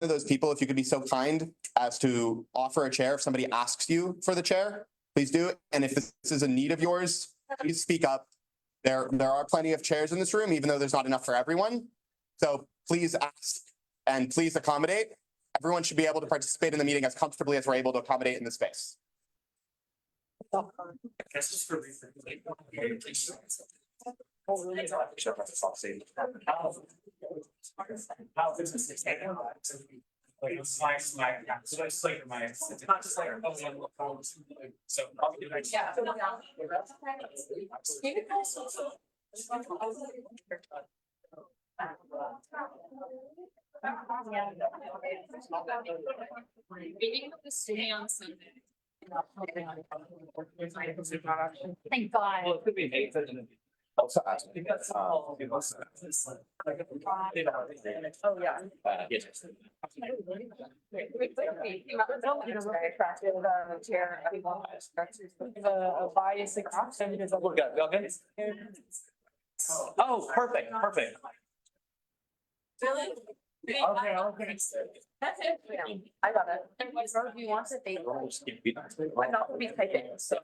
of those people, if you could be so kind as to offer a chair if somebody asks you for the chair, please do. And if this is a need of yours, please speak up. There are plenty of chairs in this room, even though there's not enough for everyone. So please ask and please accommodate. Everyone should be able to participate in the meeting as comfortably as we're able to accommodate in the space. Thank God. Well, it could be Nathan. Also ask me. Oh, yeah. Yes. A bias across. We're good. We all good? Oh, perfect, perfect. Really? Okay. That's it. I got it. And what do you want to be? I'm not gonna be typing, so.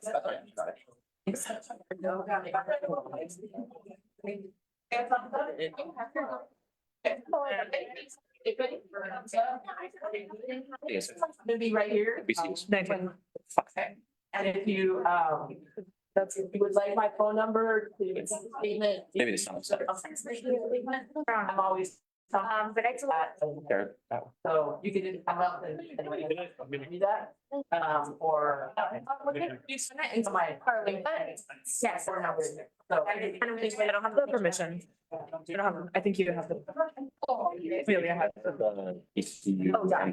Gonna be right here. Okay. And if you, would like my phone number to statement. Maybe this sounds better. I'm always. But I There. so you can just come up and do that, or. You send it into my Carly. Yes. Or number. So. I don't have the permission. You don't have, I think you have the. Really, I have. Oh, yeah.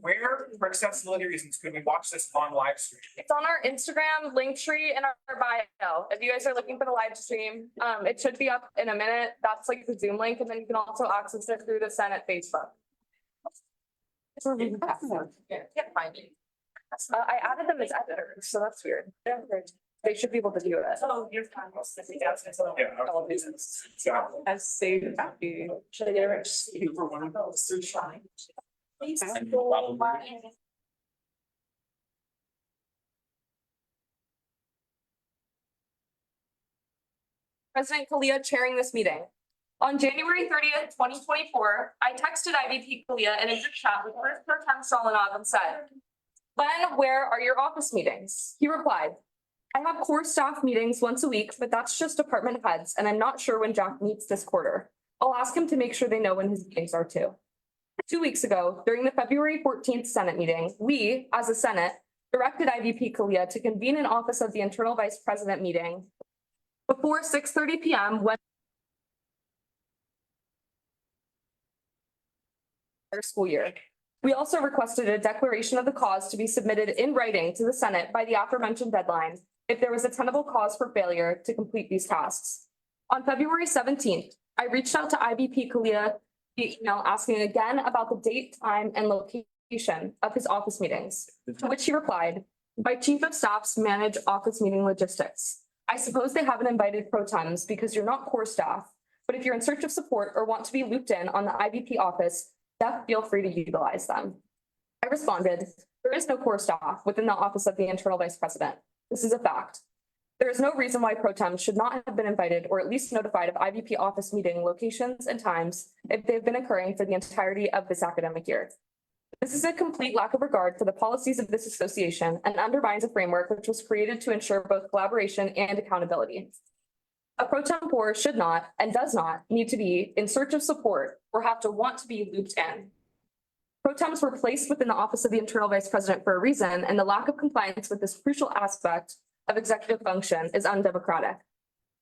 Where, for accessibility reasons, could we watch this on live stream? It's on our Instagram link tree and our bio. If you guys are looking for the live stream, it should be up in a minute. That's like the Zoom link, and then you can also access it through the Senate Facebook. Yeah, fine. I added them as editors, so that's weird. They should be able to do it. Oh, you're fine. Yeah. As saved copy. Should I get it? For one of those, through shine. President Kalia chairing this meeting. On January 30th, 2024, I texted IVP Kalia in a group chat with First Pro Tem Solinov and said, "Glenn, where are your office meetings?" He replied, "I have core staff meetings once a week, but that's just department heads, and I'm not sure when Jack meets this quarter. I'll ask him to make sure they know when his meetings are too." 2 weeks ago, during the February 14th Senate meeting, we, as a Senate, directed IVP Kalia to convene an Office of the Internal Vice President meeting before 6:30 p.m. when our school year. We also requested a declaration of the cause to be submitted in writing to the Senate by the aforementioned deadline if there was a tenable cause for failure to complete these tasks. On February 17th, I reached out to IVP Kalia via email asking again about the date, time, and location of his office meetings, to which he replied, "My chief of staffs manage office meeting logistics. I suppose they haven't invited pro tems because you're not core staff, but if you're in search of support or want to be looped in on the IVP office, feel free to utilize them." I responded, "There is no core staff within the Office of the Internal Vice President. This is a fact. There is no reason why pro tems should not have been invited or at least notified of IVP office meeting locations and times if they've been occurring for the entirety of this academic year. This is a complete lack of regard for the policies of this association and undermines a framework which was created to ensure both collaboration and accountability. A pro tempore should not and does not need to be in search of support or have to want to be looped in. Pro tems were placed within the Office of the Internal Vice President for a reason, and the lack of compliance with this crucial aspect of executive function is undemocratic.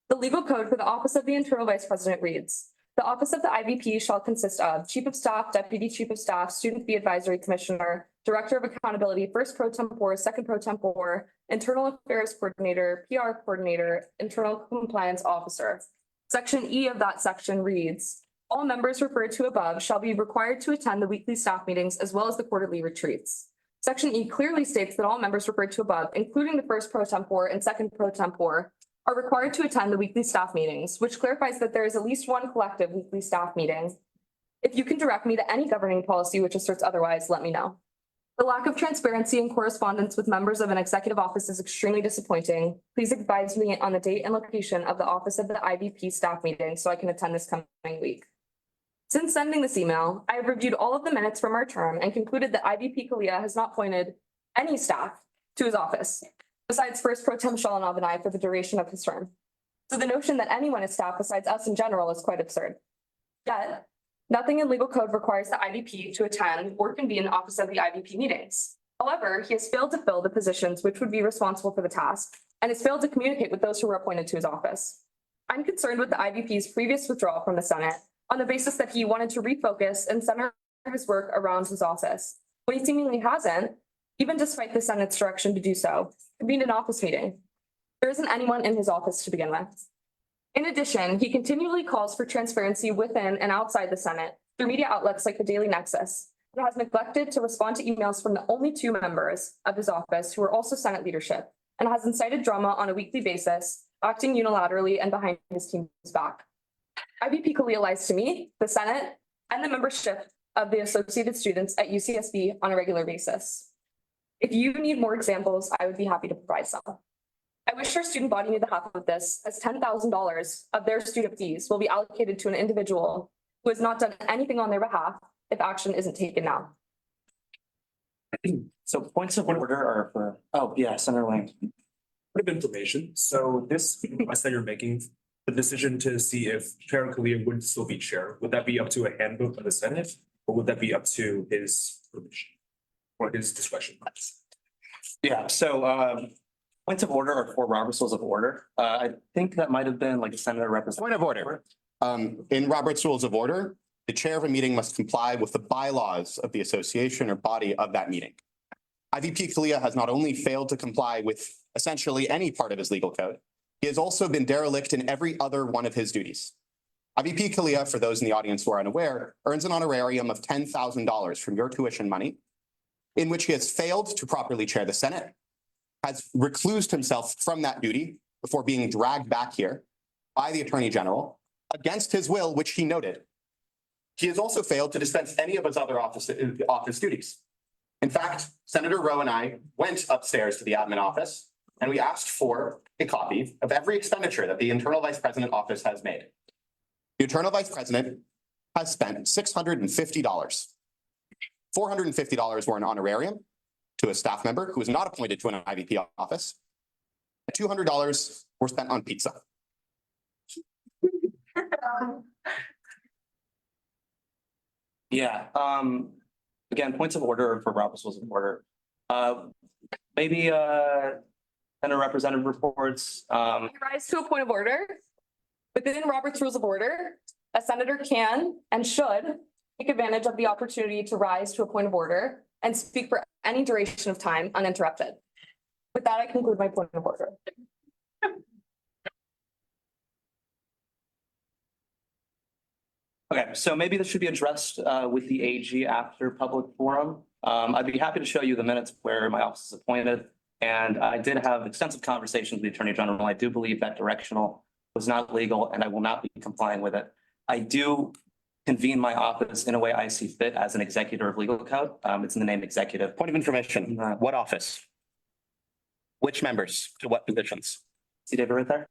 The legal code for the Office of the Internal Vice President reads, "The Office of the IVP shall consist of Chief of Staff, Deputy Chief of Staff, Student Fee Advisory Commissioner, Director of Accountability, First Pro Tempore, Second Pro Tempore, Internal Affairs Coordinator, PR Coordinator, Internal Compliance Officer." Section E of that section reads, "All members referred to above shall be required to attend the weekly staff meetings as well as the quarterly retreats." Section E clearly states that all members referred to above, including the First Pro Tempore and Second Pro Tempore, are required to attend the weekly staff meetings, which clarifies that there is at least one collective weekly staff meeting. If you can direct me to any governing policy which asserts otherwise, let me know. The lack of transparency and correspondence with members of an executive office is extremely disappointing. Please advise me on the date and location of the office of the IVP staff meeting so I can attend this coming week. Since sending this email, I have reviewed all of the minutes from our term and concluded that IVP Kalia has not appointed any staff to his office, besides First Pro Tem Shalanov and I for the duration of his term. So the notion that anyone is staff besides us in general is quite absurd. Yet, nothing in legal code requires the IVP to attend or convene the office of the IVP meetings. However, he has failed to fill the positions which would be responsible for the task and has failed to communicate with those who were appointed to his office. I'm concerned with the IVP's previous withdrawal from the Senate on the basis that he wanted to refocus and center his work around his office, when he seemingly hasn't, even despite the Senate's direction to do so, convened an office meeting. There isn't anyone in his office to begin with. In addition, he continually calls for transparency within and outside the Senate through media outlets like the Daily Nexus, and has neglected to respond to emails from the only 2 members of his office who are also Senate leadership, and has incited drama on a weekly basis, acting unilaterally and behind his team's back. IVP Kalia lies to me, the Senate, and the membership of the Associated Students at UCSB on a regular basis. If you need more examples, I would be happy to provide some. I wish our student body knew the half of this, as $10,000 of their student fees will be allocated to an individual who has not done anything on their behalf if action isn't taken now. So points of order are for, oh, yeah, Senator Lang. Bit of information. So this request that you're making, the decision to see if Chair Kalia would still be chair, would that be up to a hand vote of the Senate? Or would that be up to his permission or his discretion? Yeah, so points of order are for Robert's Rules of Order. I think that might have been like a senator representative. Point of order. In Robert's Rules of Order, the chair of a meeting must comply with the bylaws of the association or body of that meeting. IVP Kalia has not only failed to comply with essentially any part of his legal code, he has also been derelict in every other one of his duties. IVP Kalia, for those in the audience who are unaware, earns an honorarium of $10,000 from your tuition money, in which he has failed to properly chair the Senate, has reclused himself from that duty before being dragged back here by the Attorney General against his will, which he noted. He has also failed to dispense any of his other office duties. In fact, Senator Rowe and I went upstairs to the admin office and we asked for a copy of every expenditure that the Internal Vice President office has made. The Internal Vice President has spent $650. $450 were an honorarium to a staff member who was not appointed to an IVP office. $200 were spent on pizza. Yeah, again, points of order for Robert's Rules of Order. Maybe Senator representative reports. I rise to a point of order. Within Robert's Rules of Order, a senator can and should take advantage of the opportunity to rise to a point of order and speak for any duration of time uninterrupted. With that, I conclude my point of order. Okay, so maybe this should be addressed with the AG after public forum. I'd be happy to show you the minutes where my office is appointed. And I did have extensive conversations with the Attorney General. I do believe that directional was not legal and I will not be complying with it. I do convene my office in a way I see fit as an executor of legal code. It's in the name executive. Point of information, what office? Which members to what positions? See David right there?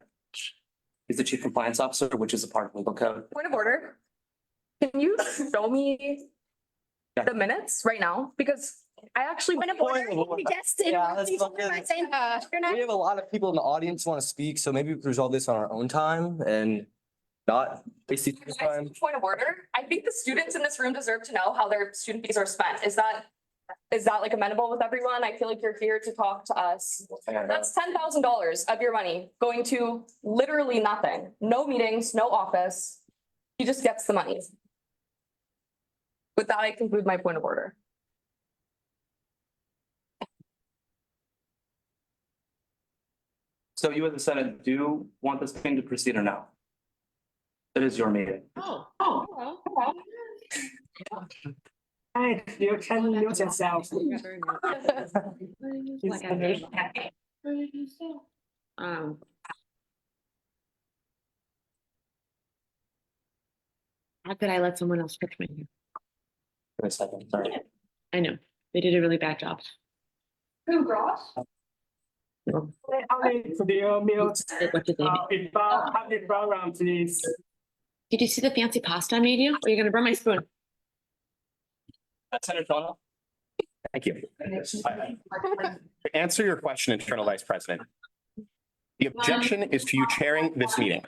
He's the chief compliance officer, which is a part of legal code. Point of order. Can you show me the minutes right now? Because I actually. Point of order. Just interrupt you fucking- by saying, you're not. We have a lot of people in the audience who want to speak, so maybe we could resolve this on our own time and not waste each other's time. Point of order. I think the students in this room deserve to know how their student fees are spent. Is that like amenable with everyone? I feel like you're here to talk to us. That's $10,000 of your money going to literally nothing. No meetings, no office. He just gets the money. With that, I conclude my point of order. So you as the Senate do want this thing to proceed or no? It is your meeting. Hi, you can mute yourself. Not that I let someone else pitch my hair. For a second, sorry. I know, they did a really bad job. Who, Ross? Only for the meals, What did they make? public program, please. Did you see the fancy pasta I made you? Or are you gonna burn my spoon? Senator Shawna? Thank you. To answer your question, Internal Vice President, the objection is to you chairing this meeting.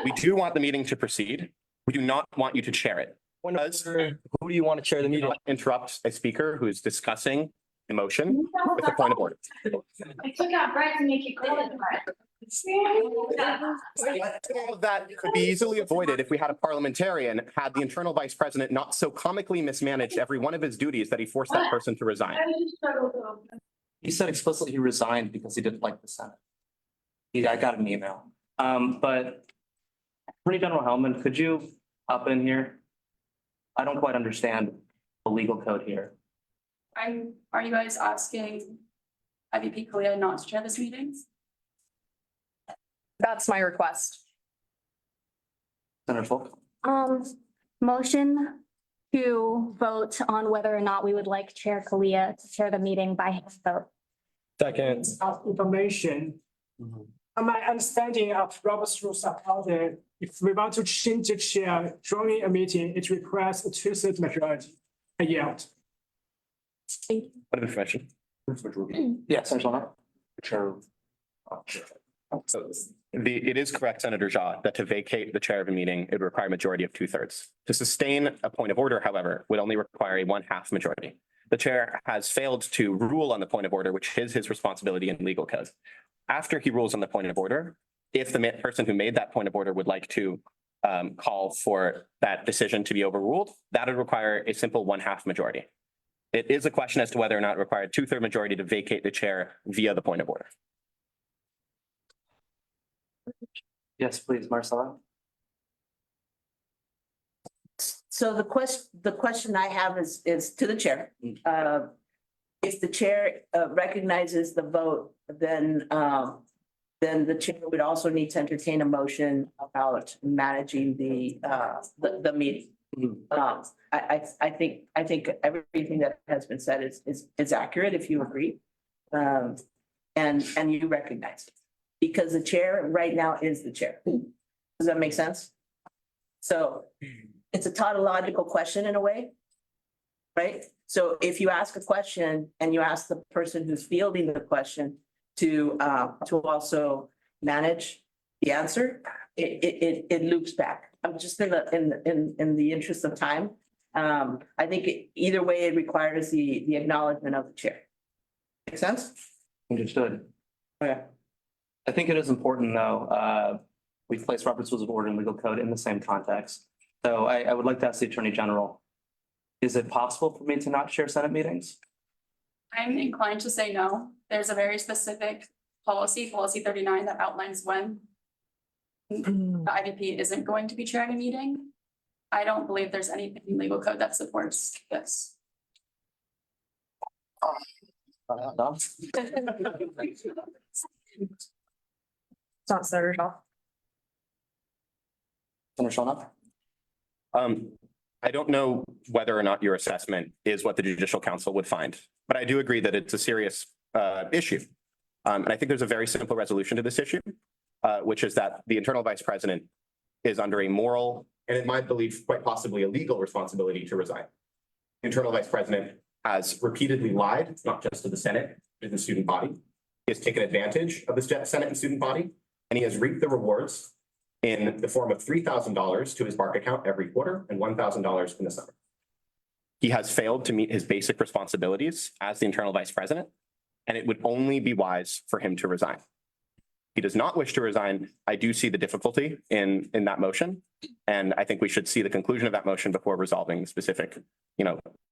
We do want the meeting to proceed. We do not want you to chair it. Who do you want to chair the meeting? Interrupt a speaker who is discussing a motion with a point of order. I took out bread to make it clear. All of that could be easily avoided if we had a parliamentarian, had the Internal Vice President not so comically mismanaged every one of his duties that he forced that person to resign. He said explicitly he resigned because he didn't like the Senate. I got an email. But Attorney General Hellman, could you hop in here? I don't quite understand the legal code here. Are you guys asking IVP Kalia not to chair this meeting? That's my request. Senator Folk? Motion to vote on whether or not we would like Chair Kalia to chair the meeting by hand vote. Second. Of information. My understanding of Robert's rules of order, if we want to change the chair during a meeting, it requires a two-thirds majority. I yield. Point of information. Yeah, Senator Shawna? So it is correct, Senator Jha, that to vacate the chair of a meeting, it would require a majority of 2/3. To sustain a point of order, however, would only require a 1/2 majority. The chair has failed to rule on the point of order, which is his responsibility in legal code. After he rules on the point of order, if the person who made that point of order would like to call for that decision to be overruled, that would require a simple 1/2 majority. It is a question as to whether or not it required 2/3 majority to vacate the chair via the point of order. Yes, please, Marcella. So the question I have is to the chair. If the chair recognizes the vote, then the chair would also need to entertain a motion about managing the meeting. I think everything that has been said is accurate, if you agree. And you recognize it. Because the chair right now is the chair. Does that make sense? So it's a tautological question in a way, right? So if you ask a question and you ask the person who's fielding the question to also manage the answer, it loops back. I'm just in the interest of time. I think either way, it requires the acknowledgement of the chair. Make sense? Understood. Okay. I think it is important, though, we've placed Robert's Rules of Order and legal code in the same context. So I would like to ask the Attorney General, is it possible for me to not chair Senate meetings? I'm inclined to say no. There's a very specific policy 39, that outlines when the IVP isn't going to be chairing a meeting. I don't believe there's anything in legal code that supports this. It's not Senator Shaw. Senator Shawna? I don't know whether or not your assessment is what the Judicial Council would find, but I do agree that it's a serious issue. And I think there's a very simple resolution to this issue, which is that the Internal Vice President is under a moral, and in my belief, quite possibly a legal responsibility to resign. The Internal Vice President has repeatedly lied, not just to the Senate, but to the student body. He has taken advantage of the Senate and student body, and he has reaped the rewards in the form of $3,000 to his BARC account every quarter and $1,000 in the summer. He has failed to meet his basic responsibilities as the Internal Vice President, and it would only be wise for him to resign. He does not wish to resign. I do see the difficulty in that motion, and I think we should see the conclusion of that motion before resolving the specific,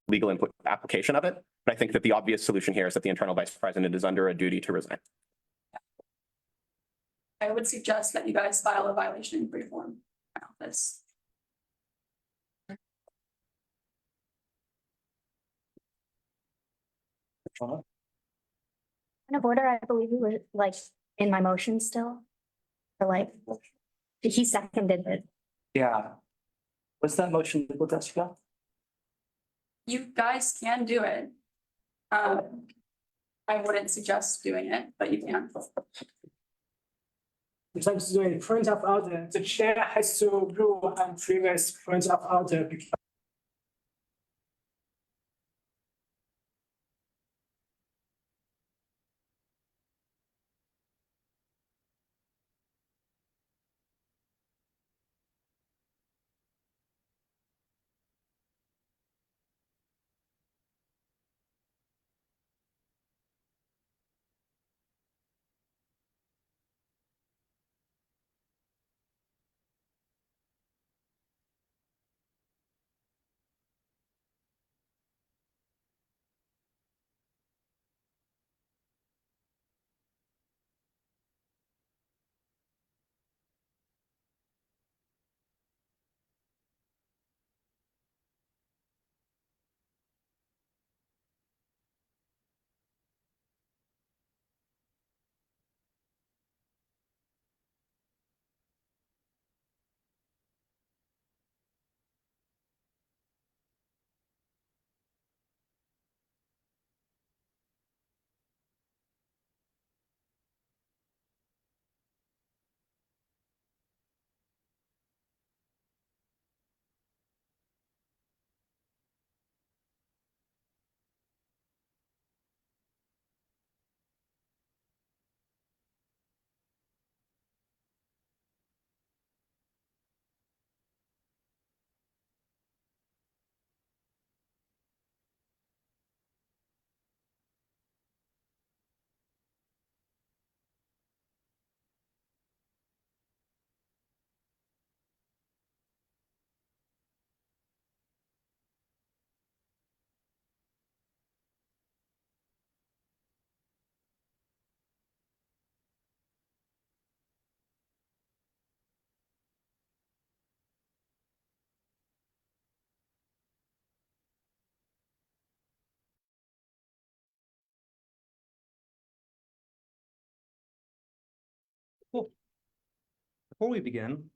legal input application of it. But I think that the obvious solution here is that the Internal Vice President is under a duty to resign. I would suggest that you guys file a violation inquiry form in my office. Point of order, I believe we were like in my motion still. Or like, he seconded it. Yeah. What's that motion, Jessica? You guys can do it. I wouldn't suggest doing it, but you can. In terms of doing point of order, the chair has to rule on previous point of order. Before we begin,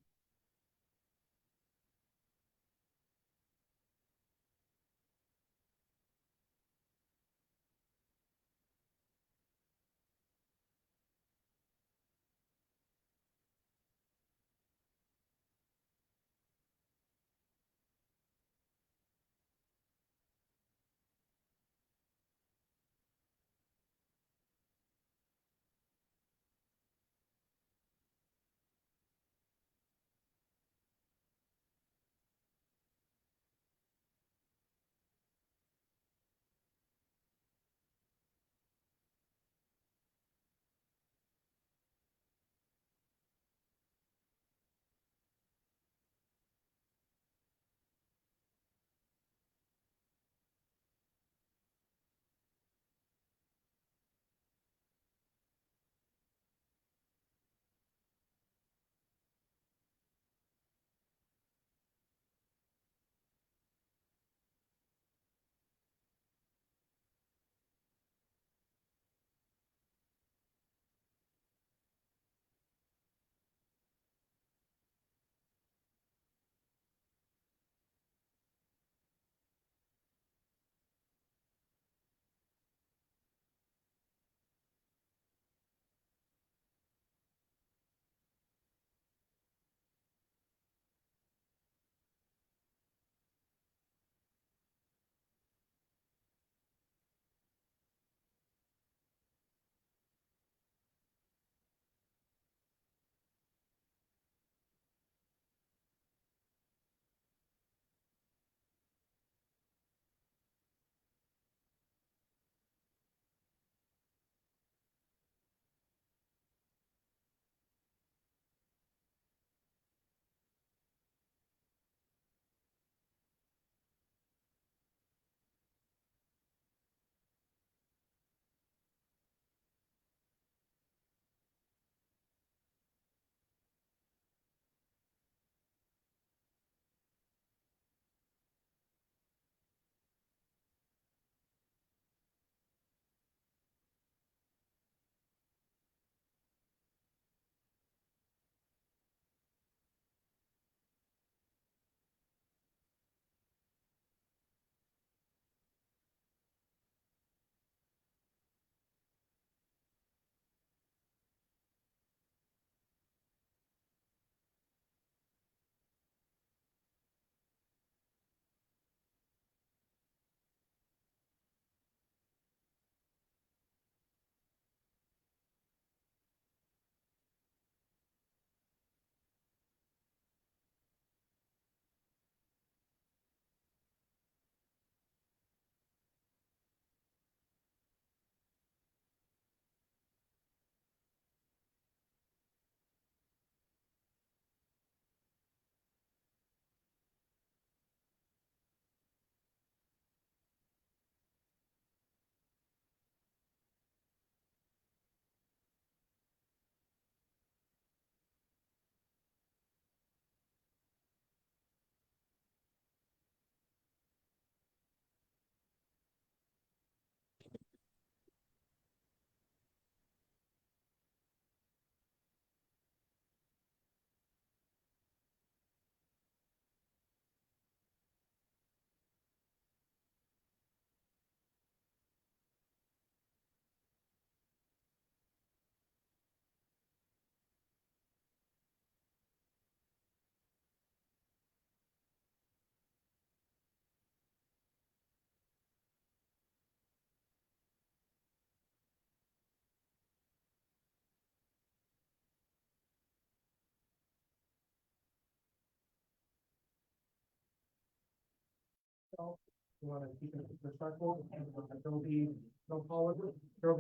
We want to keep it respectful, and there will be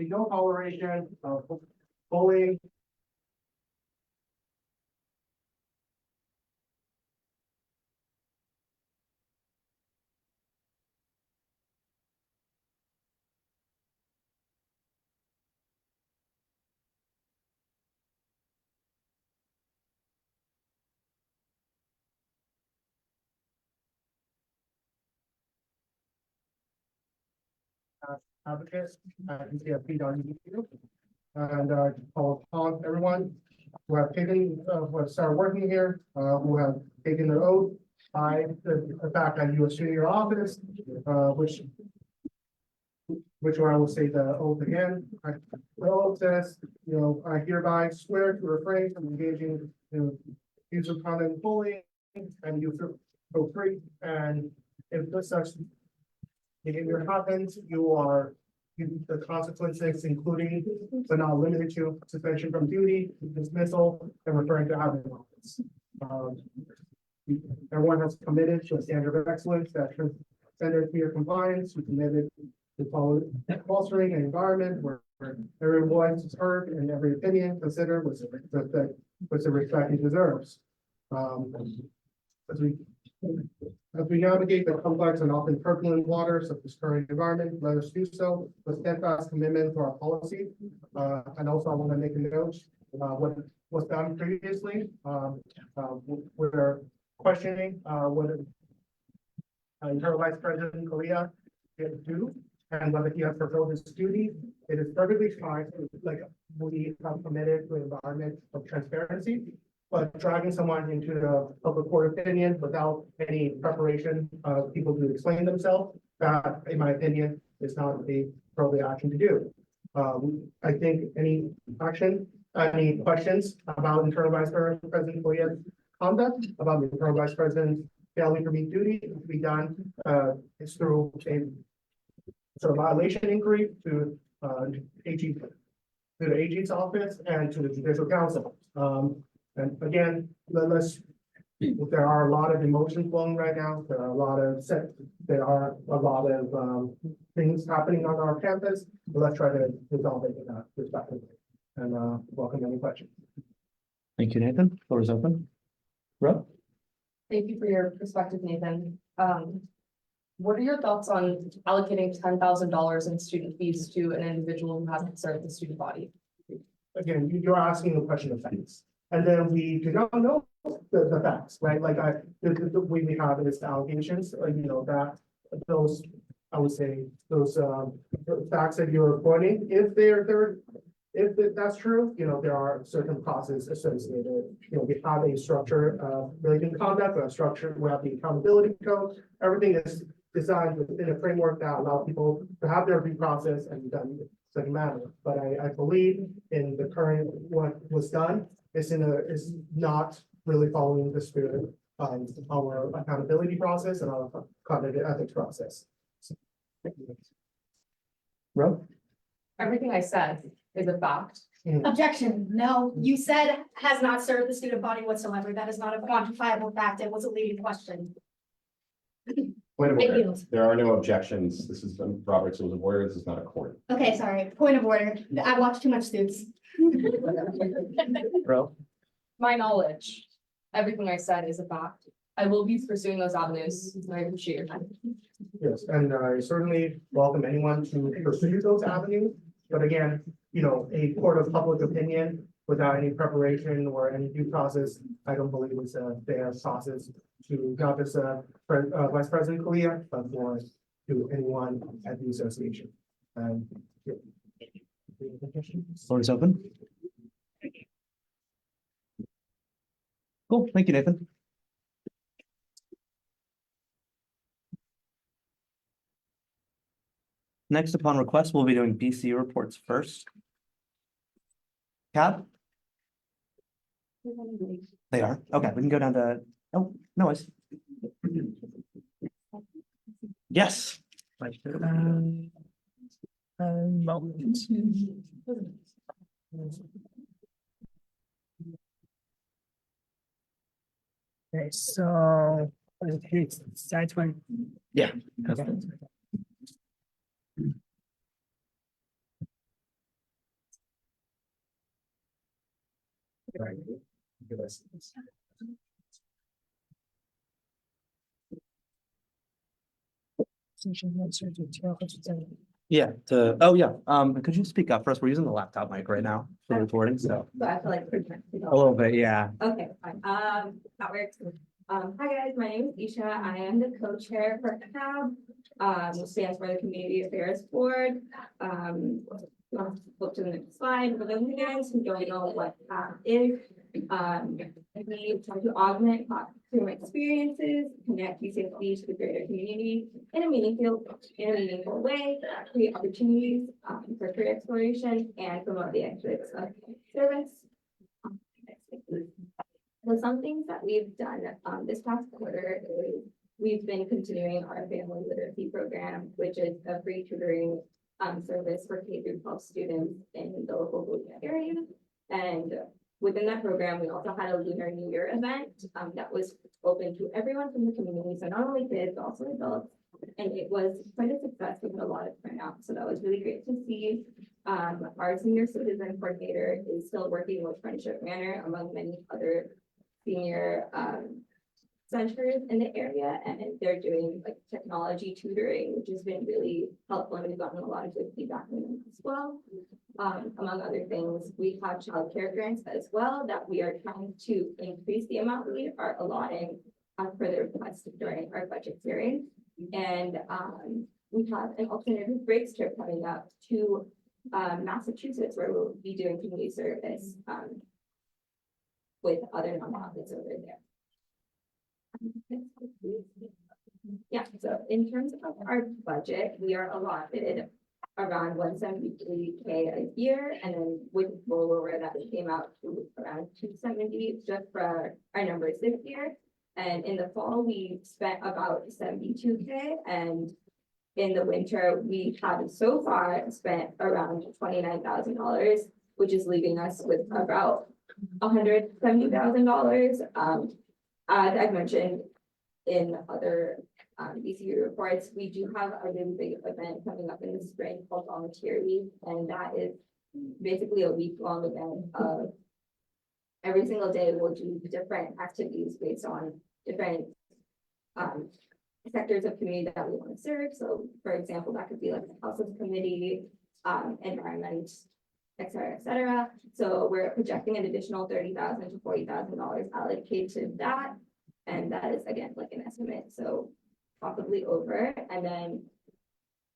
no toleration of bullying. Advocates, you see a PWU, and call upon everyone who have taken, who have started working here, who have taken the oath. The fact that you assume your office, which I will say the oath again. The oath says, I hereby swear to refrain from engaging in use of conduct and bullying, and you feel free, and if this such behavior happens, the consequences, including but not limited to suspension from duty, dismissal, and referring to admin office. Everyone has committed to a standard of excellence that transcends fear compliance. We committed to fostering an environment where every voice is heard and every opinion considered with the respect it deserves. As we navigate the complex and often turbulent waters of this current environment, let us do so with steadfast commitment to our policy. And also I want to make a note, what was done previously. We're questioning what Internal Vice President Korea did do and whether he has fulfilled his duty. It is perfectly fine, like we have committed to an environment of transparency. But dragging someone into the public court opinion without any preparation of people to explain themselves, that, in my opinion, is not the appropriate action to do. I think any questions about Internal Vice President Korea's conduct, about the Internal Vice President's failing to meet duty, to be done is through a sort of violation inquiry to the AG's office and to the Judicial Council. And again, there are a lot of emotions flowing right now. There are a lot of things happening on our campus. But let's try to resolve it in a respectful way. And welcome any questions. Thank you, Nathan. Floor is open. Rob? Thank you for your perspective, Nathan. What are your thoughts on allocating $10,000 in student fees to an individual who hasn't served the student body? Again, you're asking a question of facts. And then we do not know the facts, right? Like the way we have is allegations, that those, I would say, those facts that you're reporting, if that's true, there are certain processes associated. We have a structure of relating conduct, we have structure, we have the accountability code. Everything is designed within a framework that allows people to have their due process and be done in a certain manner. But I believe in the current what was done. Is not really following the spirit of our accountability process and our cognitive ethics process. Rob? Everything I said is a fact. Objection, no, you said has not served the student body whatsoever. That is not a quantifiable fact. It was a leading question. Point of Thank order. you. There are no objections. This is Robert's Rules of Order. This is not a court. Okay, sorry, point of order. I watched too much Suits. Rob? My knowledge, everything I said is a fact. I will be pursuing those avenues. I appreciate your time. Yes, and I certainly welcome anyone to pursue those avenues. But again, a court of public opinion without any preparation or any due process, I don't believe it's a fair process to not just Vice President Korea, but more to anyone at the association. Floor is open. Cool, thank you, Nathan. Next, upon request, we'll be doing BC reports first. Cap? They are, okay, we can go down to, oh, no worries. Yes. Moment. Okay, so It's side one. Yeah. Yeah, oh yeah, could you speak up for us? We're using the laptop mic right now for the recording, so. So I feel like. A little bit, yeah. Okay, fine. That works. Hi guys, my name is Isha. I am the co-chair for CAB, which stands for the Community Affairs Board. Look to the next slide. For those of you guys who don't know what CAB is, we try to augment classroom experiences, connect UCSD to the greater community in a meaningful way, create opportunities for career exploration and promote the ethics of service. So some things that we've done this past quarter is we've been continuing our family literacy program, which is a free tutoring service for K-12 students in the local Bolivia area. And within that program, we also had a Lunar New Year event that was open to everyone from the community. So not only kids, but also adults. And it was quite a success with a lot of turnout. So that was really great to see. Our senior citizen coordinator is still working with Friendship Manor among many other senior centers in the area, and they're doing like technology tutoring, which has been really helpful, and we've gotten a lot of good feedback from them as well. Among other things, we have childcare grants as well that we are trying to increase the amount we are allotting for the request during our budget hearing. And we have an alternative breaks trip coming up to Massachusetts, where we'll be doing community service with other nonprofits over there. Yeah, so in terms of our budget, we are allotted around 173K a year, and then with rollover that came out to around 270 just for our numbers this year. And in the fall, we spent about 72K, and in the winter, we have so far spent around $29,000, which is leaving us with about $170,000. As I've mentioned in other BCU reports, we do have a really big event coming up in the spring called Volunteer Week, and that is basically a week-long event of every single day we'll do different activities based on different sectors of community that we want to serve. So for example, that could be like the Houses Committee, environment, et cetera, et cetera. So we're projecting an additional $30,000 to $40,000 allocated to that. And that is again, like an estimate. So possibly over. And then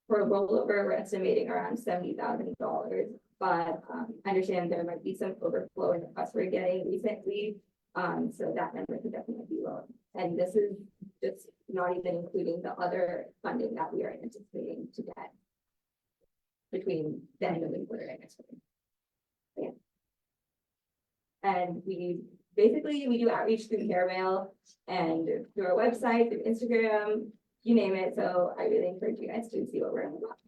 for rollover, we're estimating around $70,000, but I understand there might be some overflow in the requests we're getting recently. So that number could definitely be low. And this is just not even including the other funding that we are anticipating to get between then and the quarter and next quarter. And we do outreach through airmail and through our website, through Instagram, you name it. So I really encourage you guys to see what we're about.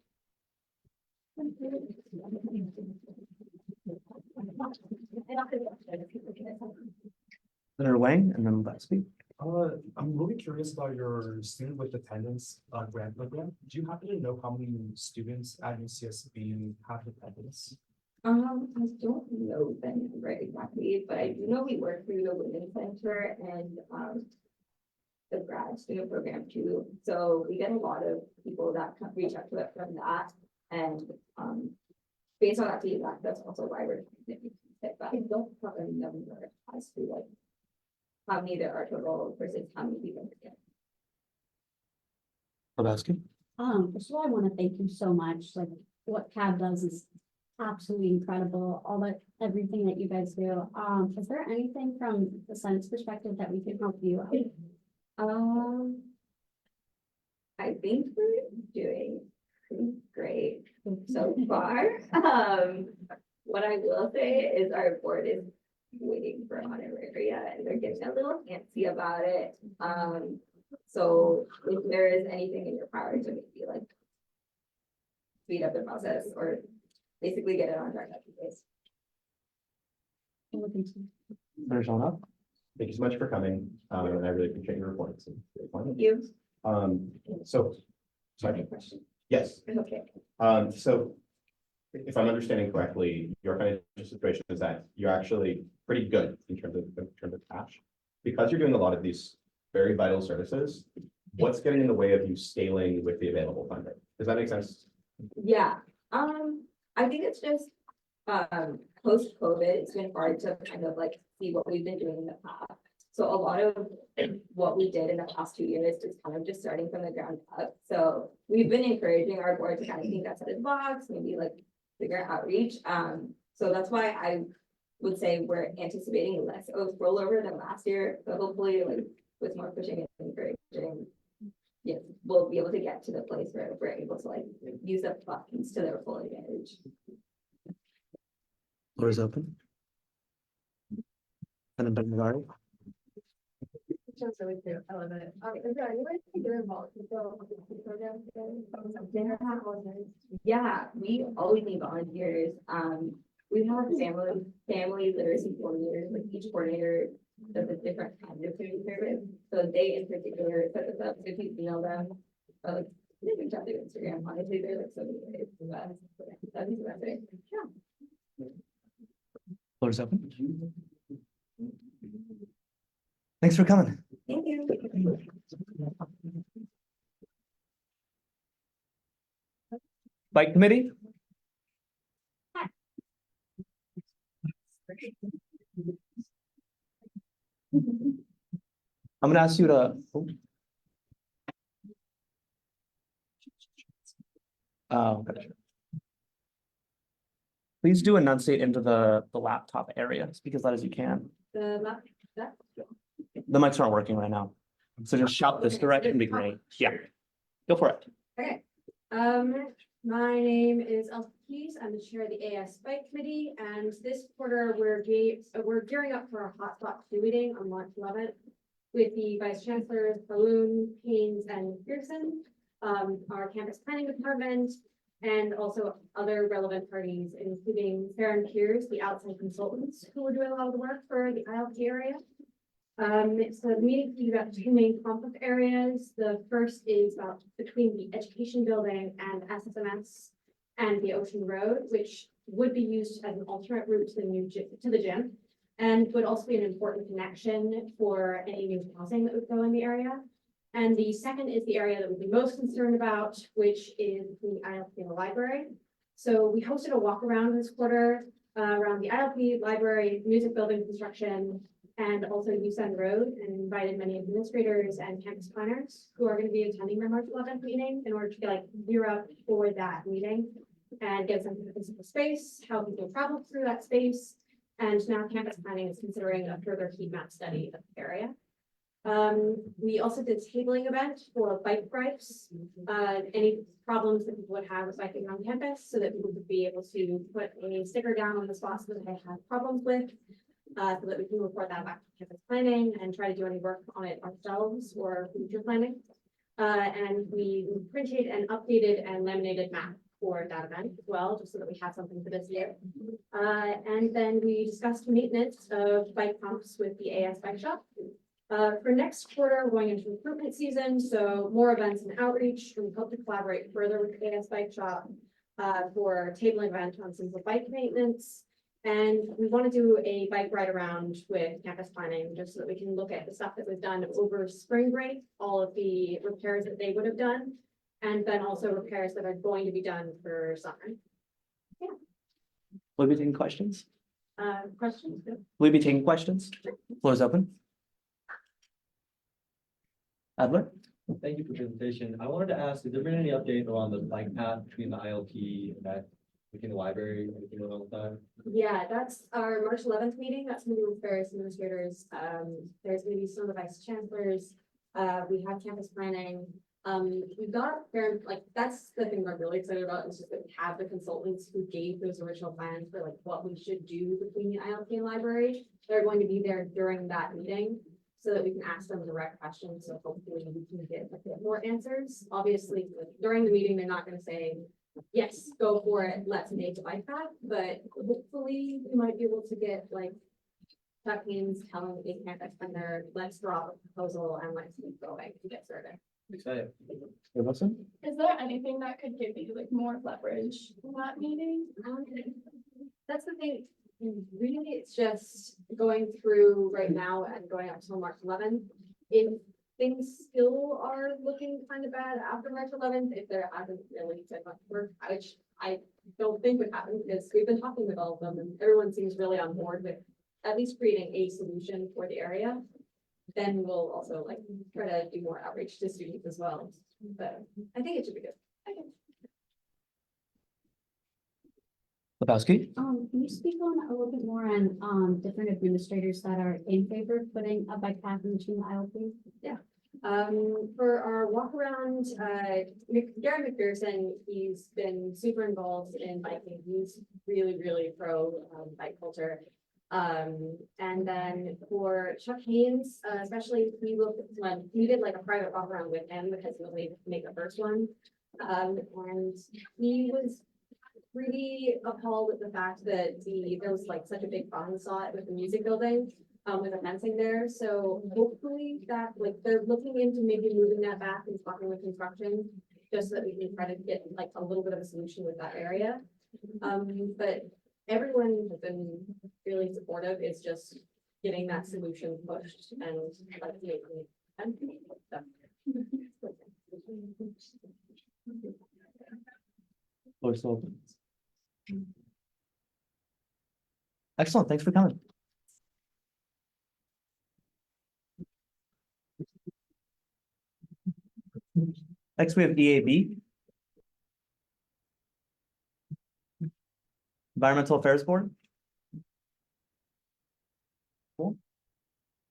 Senator Wang and then Leslie. I'm really curious about your student with attendance grant program. Do you happen to know how many students at UCSB have attendance? I don't know the number exactly, but I do know we work through the Women's Center and the grad student program too. So we get a lot of people that reach out to us from that, and based on that feedback, that's also why we're trying to fit. But I don't have a number as to like how many there are total versus how many people get. Lebowski. First of all, I want to thank you so much. Like what CAB does is absolutely incredible. Everything that you guys do. Is there anything from the Senate's perspective that we can help you out? I think we're doing pretty great so far. What I will say is our board is waiting for honoraria and they're getting a little antsy about it. So if there is anything in your power to maybe like speed up the process or basically get it on track. There's one up. Thank you so much for coming, and I really appreciate your reports. Thank you. So, sorry, yes, Okay. so if I'm understanding correctly, your financial situation is that you're actually pretty good in terms of cash. Because you're doing a lot of these very vital services, what's getting in the way of you scaling with the available funding? Does that make sense? Yeah, I think it's just, post-COVID, it's been hard to kind of like see what we've been doing in the past. So a lot of what we did in the past 2 years is kind of just starting from the ground up. So we've been encouraging our board to kind of think outside the box, maybe like bigger outreach. So that's why I would say we're anticipating less of rollover than last year, but hopefully like with more pushing and encouraging, yeah, we'll be able to get to the place where we're able to like use the funds to their full advantage. Floor is open. And then Magari. Really cute. I love it. Is there any way to get involved with the program? Yeah, we always need volunteers. We have family literacy coordinators, like each coordinator does a different kind of community service. So they in particular set this up, so if you email them, like they can chat through Instagram, honestly, they're like so many ways. That'd be the best way. Yeah. Floor is open. Thanks for coming. Thank you. Bike committee? I'm gonna ask you to. Oh, gotcha. Please do enunciate into the laptop area, speak as loud as you can. The The mics aren't working right now. So just shout this direction, be great. Yeah, go for it. Okay, my name is Elsa Keys. I'm the chair of the AS Bike Committee, and this quarter we're gearing up for our hotspot 2 meeting on March 11th with the vice chancellors, Balloon, Haynes, and Pearson, our campus planning department, and also other relevant parties, including Sarah and Piers, the outside consultants who are doing a lot of the work for the ILP area. So the meeting will be about 2 main conflict areas. The first is about between the education building and SSMS and the Ocean Road, which would be used as an alternate route to the gym, and would also be an important connection for any new housing that would go in the area. And the second is the area that we'd be most concerned about, which is between the ILP and the library. So we hosted a walk around this quarter around the ILP, library, music building construction, and also USEN Road, and invited many administrators and campus planners who are going to be attending the March 11th meeting in order to like gear up for that meeting and get some physical space, how people travel through that space. And now campus planning is considering a further heat map study of the area. We also did a tabling event for bike stripes, any problems that people would have with biking on campus, so that people would be able to put a sticker down on the spots that they have problems with. So that we can report that back to campus planning and try to do any work on it ourselves or future planning. And we printed an updated and laminated map for that event as well, just so that we have something for this year. And then we discussed maintenance of bike pumps with the AS Bike Shop. For next quarter, we're going into recruitment season, so more events and outreach. We hope to collaborate further with the AS Bike Shop for a tabling event on simple bike maintenance. And we want to do a bike ride around with campus planning, just so that we can look at the stuff that was done over spring break, all of the repairs that they would have done, and then also repairs that are going to be done for summer. Yeah. Will we be taking questions? Questions? Good. Will we be taking questions? Floor is open. Adler? Thank you for the presentation. I wanted to ask, has there been any update around the bike path between the ILP and that between the library and everything around that? Yeah, that's our March 11th meeting. That's gonna be with various administrators. There's gonna be some of the vice chancellors. We have campus planning. We've got that's the thing I'm really excited about, is just that we have the consultants who gave those original plans for like what we should do between the ILP and library. They're going to be there during that meeting, so that we can ask them direct questions. So hopefully we can get a bit more answers. Obviously, during the meeting, they're not going to say, yes, go for it, let's make a bike path. But hopefully we might be able to get like Chuck Haynes telling the campus vendor, let's draw a proposal and let's keep going to get started. Excited. Is there anything that could give you like more leverage in that meeting? That's the thing, really, it's just going through right now and going up till March 11th. If things still are looking kind of bad after March 11th, if there hasn't really been much work, which I don't think would happen because we've been talking with all of them and everyone seems really on board with at least creating a solution for the area. Then we'll also like try to do more outreach to students as well. But I think it should be good. Lebowski? Can you speak on a little bit more on different administrators that are in favor of putting a bike path in between the aisle, please? Yeah. For our walk around, Gary McPherson, he's been super involved in biking. He's really pro bike culture. And then for Chuck Haynes, especially he looked when we did like a private walk around with him because he was able to make the first one. And he was really appalled with the fact that there was like such a big problem saw it with the music building, with the fencing there. So hopefully that like they're looking into maybe moving that back and talking with construction, just so that we can try to get like a little bit of a solution with that area. But everyone has been really supportive. It's just getting that solution pushed and like making stuff. Floor still open. Excellent, thanks for coming. Next, we have EAB. Environmental Affairs Board. Cool.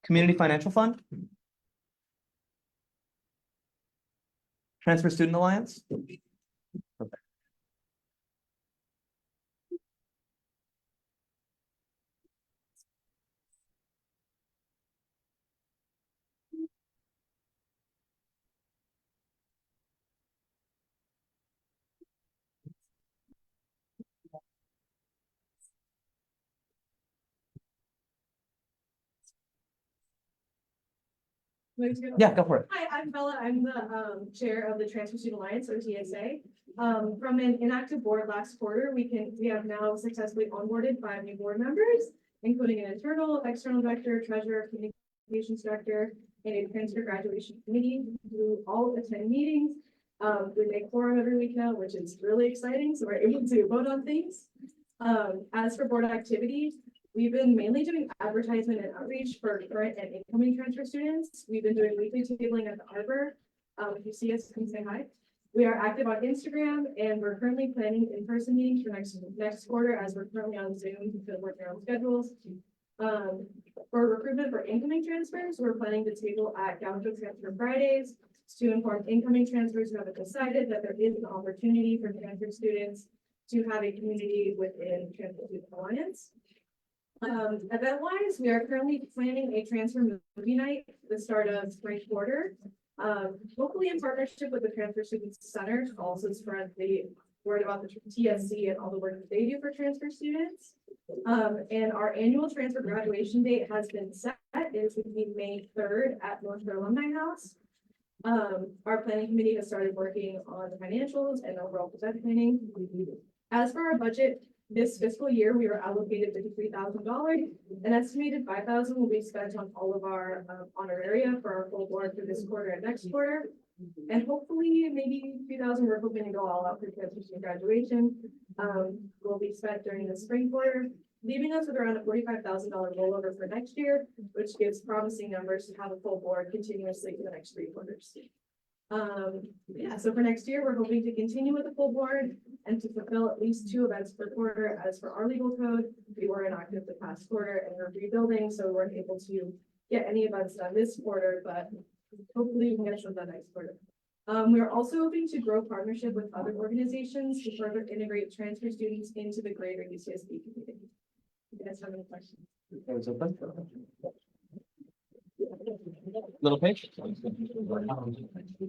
Community Financial Fund. Transfer Student Alliance. Perfect. Yeah, go for it. Hi, I'm Bella. I'm the chair of the Transfer Student Alliance, or TSA. From an inactive board last quarter, we have now successfully onboarded 5 new board members, including an internal, external director, treasurer, communications director, and a transfer graduation committee who all attend meetings. We make quorum every week now, which is really exciting. So we're able to vote on things. As for board activities, we've been mainly doing advertisement and outreach for current and incoming transfer students. We've been doing weekly tabling at the Arbor. If you see us, come say hi. We are active on Instagram and we're currently planning in-person meetings for next quarter as we're currently on Zoom to work our own schedules. For recruitment for incoming transfers, we're planning to table at Gaucho Transfer Fridays to inform incoming transfers who haven't decided that there is an opportunity for transfer students to have a community within Transfer Student Alliance. Event-wise, we are currently planning a transfer movie night at the start of spring quarter. Hopefully in partnership with the Transfer Student Center to also spread the word about the TSC and all the work that they do for transfer students. And our annual transfer graduation date has been set. It is going to be May 3rd at North Shore Alumni House. Our planning committee has started working on the financials and overall project planning. As for our budget, this fiscal year, we were allocated $53,000. An estimated $5,000 will be spent on all of our honoraria for our full board for this quarter and next quarter. And hopefully maybe $2,000 we're hoping to go all out for transfer student graduation will be spent during the spring quarter, leaving us with around a $45,000 rollover for next year, which gives promising numbers to have a full board continuously for the next 3 quarters. Yeah, so for next year, we're hoping to continue with the full board and to fulfill at least 2 events per quarter. As for our legal code, we were inactive the past quarter and we're rebuilding, so we weren't able to get any events done this quarter, but hopefully we can get some done next quarter. We are also hoping to grow partnership with other organizations to further integrate transfer students into the greater UCSB community. You guys have any questions? Little page.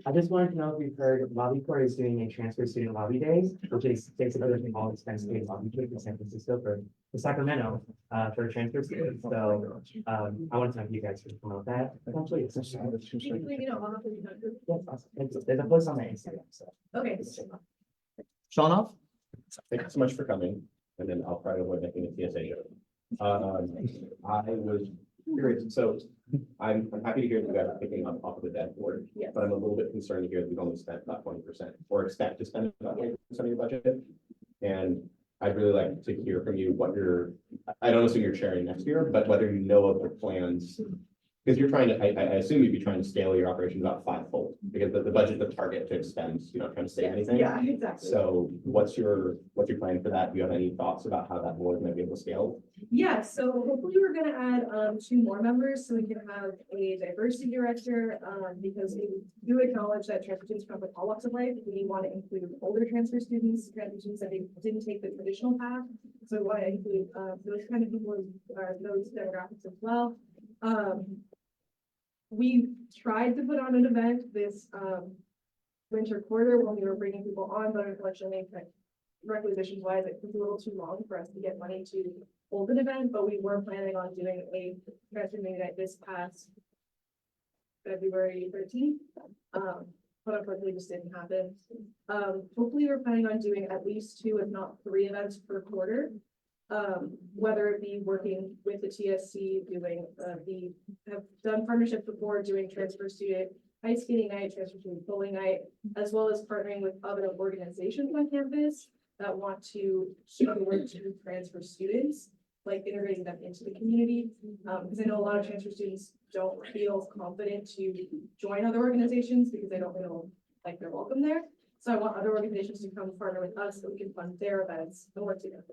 I just wanted to know if you've heard Lobby Corps is doing a transfer student lobby days, which is basically looking all expense paid lobby trip in San Francisco for Sacramento, for transfer students. So, I wanted to know if you guys could promote that. Essentially, it's just. You know, I'll have to be done. Yes, awesome. There's a post on my Instagram, so. Okay. Sean off? Thank you so much for coming, and then I'll try to avoid making a TSA joke. I was curious, so I'm happy to hear that you guys are picking up off of the debt board. Yes. But I'm a little bit concerned to hear that we've only spent about 20% or expect to spend about 20% of your budget. And I'd really like to hear from you what I don't assume you're chairing next year, but whether you know of the plans. Because you're trying to, I assume you'd be trying to scale your operations about fivefold, because the budget, the target to expend, you're not trying to save anything. Yeah, exactly. So what's your plan for that? Do you have any thoughts about how that board might be able to scale? Yeah, so hopefully we're gonna add 2 more members so we can have a diversity director, because we do acknowledge that transfer students come with all walks of life. We want to include older transfer students, transfer students that they didn't take the traditional path. So we want to include those kind of people, those demographics as well. We tried to put on an event this winter quarter when we were bringing people on, but unfortunately, requisitions wise, it was a little too long for us to get money to hold an event, but we were planning on doing a transfer meeting night this past February 13th. But unfortunately just didn't happen. Hopefully we're planning on doing at least 2, if not 3 events per quarter. Whether it be working with the TSC, doing we have done partnerships before, doing transfer student ice skating night, transfer student bowling night, as well as partnering with other organizations on campus that want to support to transfer students, like integrating them into the community. Because I know a lot of transfer students don't feel confident to join other organizations because they don't feel like they're welcome there. So I want other organizations to come partner with us so we can fund their events and work together.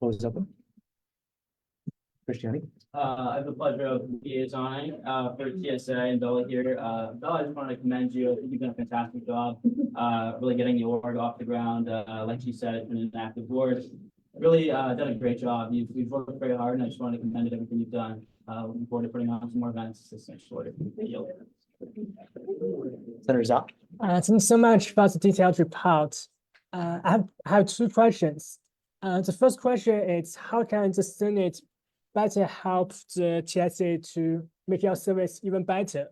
What was open? Christiane? I have the pleasure of liaisoning for TSA and Bella here. Bella, I just want to commend you. I think you've done a fantastic job really getting the org off the ground. Like she said, it's been an active board. Really done a great job. You've worked very hard, and I just want to commend everything you've done. Looking forward to putting on some more events this next quarter. Senator Zach? Thanks so much for the detailed report. I have 2 questions. The first question is, how can the Senate better help the TSA to make your service even better?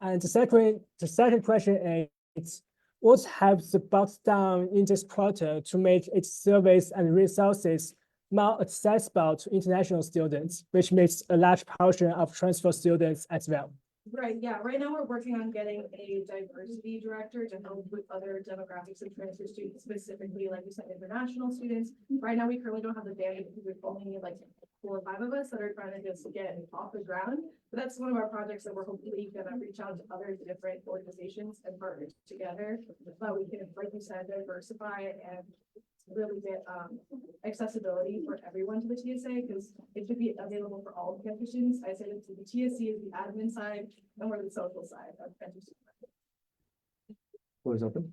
And the second question is, what have the board done in this quarter to make its service and resources more accessible to international students, which makes a large portion of transfer students as well? Right, yeah, right now we're working on getting a diversity director to help with other demographics of transfer students, specifically, like you said, international students. Right now, we currently don't have the bandwidth because we've only need like 4 or 5 of us that are trying to just get off the ground. But that's one of our projects that we're hopefully gonna reach out to other different organizations and partners together. But we can, like you said, diversify and really get accessibility for everyone to the TSA, because it should be available for all campus students. I say that the TSC is the admin side and we're the social side of campus students. Floor is open.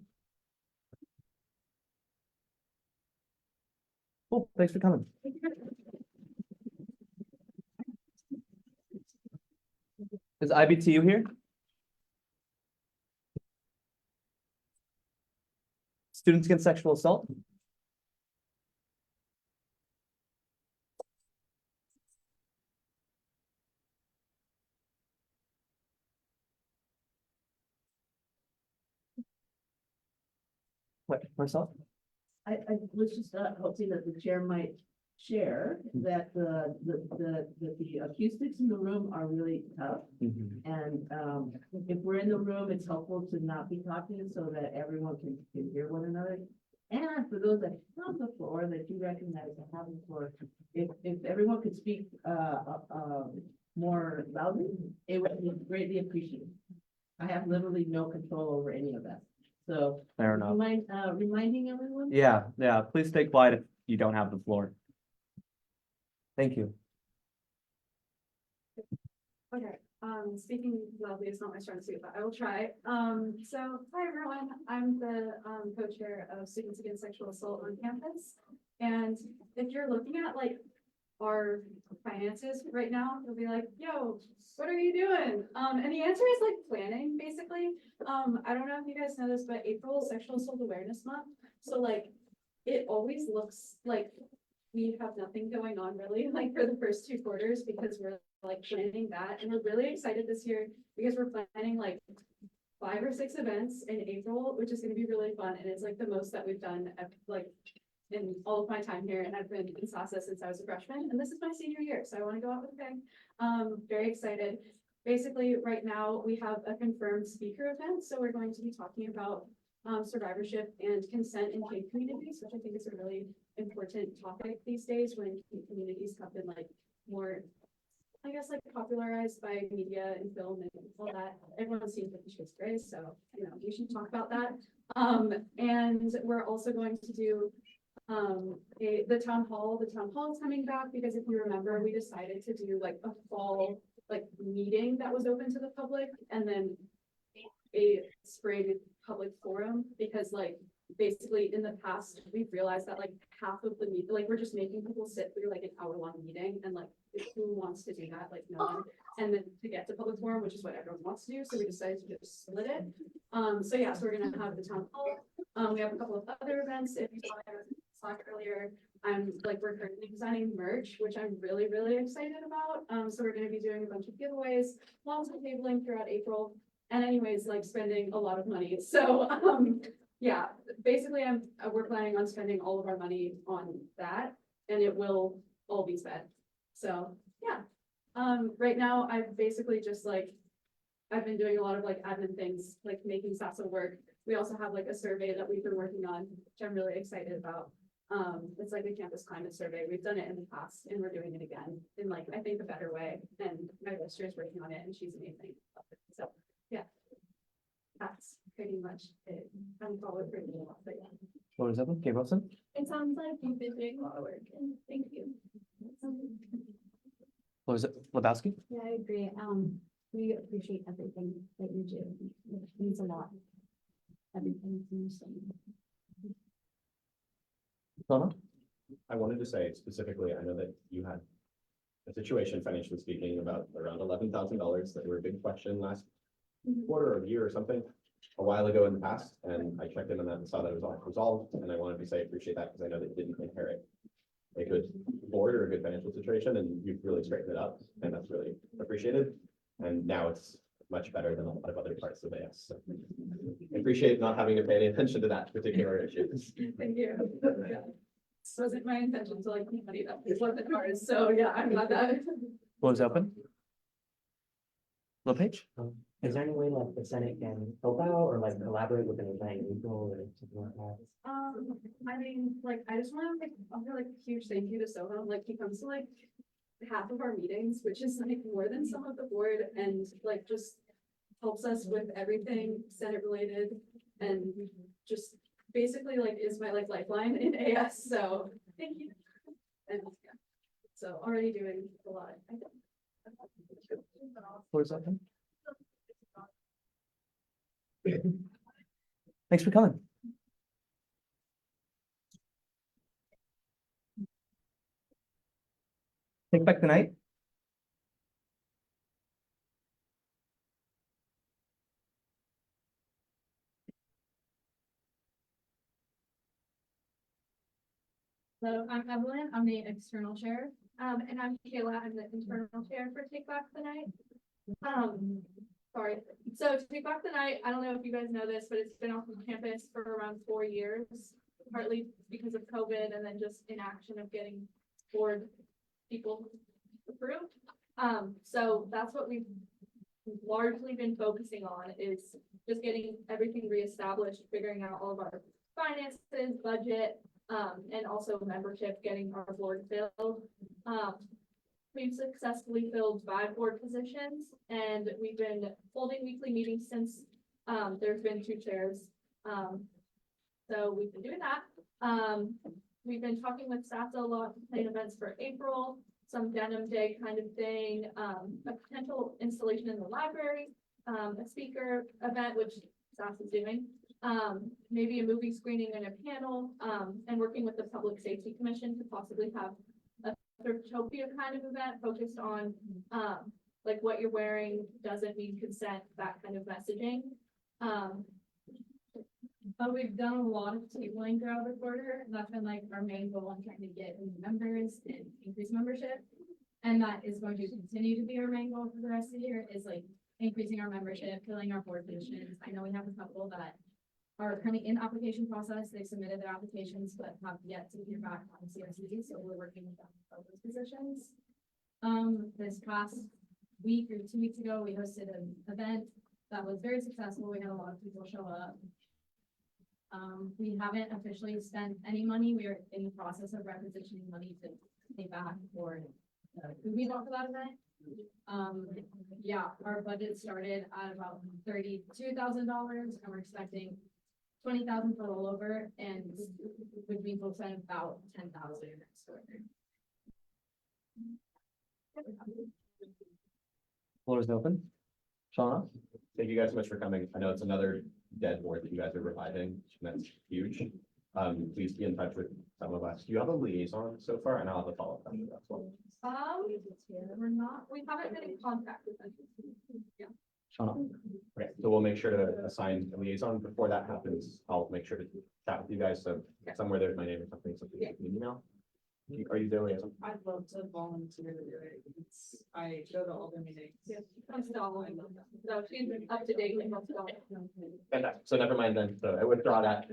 Cool, thanks for coming. Is IBTU here? Students Against Sexual Assault? What, myself? I was just hoping that the chair might share that the acoustics in the room are really tough. And if we're in the room, it's helpful to not be talking so that everyone can hear one another. And for those that have the floor, that you recognize that have the floor, if everyone could speak more loudly, it would be greatly appreciated. I have literally no control over any of that. So, Fair do you enough. mind reminding everyone? Yeah, please stay quiet if you don't have the floor. Thank you. Okay, speaking loudly is not my strong suit, but I will try. So hi everyone, I'm the co-chair of Students Against Sexual Assault on campus. And if you're looking at like our finances right now. They'll be like, yo, what are you doing? And the answer is like planning, basically. I don't know if you guys know this, but April is Sexual Assault Awareness Month. So like, it always looks like we have nothing going on really, like for the first 2 quarters, because we're like planning that. And we're really excited this year because we're planning like 5 or 6 events in April, which is gonna be really fun. And it's like the most that we've done like in all of my time here. And I've been in SASA since I was a freshman, and this is my senior year. So I wanna go out with a bang. Very excited. Basically, right now we have a confirmed speaker event. So we're going to be talking about survivorship and consent in K communities, which I think is a really important topic these days when communities have been like more, I guess, like popularized by media and film and all that. Everyone seems like it's great, so you know we should talk about that. And we're also going to do the town hall. The town hall is coming back because if you remember, we decided to do like a fall like meeting that was open to the public, and then a spring public forum, because like basically in the past we've realized that like half of the meeting, like we're just making people sit through like an hour-long meeting, and like who wants to do that? Like no one. And then to get to public forum, which is what everyone wants to do, so we decided to just split it. So yeah, so we're gonna have the town hall. We have a couple of other events. If you saw my Slack earlier, we're currently designing merch, which I'm really excited about. So we're gonna be doing a bunch of giveaways, lots of tabling throughout April. And anyways, like spending a lot of money. So yeah, basically we're planning on spending all of our money on that, and it will all be spent. So yeah. Right now I've basically just like I've been doing a lot of like admin things, like making SASA work. We also have like a survey that we've been working on, which I'm really excited about. It's like a campus climate survey. We've done it in the past and we're doing it again in like, I think a better way. And my sister is working on it and she's amazing. So yeah, that's pretty much it. I'm probably pretty well, but yeah. What is that? Okay, Wilson? It sounds like you've been doing a lot of work, and thank you. What was it? Lebowski? Yeah, I agree. We appreciate everything that you do. It means a lot. Everything you're saying. I wanted to say specifically, I know that you had a situation, financially speaking, about around $11,000 that were a big question last quarter or year or something a while ago in the past, and I checked in on that and saw that it was all resolved, and I wanted to say I appreciate that because I know that you didn't inherit a good board or a good financial situation, and you've really straightened it up, and that's really appreciated. And now it's much better than a lot of other parts of AS. So I appreciate not having to pay any attention to that particular issue. Thank you. Yeah. This wasn't my intention to like money that it wasn't ours. So yeah, I'm glad that. What was open? LePage? Is there any way like the Senate can help out or like collaborate with an event in April or something like that? I mean, like, I just want to like, offer like a huge thank you to Soho. Like, he comes to like half of our meetings, which is like more than some of the board, and like just helps us with everything Senate related, and just basically like is my like lifeline in AS. So thank you. And yeah, so already doing a lot, I think. What is that? Thanks for coming. Take back the night. So I'm Evelyn, I'm the external chair, and I'm Kayla, I'm the internal chair for Take Back the Night. Sorry, so Take Back the Night, I don't know if you guys know this, but it's been off of campus for around 4 years, partly because of COVID and then just inaction of getting board people approved. So that's what we've largely been focusing on, is just getting everything reestablished, figuring out all of our finances, budget, and also membership, getting our board filled. We've successfully filled 5 board positions, and we've been holding weekly meetings since there's been 2 chairs. So we've been doing that. We've been talking with SASA a lot, planning events for April, some denim day kind of thing, a potential installation in the library, a speaker event, which SASA is doing. Maybe a movie screening and a panel, and working with the Public Safety Commission to possibly have a utopia kind of event focused on, like what you're wearing doesn't mean consent, that kind of messaging. But we've done a lot of tabling throughout the quarter, and that's been like our main goal in trying to get new members and increase membership. And that is going to continue to be our main goal for the rest of the year, is like increasing our membership, filling our board positions. I know we have a couple that are currently in application process. They submitted their applications, but have yet to hear back on CRC, so we're working with them for those positions. This past week or 2 weeks ago, we hosted an event that was very successful. We had a lot of people show up. We haven't officially spent any money. We are in the process of requisitioning money to pay back for food we bought for that event. Yeah, our budget started at about $32,000, and we're expecting 20,000 for rollover, and would be both spend about 10,000 next quarter. Floor is open. Shauna? Thank you guys so much for coming. I know it's another dead board that you guys are reviving, and that's huge. Please be in touch with some of us. Do you have a liaison so far? And I'll have a follow-up question as well. We haven't been in contact with them. Yeah. Shauna? Okay, so we'll make sure to assign a liaison. Before that happens, I'll make sure to chat with you guys. So somewhere there's my name or something, you can email. Are you the liaison? I'd love to volunteer to do it. I go to all the meetings. I'm still, no, she's up to date. Fantastic. So never mind then. So I withdraw that.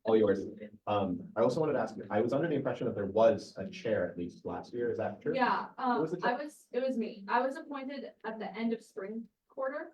All yours. I also wanted to ask, I was under the impression that there was a chair at least last year. Is that true? Yeah, Who was the chair? it was me. I was appointed at the end of spring quarter.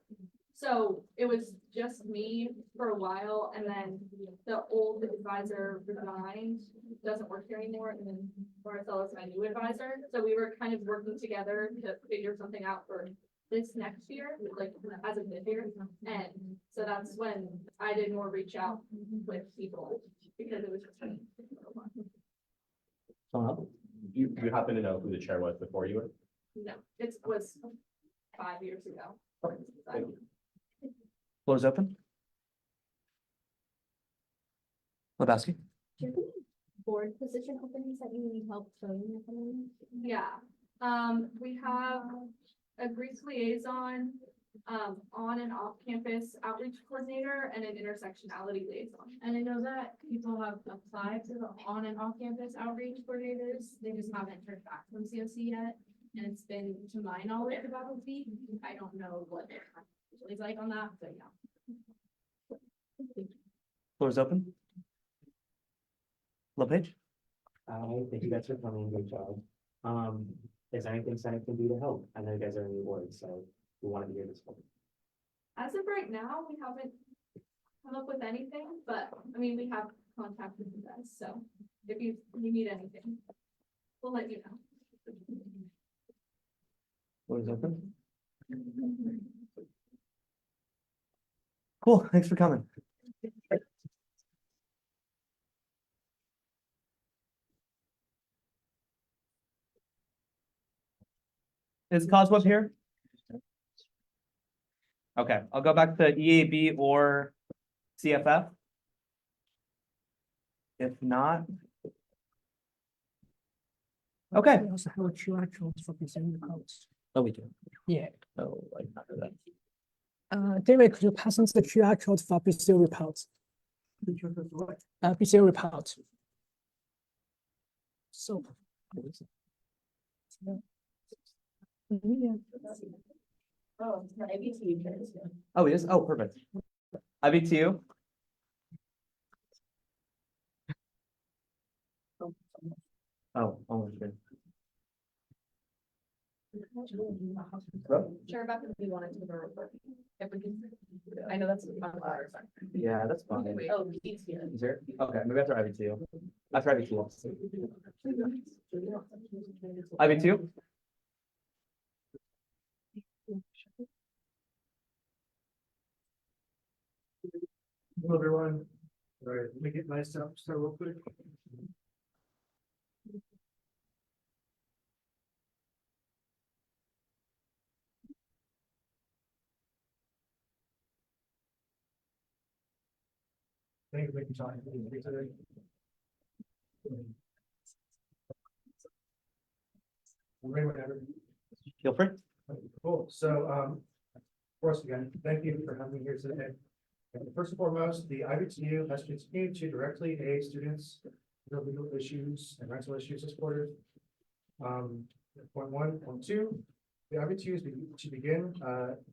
So it was just me for a while, and then the old advisor resigned, doesn't work here anymore, and then Marcel is my new advisor. So we were kind of working together to figure something out for this next year, like as of this year. And so that's when I did more reach out with people, because it was just me. Shauna? Do you happen to know who the chair was before you were? No, it was 5 years ago. Thank you. Floor is open. Lebowski? Do you have any board position openings that you need help filling at the moment? Yeah, we have a Greek liaison, on and off campus outreach coordinator, and an intersectionality liaison. And I know that people have applied to the on and off campus outreach coordinators. They just haven't heard back from COC yet. And it's been, to my knowledge, about a week. I don't know what it's like on that, but yeah. Floor is open. LePage? Thank you guys for coming, good job. Is there anything Senate can do to help? I know you guys are in the board, so we want to be here this morning. As of right now, we haven't come up with anything, but I mean, we have contact with you guys, so if you need anything, we'll let you know. Floor is open. Cool, thanks for coming. Is Cosweb here? Okay, I'll go back to EAB or CFF. If not. Okay. We also have a QR code for presenting the codes. Oh, we do. Yeah. Oh, I did not know that. David, could you pass us the QR code for BCO report? BCO report. So. Oh, maybe to you guys. Oh, he is? Oh, perfect. IBTU. Oh, almost good. Sure, about the we wanted to go report. If we can, I know that's. Yeah, that's fine. Oh, he's here. Is there? Okay, maybe after IBTU. After IBTU. IBTU? Hello, everyone. All right, let me get myself started real quick. Thank you for making time today. ready whenever. Feel free. Cool, so, first again, thank you for having me here today. And first and foremost, the IBTU has continued to directly aid students with legal issues and rental issues this quarter. Point one, point two, the IBTU is to begin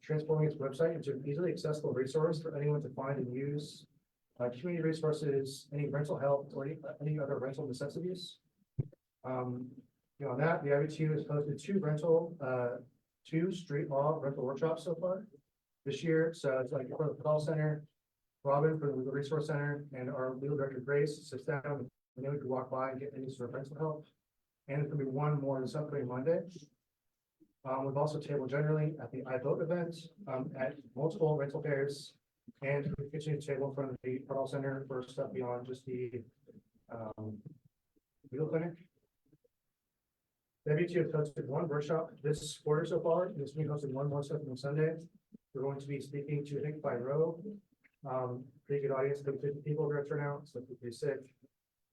transforming its website into an easily accessible resource for anyone to find and use community resources, any rental help, or any other rental necessities. Beyond that, the IBTU has hosted two street law rental workshops so far this year. So it's like for the call center, Robin for the legal resource center, and our legal director Grace sits down, and then we could walk by and get any sort of rental help. And there's gonna be one more this upcoming Monday. We've also tabled generally at the iVote event, at multiple rental fairs, and we continue to table in front of the call center for stuff beyond just the legal clinic. WTO has hosted one workshop this quarter so far, and it's being hosted one more stuff on Sunday. We're going to be speaking to, I think, by row. Pretty good audience, 50 people are going to turn out, so it's pretty sick.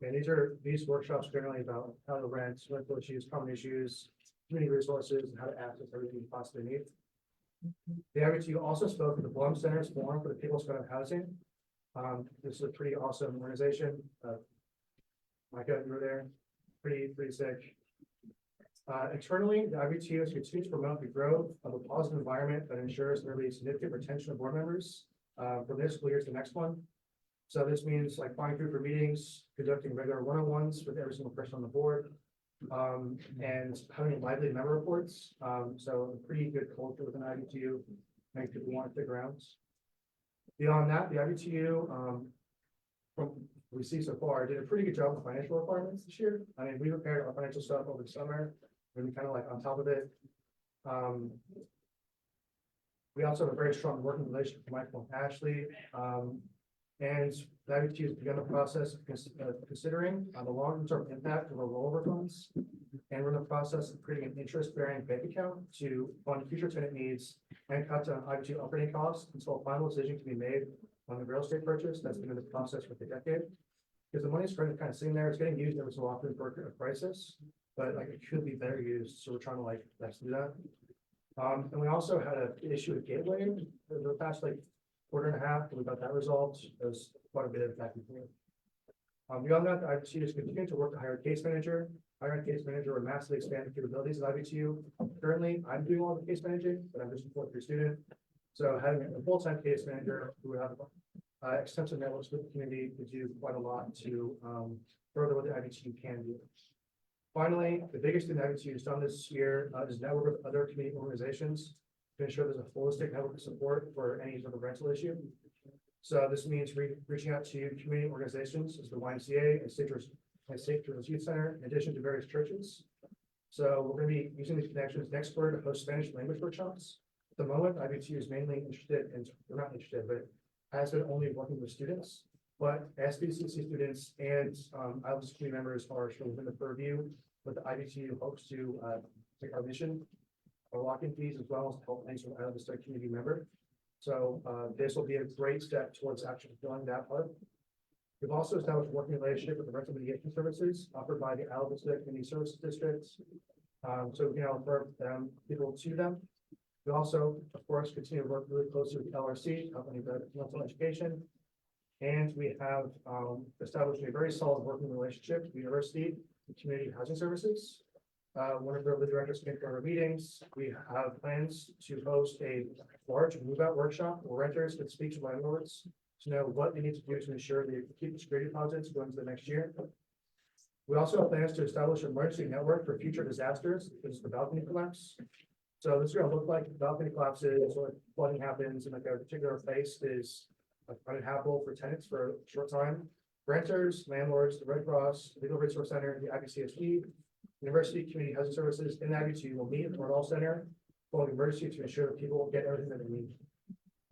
And these workshops generally about how to rent, rental issues, common issues, community resources, and how to access everything you possibly need. The IBTU also spoke at the Blum Center's Forum for the People's Fund of Housing. This is a pretty awesome organization. Micah, you were there, pretty sick. Internally, the IBTU has continued to promote the growth of a positive environment that ensures there will be significant retention of board members from this school year to the next one. So this means like finding food for meetings, conducting regular one-on-ones with every single person on the board, and having lively member reports. So a pretty good culture within IBTU, make people want to stick around. Beyond that, the IBTU, from what we see so far, did a pretty good job with financial requirements this year. I mean, we prepared our financial stuff over the summer. We're kind of like on top of it. We also have a very strong working relationship with Michael and Ashley. And the IBTU has begun the process of considering the long-term impact of our rollover funds. And we're in the process of creating an interest-bearing bank account to fund future tenant needs and cut down IBTU operating costs until a final decision can be made on the real estate purchase. That's been in the process for a decade. Because the money's kind of sitting there, it's getting used every so often for a crisis, but like it could be better used. So we're trying to like let's do that. And we also had an issue with Gateway for the past like quarter and a half, and we got that resolved. It was quite a bit of back and forth. Beyond that, the IBTU is continuing to work to hire a case manager. Hiring a case manager would massively expand the capabilities of IBTU. Currently, I'm doing all the case managing, but I'm just a fourth year student. So having a full-time case manager who would have extensive networks with the community would do quite a lot to further what the IBTU can do. Finally, the biggest thing that IBTU has done this year is network with other community organizations to ensure there's a holistic network of support for any sort of rental issue. So this means reaching out to community organizations as the YMCA and St. George's Youth Center, in addition to various churches. So we're going to be using these connections next quarter to host Spanish language workshops. At the moment, IBTU is mainly interested in, we're not interested, but has been only working with students. But SBCC students and ILS community members are sort of within the purview, but the IBTU hopes to take our mission, our walk-in fees, as well as to help any sort of ILS community member. So this will be a great step towards actually fulfilling that part. We've also established a working relationship with the rental mediation services offered by the Alabama Community Services Districts. So we can refer people to them. We also, of course, continue to work really closely with LRC, Company of Rental Education. And we have established a very solid working relationship with the University and Community Housing Services. One of the directors came to our meetings. We have plans to host a large move-out workshop where renters can speak to landlords to know what they need to do to ensure they keep the security deposits going into the next year. We also have plans to establish an emergency network for future disasters, such as the balcony collapse. So this is going to look like balcony collapses or flooding happens in like a particular place is uninhabitable for tenants for a short time. Renters, landlords, the Red Cross, Legal Resource Center, the IBCSD, University Community Housing Services, and the IBTU will meet at the Nordahl Center for the emergency to ensure that people get everything that they need.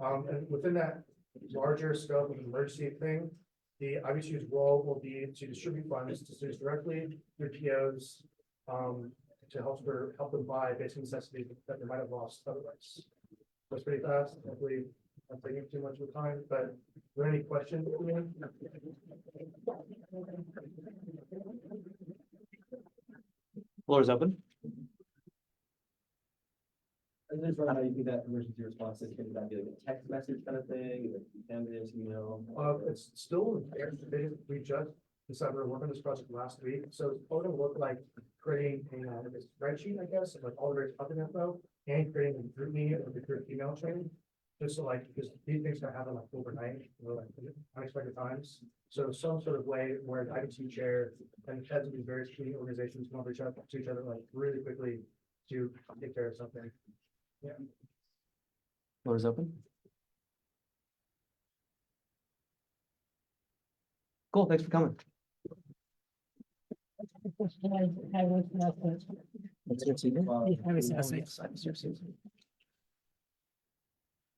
And within that larger scope of an emergency thing, the IBTU's role will be to distribute funds to students directly through POs to help them buy basic necessities that they might have lost otherwise. That's pretty fast. Hopefully, I'm taking too much of the time, but are there any questions? Floor is open. And then how do you think that emergency response is, can that be like a text message kind of thing, like candidates, email? It's still, we just decided to work on this project last week, so it's going to look like creating a spreadsheet, I guess, of like all the various other info, and creating a group meeting or the group email chain. Just so like, because these things can happen like overnight, or like unexpected times. So some sort of way where the IBC chair and heads of these various community organizations can all reach out to each other like really quickly to take care of something. Yeah. Floor is open. Cool, thanks for coming.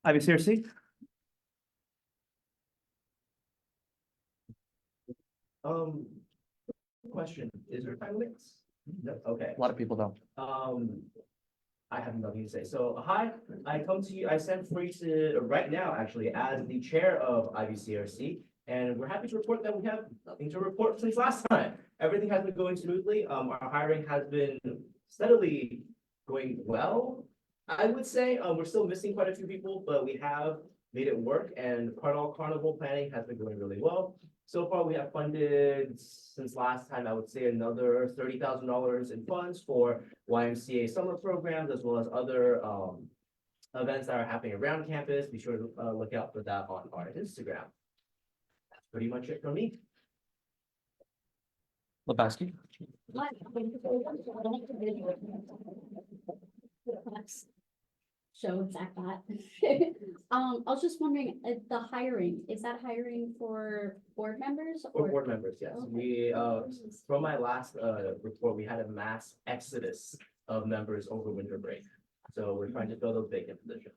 IBCRC? Question, is there time limits? No, okay. A lot of people don't. I have nothing to say. So, hi, I come to you, I sent for you to, right now, actually, as the chair of IBCRC. And we're happy to report that we have nothing to report since last time. Everything has been going smoothly. Our hiring has been steadily going well. I would say, we're still missing quite a few people, but we have made it work, and carnival planning has been going really well. So far, we have funded, since last time, I would say another $30,000 in funds for YMCA summer programs, as well as other events that are happening around campus. Be sure to look out for that on our Instagram. That's pretty much it from me. Lebowski? Show exact that. I was just wondering, the hiring, is that hiring for board members? For board members, yes. We, from my last report, we had a mass exodus of members over winter break. So we're trying to fill those vacant positions.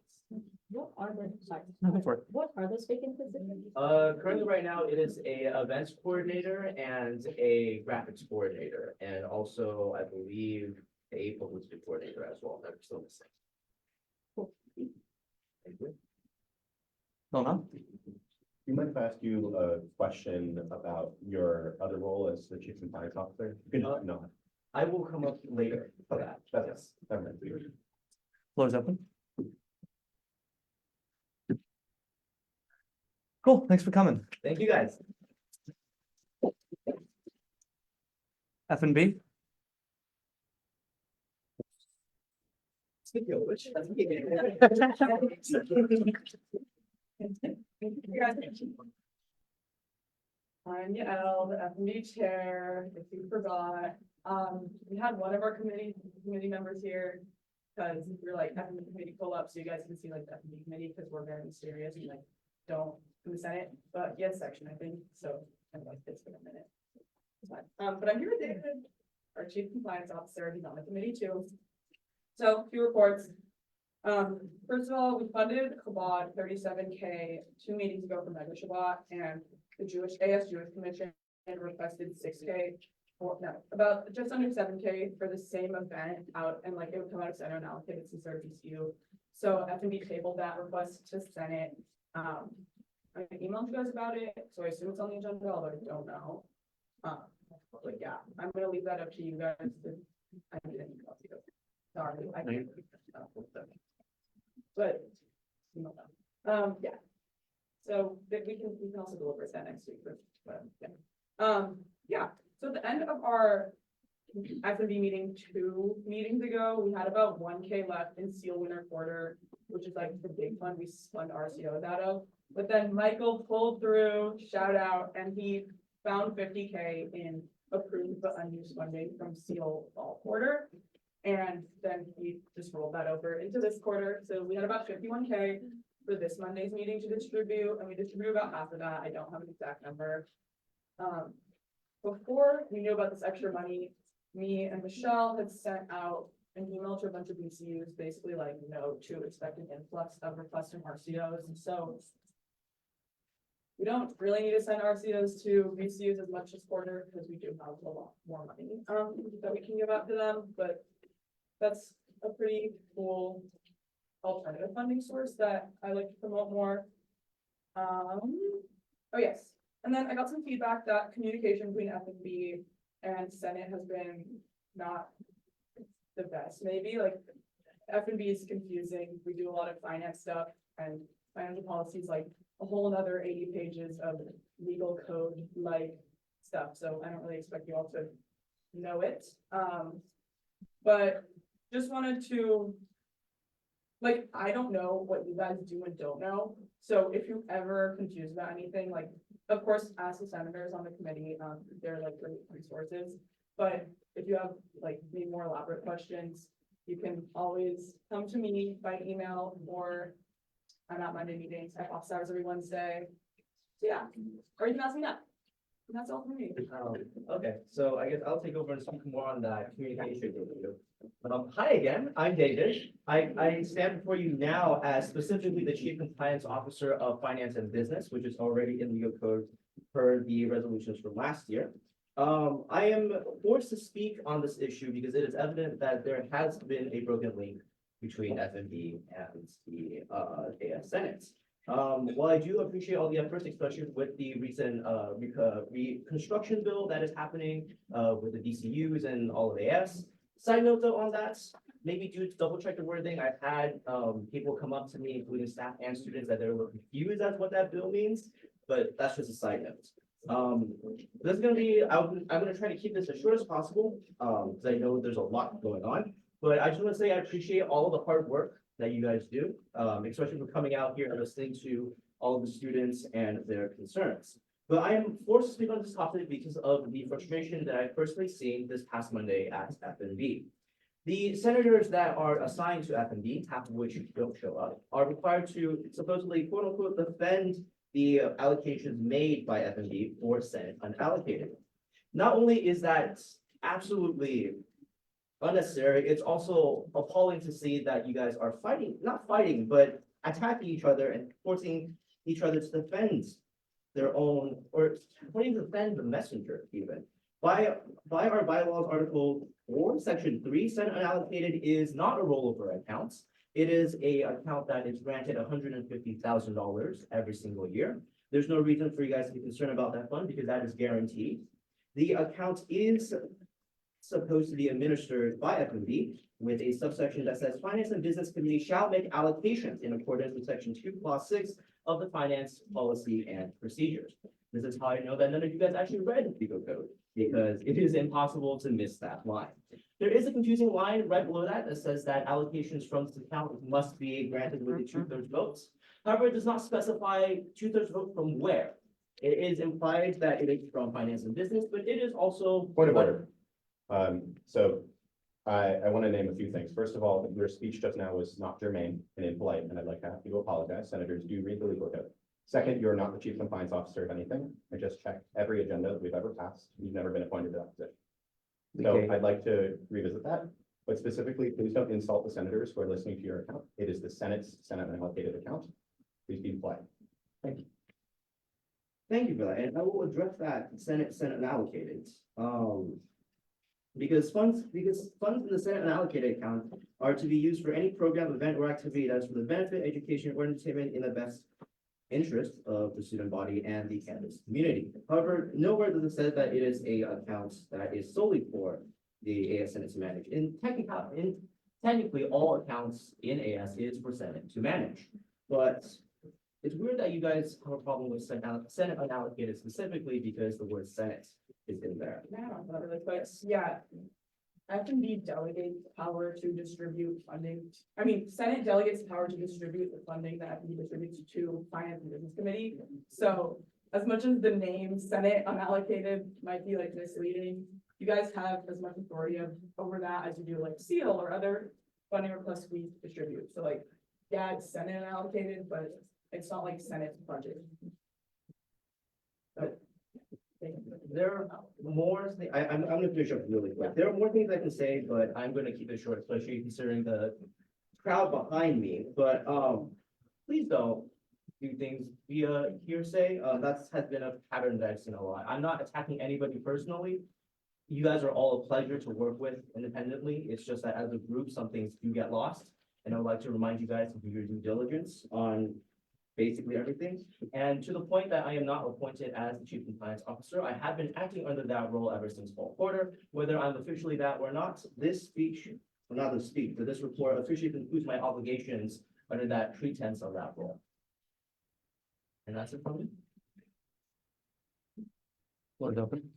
What are the, sorry, Go for it. what are those vacant positions? Currently right now, it is a events coordinator and a graphics coordinator, and also, I believe, a publicity coordinator as well, that are still missing. Thank you. You might have asked you a question about your other role as the chief compliance officer. You can just nod. I will come up later for that. That's, that might be. Floor is open. Cool, thanks for coming. Thank you, guys. F&B? I'm Yael, the F&B chair, if you forgot. We had one of our committee members here. Cause we're like F&B committee pull up, so you guys can see like the F&B committee, because we're very serious and like don't in the Senate, but yes, section, I think, so I'm like this for a minute. It's fine. But I'm here with David, our chief compliance officer, he's on the committee too. So a few reports. First of all, we funded Chabad 37K 2 meetings ago for Mega Shabbat, and the AS Jewish Commission requested 6K, or no, about just under 7K for the same event out, and like it would come out of center and allocated to serve DCU. So F&B tabled that request to Senate. I emailed you guys about it, so I assume it's on the agenda, although I don't know. But yeah, I'm gonna leave that up to you guys. I didn't email you. Sorry, I can't. But, yeah. So that we can also deliver that next week, but yeah. Yeah, so at the end of our F&B meeting 2 meetings ago, we had about 1K left in Seal Winter Quarter, which is like the big fund we fund RCOs out of. But then Michael pulled through, shout out, and he found 50K in approved but unused funding from Seal Fall Quarter. And then he just rolled that over into this quarter. So we had about 51K for this Monday's meeting to distribute, and we distribute about half of that. I don't have an exact number. Before we knew about this extra money, me and Michelle had sent out an email to a bunch of BCUs, basically like no to expected influx of requests from RCOs. And so we don't really need to send RCOs to BCUs as much this quarter, because we do have a lot more money that we can give out to them, but that's a pretty cool alternative funding source that I like to promote more. Oh yes, and then I got some feedback that communication between F&B and Senate has been not the best, maybe like F&B is confusing. We do a lot of finance stuff and financial policy is like a whole another 80 pages of legal code like stuff. So I don't really expect you all to know it. But just wanted to, like, I don't know what you guys do and don't know. So if you're ever confused about anything, like, of course, ask the senators on the committee. They're like great resources. But if you have like maybe more elaborate questions, you can always come to me by email, or I'm at Monday meetings at office hours every Wednesday. So yeah, or you can ask me that. And that's all for me. Okay, so I guess I'll take over and speak more on that communication issue. Hi again, I'm David. I stand before you now as specifically the Chief Compliance Officer of Finance and Business, which is already in legal code per the resolutions from last year. I am forced to speak on this issue because it is evident that there has been a broken link between FMB and the AS Senate. While I do appreciate all the efforts, especially with the recent reconstruction bill that is happening with the DCUs and all of AS. Side note though on that, maybe do double check the wording. I've had people come up to me, including staff and students, that they're a little confused as what that bill means, but that's just a side note. This is gonna be, I'm gonna try to keep this as short as possible, because I know there's a lot going on. But I just want to say I appreciate all of the hard work that you guys do, especially for coming out here and listening to all of the students and their concerns. But I am forced to speak on this topic because of the frustration that I've personally seen this past Monday at FNB. The senators that are assigned to FNB, half of which don't show up, are required to supposedly quote unquote defend the allocations made by FNB for Senate unallocated. Not only is that absolutely unnecessary, it's also appalling to see that you guys are not fighting, but attacking each other and forcing each other to defend their own, or wanting to defend the messenger even. By our bylaws, Article 4, Section 3, Senate unallocated is not a rollover account. It is a account that is granted $150,000 every single year. There's no reason for you guys to be concerned about that fund because that is guaranteed. The account is supposed to be administered by FMB with a subsection that says Finance and Business Committee shall make allocations in accordance with Section 2, Clause 6 of the Finance Policy and Procedures. This is how I know that none of you guys actually read legal code, because it is impossible to miss that line. There is a confusing line right below that that says that allocations from this account must be granted with a 2/3 votes. However, it does not specify 2/3 vote from where. It is implied that it is from Finance and Business, but it is also. Point of order. So I want to name a few things. First of all, your speech just now was not germane and impolite, and I'd like to have you apologize. Senators do read the legal code. Second, you're not the chief compliance officer of anything. I just checked every agenda that we've ever passed. You've never been appointed to that position. So I'd like to revisit that, but specifically, please don't insult the senators who are listening to your account. It is the Senate's Senate unallocated account. Please be quiet. Thank you. Thank you for that, and I will address that Senate unallocated. Because funds in the Senate unallocated account are to be used for any program, event, or activity that is for the benefit, education, or entertainment in the best interest of the student body and the campus community. However, nowhere does it say that it is a account that is solely for the AS Senate to manage. Technically, all accounts in AS is for Senate to manage. But it's weird that you guys have a problem with Senate unallocated specifically because the word Senate is in there. Not really, but yeah. FMB delegates power to distribute funding. I mean, Senate delegates power to distribute the funding that FMB distributes to Finance and Business Committee. So as much as the name Senate unallocated might be like misleading, you guys have as much authority over that as you do like SEAL or other funding requests we distribute. So like, yeah, it's Senate unallocated, but it's not like Senate's budget. So, there are more, I'm gonna finish up really quick. There are more things I can say, but I'm gonna keep it short, especially considering the crowd behind me. But please don't do things via hearsay. That has been a pattern that I've seen a lot. I'm not attacking anybody personally. You guys are all a pleasure to work with independently. It's just that as a group, some things do get lost. And I would like to remind you guys to do your due diligence on basically everything. And to the point that I am not appointed as the Chief Compliance Officer, I have been acting under that role ever since fall quarter. Whether I'm officially that or not, this speech or not to speak, that this report officially concludes my obligations under that pretense of that role. And that's it for me. Floor is open.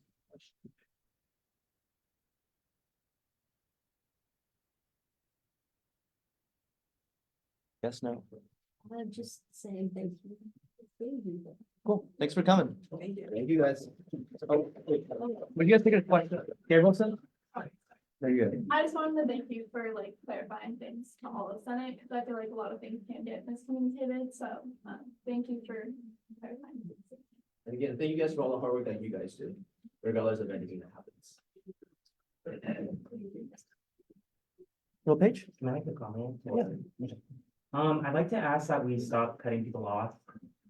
Yes, no. I'm just saying thank you. Thank you. Cool. Thanks for coming. Thank you, guys. Oh, wait. Would you guys take a question? Gabrielson? There you go. I just wanted to thank you for like clarifying things to all of Senate, because I feel like a lot of things can get miscommunicated, so, thank you for clarifying. And again, thank you guys for all the hard work that you guys do, regardless of anything that happens. Bill Page? Can I make a comment? Yeah. I'd like to ask that we stop cutting people off.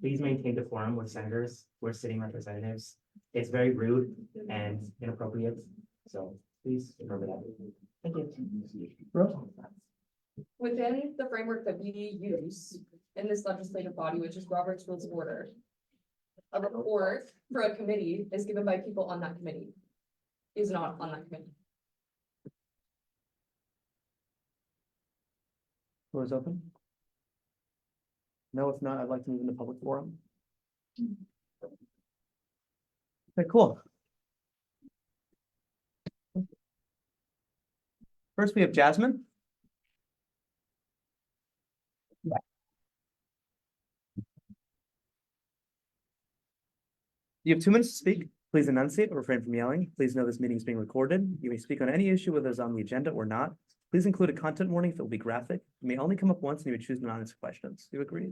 Please maintain decorum with senators, we're sitting representatives. It's very rude and inappropriate, so please remember that. Thank you. Within the framework that we use in this legislative body, which is Robert's Rules of Order, a report for a committee is given by people on that committee, is not on that committee. Floor is open. No, if not, I'd like to move into public forum. Okay, cool. First, we have Jasmine. You have 2 minutes to speak. Please enunciate or refrain from yelling. Please know this meeting is being recorded. You may speak on any issue, whether it's on the agenda or not. Please include a content warning if it will be graphic. You may only come up once and you may choose not to answer questions. Do you agree?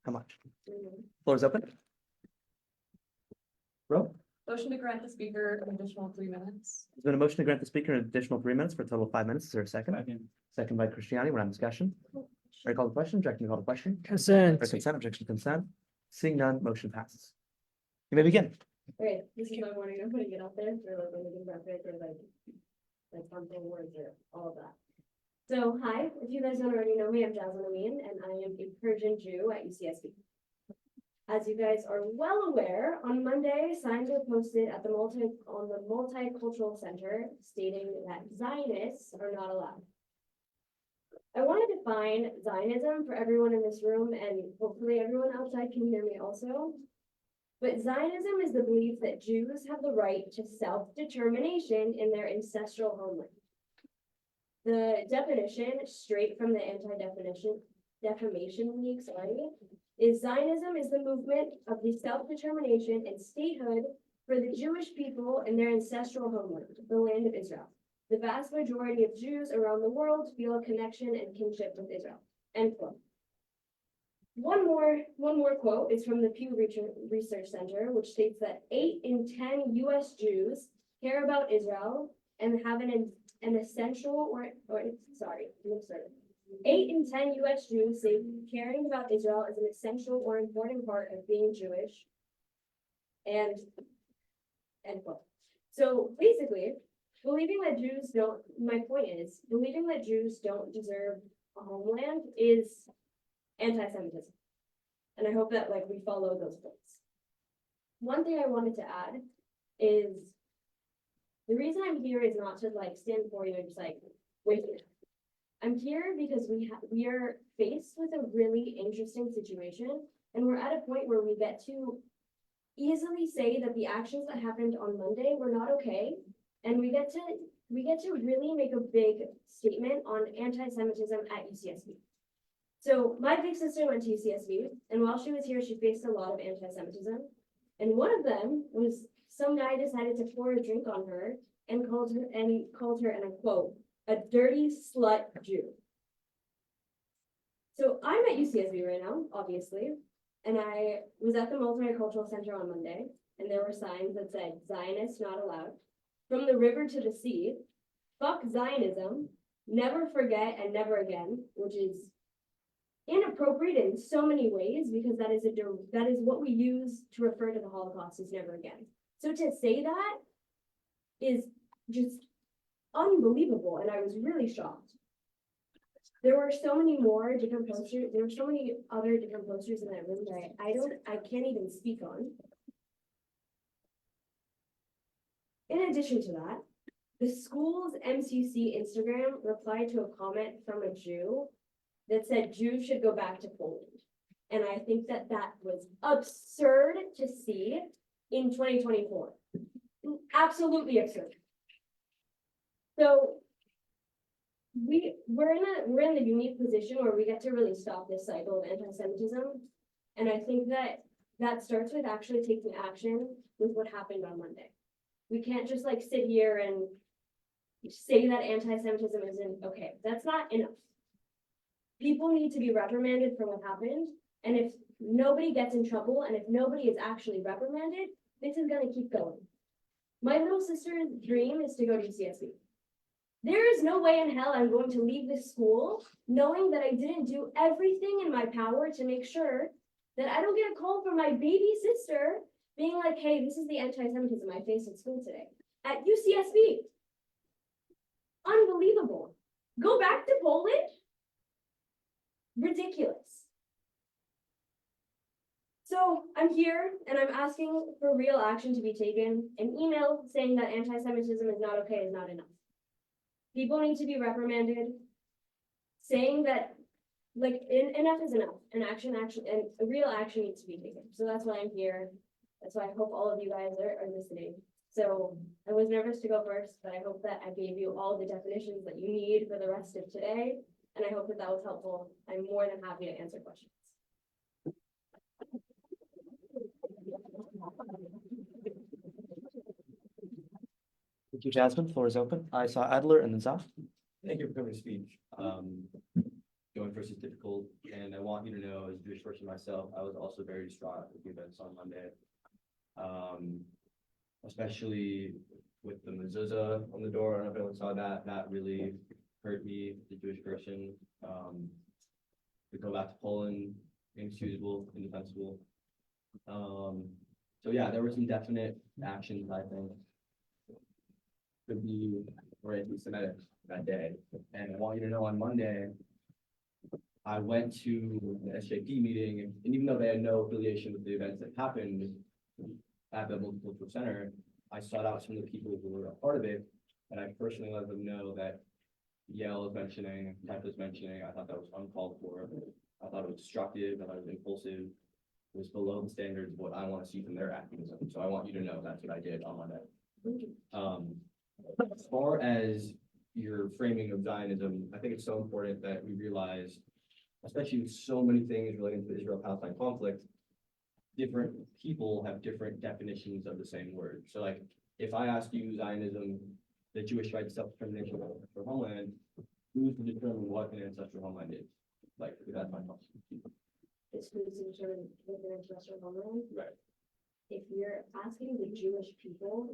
How much? Floor is open. Bro, Motion to grant the speaker an additional 3 minutes. there's been a motion to grant the speaker an additional 3 minutes for a total of 5 minutes. Is there a second? Second by Christiani. We're on discussion. Ready to call the question? Objection to call the question? Consent. Or consent, objection, consent. Seeing none, motion passes. You may begin. Okay, this is my morning, I'm putting it out there for like anything graphic or like something words or all of that. So, hi, if you guys don't already know me, I'm Jasmine Amin, and I am a Persian Jew at UCSB. As you guys are well aware, on Monday, signs were posted at the Multicultural Center stating that Zionists are not allowed. I want to define Zionism for everyone in this room, and hopefully everyone outside can hear me also. But Zionism is the belief that Jews have the right to self-determination in their ancestral homeland. The definition, straight from the Defamation League, is Zionism is the movement of the self-determination and statehood for the Jewish people in their ancestral homeland, the land of Israel. The vast majority of Jews around the world feel a connection and kinship with Israel. End quote. One more quote is from the Pew Research Center, which states that 8 in 10 US Jews care about Israel and have an essential 8 in 10 US Jews say caring about Israel is an essential or important part of being Jewish. And end quote. So basically, believing that Jews don't deserve a homeland is anti-Semitism. And I hope that we follow those points. One thing I wanted to add is the reason I'm here is not to stand before you and just wait. I'm here because we are faced with a really interesting situation, and we're at a point where we get to easily say that the actions that happened on Monday were not okay, and we get to really make a big statement on anti-Semitism at UCSB. So my big sister went to UCSB, and while she was here, she faced a lot of anti-Semitism. And one of them was some guy decided to pour a drink on her and called her, and I quote, a dirty slut Jew. So I'm at UCSB right now, obviously, and I was at the Multicultural Center on Monday, and there were signs that said, Zionists not allowed. From the river to the sea, fuck Zionism, never forget and never again, which is inappropriate in so many ways because that is what we use to refer to the Holocaust as never again. So to say that is just unbelievable, and I was really shocked. There were so many more different posters. There were so many other different posters in that room that I can't even speak on. In addition to that, The school's MCC Instagram replied to a comment from a Jew that said Jews should go back to Poland. And I think that that was absurd to see in 2024. Absolutely absurd. So we're in the unique position where we get to really stop this cycle of anti-Semitism. And I think that starts with actually taking action with what happened on Monday. We can't just like sit here and say that anti-Semitism isn't okay. That's not enough. People need to be reprimanded for what happened. And if nobody gets in trouble and if nobody is actually reprimanded, this is gonna keep going. My little sister's dream is to go to UCSB. There is no way in hell I'm going to leave this school knowing that I didn't do everything in my power to make sure that I don't get a call from my baby sister being like, hey, this is the anti-Semitism I faced at school today at UCSB. Unbelievable. Go back to Poland? Ridiculous. So I'm here and I'm asking for real action to be taken. An email saying that anti-Semitism is not okay is not enough. People need to be reprimanded. Saying that like enough is enough and action and a real action needs to be taken. So that's why I'm here. That's why I hope all of you guys are listening. So I was nervous to go first, but I hope that I gave you all the definitions that you need for the rest of today. And I hope that that was helpful. I'm more than happy to answer questions. Thank you, Jasmine. Floor is open. I saw Adler and then Zaf. Thank you for coming to speak. Going first is difficult, and I want you to know, as a Jewish person myself, I was also very distraught with the events on Monday. Especially with the mezuzah on the door. I don't know if anyone saw that. That really hurt me as a Jewish person. To go back to Poland, inexcusable, indefensible. So yeah, there were some definite actions, I think, could be or anti-Semitic that day. And I want you to know on Monday, I went to the SJP meeting, and even though they had no affiliation with the events that happened at the Multicultural Center, I sought out some of the people who were a part of it, and I personally let them know that Yale is mentioning, Tech is mentioning, I thought that was uncalled for. I thought it was destructive, I thought it was impulsive. It was below the standards of what I want to see from their activism. So I want you to know that's what I did on Monday. As far as your framing of Zionism, I think it's so important that we realize, especially with so many things relating to the Israel-Palestine conflict, different people have different definitions of the same word. So like, if I ask you Zionism, the Jewish right to self-determination of ancestral homeland, who's to determine what an ancestral homeland is? Like, that's my question. It's who's to determine what an ancestral homeland. Right. If you're asking the Jewish people,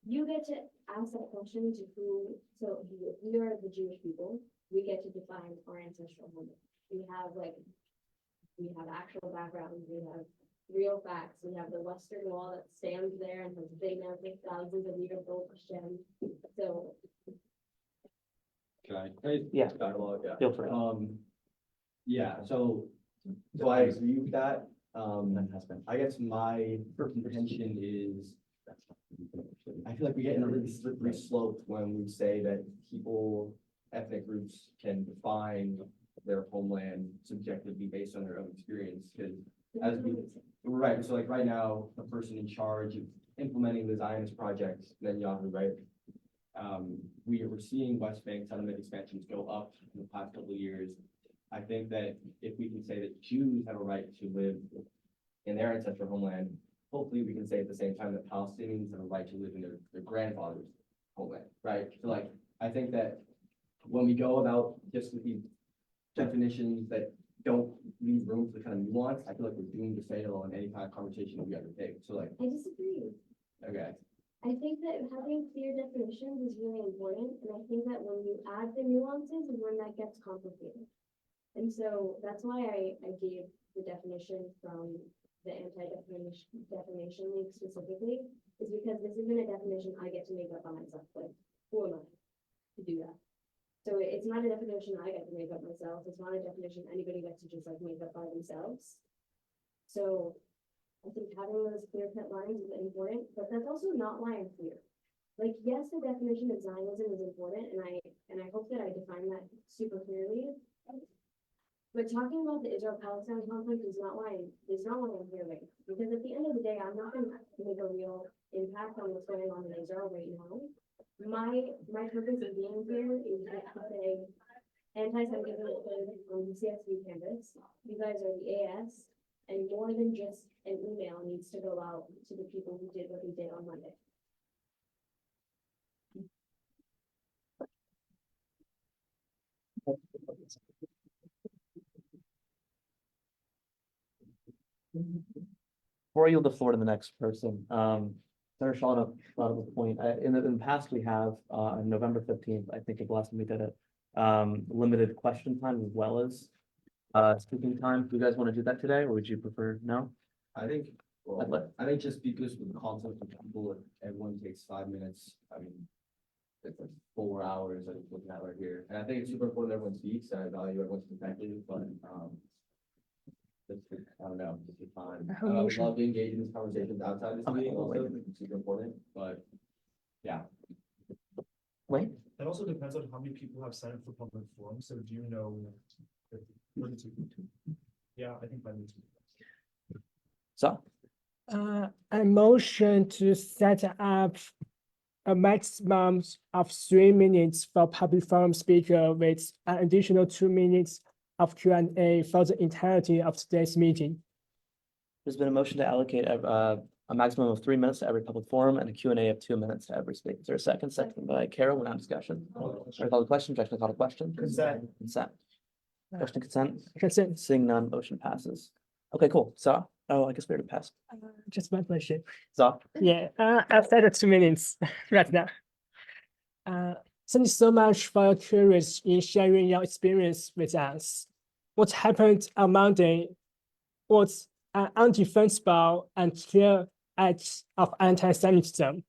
you get to ask that question to who, so we are the Jewish people, we get to define our ancestral homeland. We have actual background, we have real facts, we have the Western Wall that stands there and has been there for thousands of years old Hashem. So. Can I? Yeah. Dialogue, yeah. Feel free. Yeah, so I agree with that. I guess my contention is, I feel like we get in a really slippery slope when we say that people, ethnic groups can define their homeland subjectively based on their own experience. Because as we, right, so like right now, the person in charge of implementing the Zionist project, Netanyahu, right? We're seeing West Bank settlement expansions go up in the past couple of years. I think that if we can say that Jews have a right to live in their ancestral homeland, hopefully we can say at the same time that Palestinians have a right to live in their grandfather's homeland, right? So like, I think that when we go about just with these definitions that don't leave room for the kind of nuance, I feel like we're doomed to fail in any kind of conversation that we undertake. So like, I disagree. okay. I think that having clear definitions is really important, and I think that when you add the nuances is when that gets complicated. And so that's why I gave the definition from the anti-defamation league specifically, is because this isn't a definition I get to make up by myself. Like, who am I to do that? So it's not a definition I get to make up myself. It's not a definition anybody gets to just like make up by themselves. So I think having those clear-cut lines is important, but that's also not why I'm here. like, yes, the definition of Zionism is important, and I hope that I define that super clearly. But talking about the Israel-Palestine conflict is not why I'm here, right? Because at the end of the day, I'm not gonna make a real impact on what's going on in Israel right now. My purpose of being here is to say anti-Semitism on the CSV campus. You guys are the AS, and more than just an email needs to go out to the people who did what they did on Monday. Before I yield the floor to the next person, Senator Shaw brought up a point. In the past, we have, on November 15th, I think the last time we did it, limited question time as well as speaking time. Do you guys want to do that today, or would you prefer no? I think, I'd let- I think just because with the concept of people, if everyone takes 5 minutes, I mean. It's like 4 hours that we're looking at right here, and I think it's super important that everyone speaks, and I value everyone's perspective, but, I don't know, just the time. I would love to engage in these conversations outside this meeting, also, it's super important, but, yeah. Wait. That also depends on how many people have signed up for public forums, so do you know? Yeah, I think by the two. So, I motion to set up a maximum of 3 minutes for public forum speaker with an additional 2 minutes of Q&A for the entirety of today's meeting. there's been a motion to allocate a maximum of 3 minutes to every public forum and a Q&A of 2 minutes to every speaker. Is there a second? Second by Carol, we're now in discussion. Should I call the question? Objection to call the question? Consent. Consent. Question to consent? Consent. Seeing none, motion passes. Okay, cool. So, I guess we already passed. Just one question. So, Yeah, I've set 2 minutes right now. Thank you so much for your courage in sharing your experience with us. What happened on Monday was an undefensible and clear act of anti-Semitism.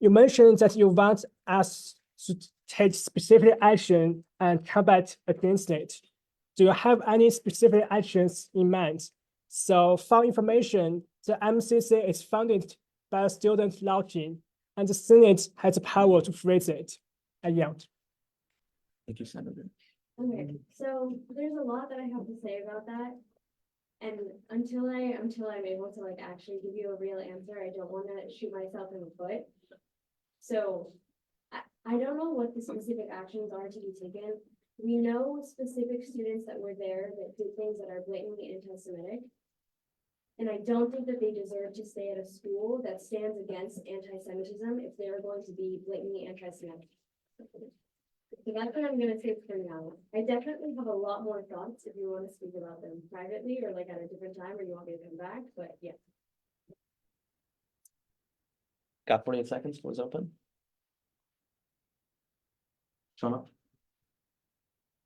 You mentioned that you want us to take specific action and combat against it. Do you have any specific actions in mind? So for information, the MCC is funded by a student law team, and the Senate has the power to freeze it. I yield. thank you, Senator. Okay, so there's a lot that I have to say about that. And until I'm able to like actually give you a real answer, I don't want to shoot myself in the foot. So I don't know what the specific actions are to be taken. We know specific students that were there that did things that are blatantly anti-Semitic. And I don't think that they deserve to stay at a school that stands against anti-Semitism if they're going to be blatantly anti-Semitic. So that's what I'm gonna say for now. I definitely have a lot more thoughts if you want to speak about them privately or like at a different time, or you want me to come back, but yeah. Got 48 seconds. Floor is open. Shona?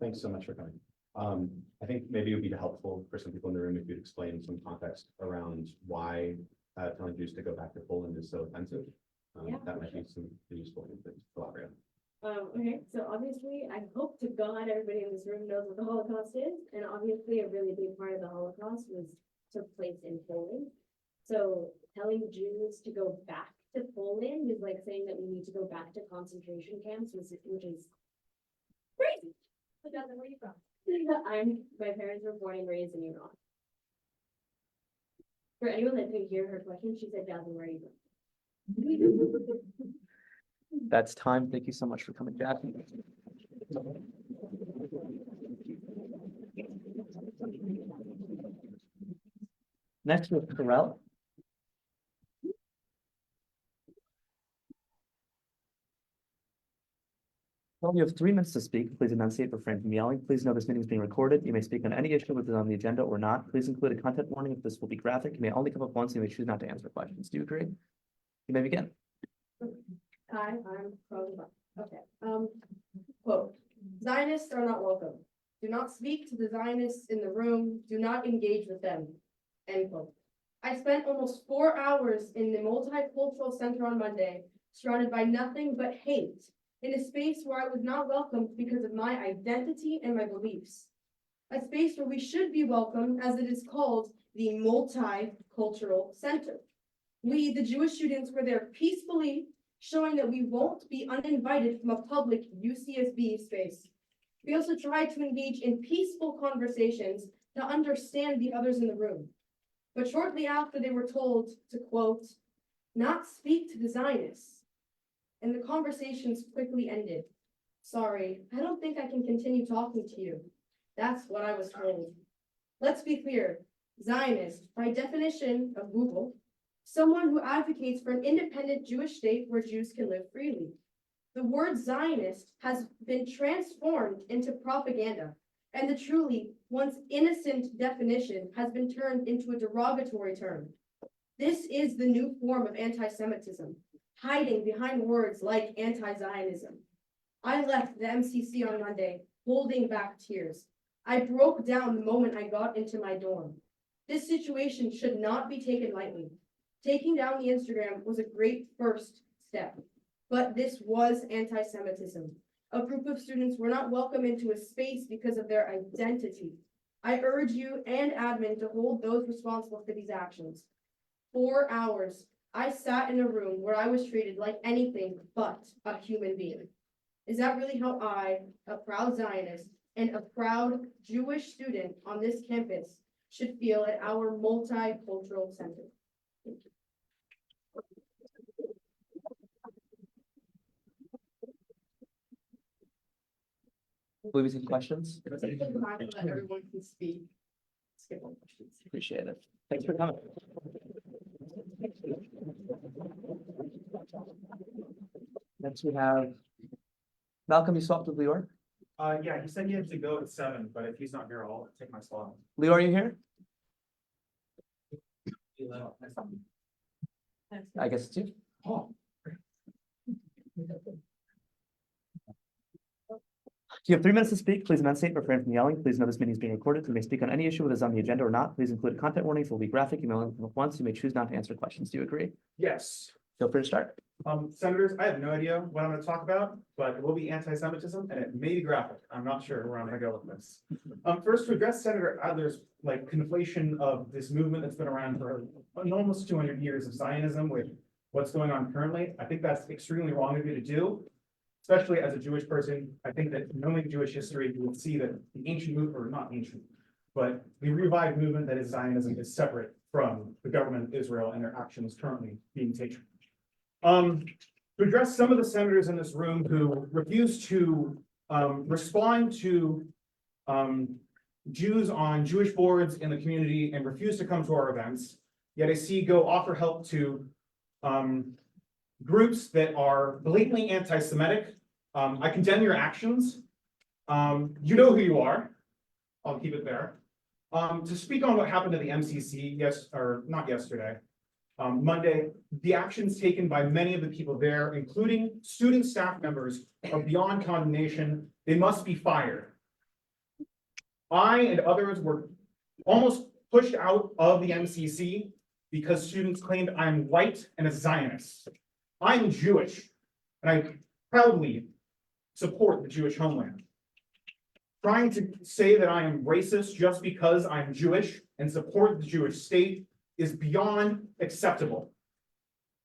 Thanks so much for coming. I think maybe it would be helpful for some people in the room if you'd explain some context around why telling Jews to go back to Poland is so offensive. Yeah. That might be some useful things to collaborate on. Okay, so obviously, I hope to God everybody in this room knows what the Holocaust is, and obviously a really big part of the Holocaust took place in Poland. So telling Jews to go back to Poland is like saying that we need to go back to concentration camps, which is crazy. Where are you from? My parents were born and raised in Iran. For anyone that didn't hear her question, she said, Jasmine, where are you from? That's time. Thank you so much for coming, Jasmine. Next with Corell. Well, you have 3 minutes to speak. Please enunciate, refrain from yelling. Please know this meeting is being recorded. You may speak on any issue within on the agenda or not. Please include a content warning if this will be graphic. You may only come up once. You may choose not to answer questions. Do you agree? You may begin. Hi, I'm Rose. Okay, quote, Zionists are not welcome. Do not speak to the Zionists in the room. Do not engage with them. End quote. I spent almost 4 hours in the Multicultural Center on Monday, surrounded by nothing but hate, in a space where I was not welcomed because of my identity and my beliefs. A space where we should be welcome, as it is called, the Multicultural Center. We, the Jewish students, were there peacefully, showing that we won't be uninvited from a public UCSB space. We also tried to engage in peaceful conversations to understand the others in the room. But shortly after they were told to quote, not speak to the Zionists, and the conversations quickly ended. Sorry, I don't think I can continue talking to you. That's what I was told. Let's be clear, Zionist, by definition of Google, someone who advocates for an independent Jewish state where Jews can live freely. The word Zionist has been transformed into propaganda, and the truly once innocent definition has been turned into a derogatory term. This is the new form of anti-Semitism, hiding behind words like anti-Zionism. I left the MCC on Monday, holding back tears. I broke down the moment I got into my dorm. This situation should not be taken lightly. Taking down the Instagram was a great first step, but this was anti-Semitism. A group of students were not welcome into a space because of their identity. I urge you and admin to hold those responsible for these actions. 4 hours, I sat in a room where I was treated like anything but a human being. Is that really how I, a proud Zionist and a proud Jewish student on this campus, should feel at our multicultural center? Thank you. Will we take questions? Let everyone can speak. Skip on questions. Appreciate it. Thanks for coming. Next we have Malcolm, you swapped with Lior? Yeah, he said he had to go at 7, but if he's not here, I'll take my slot. Lior, are you here? I guess it's you. Oh. You have 3 minutes to speak. Please enunciate, refrain from yelling. Please know this meeting is being recorded. You may speak on any issue that is on the agenda or not. Please include content warnings. Will be graphic. You may only come up once. You may choose not to answer questions. Do you agree? Yes. Feel free to start. Senators, I have no idea what I'm gonna talk about, but it will be anti-Semitism and it may be graphic. I'm not sure where I'm gonna go with this. First, to address Senator Adler's like conflation of this movement that's been around for almost 200 years of Zionism with what's going on currently, I think that's extremely wrong of you to do. Especially as a Jewish person, I think that knowing Jewish history, you would see that the ancient movement, or not ancient, but the revived movement that is Zionism is separate from the government of Israel and their actions currently being taken. To address some of the senators in this room who refuse to respond to Jews on Jewish boards in the community and refuse to come to our events, yet I see go offer help to groups that are blatantly anti-Semitic. I condemn your actions. You know who you are. I'll keep it there. To speak on what happened to the MCC, not yesterday, Monday, the actions taken by many of the people there, including student staff members, are beyond condemnation. They must be fired. I and others were almost pushed out of the MCC because students claimed I'm white and a Zionist. I'm Jewish, and I proudly support the Jewish homeland. Trying to say that I am racist just because I'm Jewish and support the Jewish state is beyond acceptable.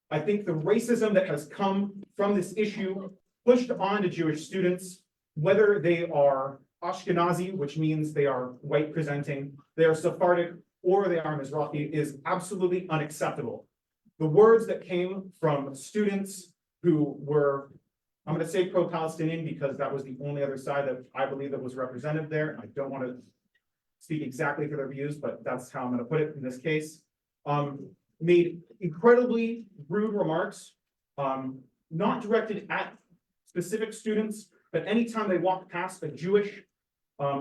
I think the racism that has come from this issue pushed onto Jewish students, whether they are Ashkenazi, which means they are white presenting, they are Sephardic, or they are Mizrahi, is absolutely unacceptable. The words that came from students who were, I'm going to say pro-Palestinian because that was the only other side that I believe that was represented there. I don't want to speak exactly for their views, but that's how I'm going to put it in this case. Made incredibly rude remarks, not directed at specific students, but anytime they walked past a Jewish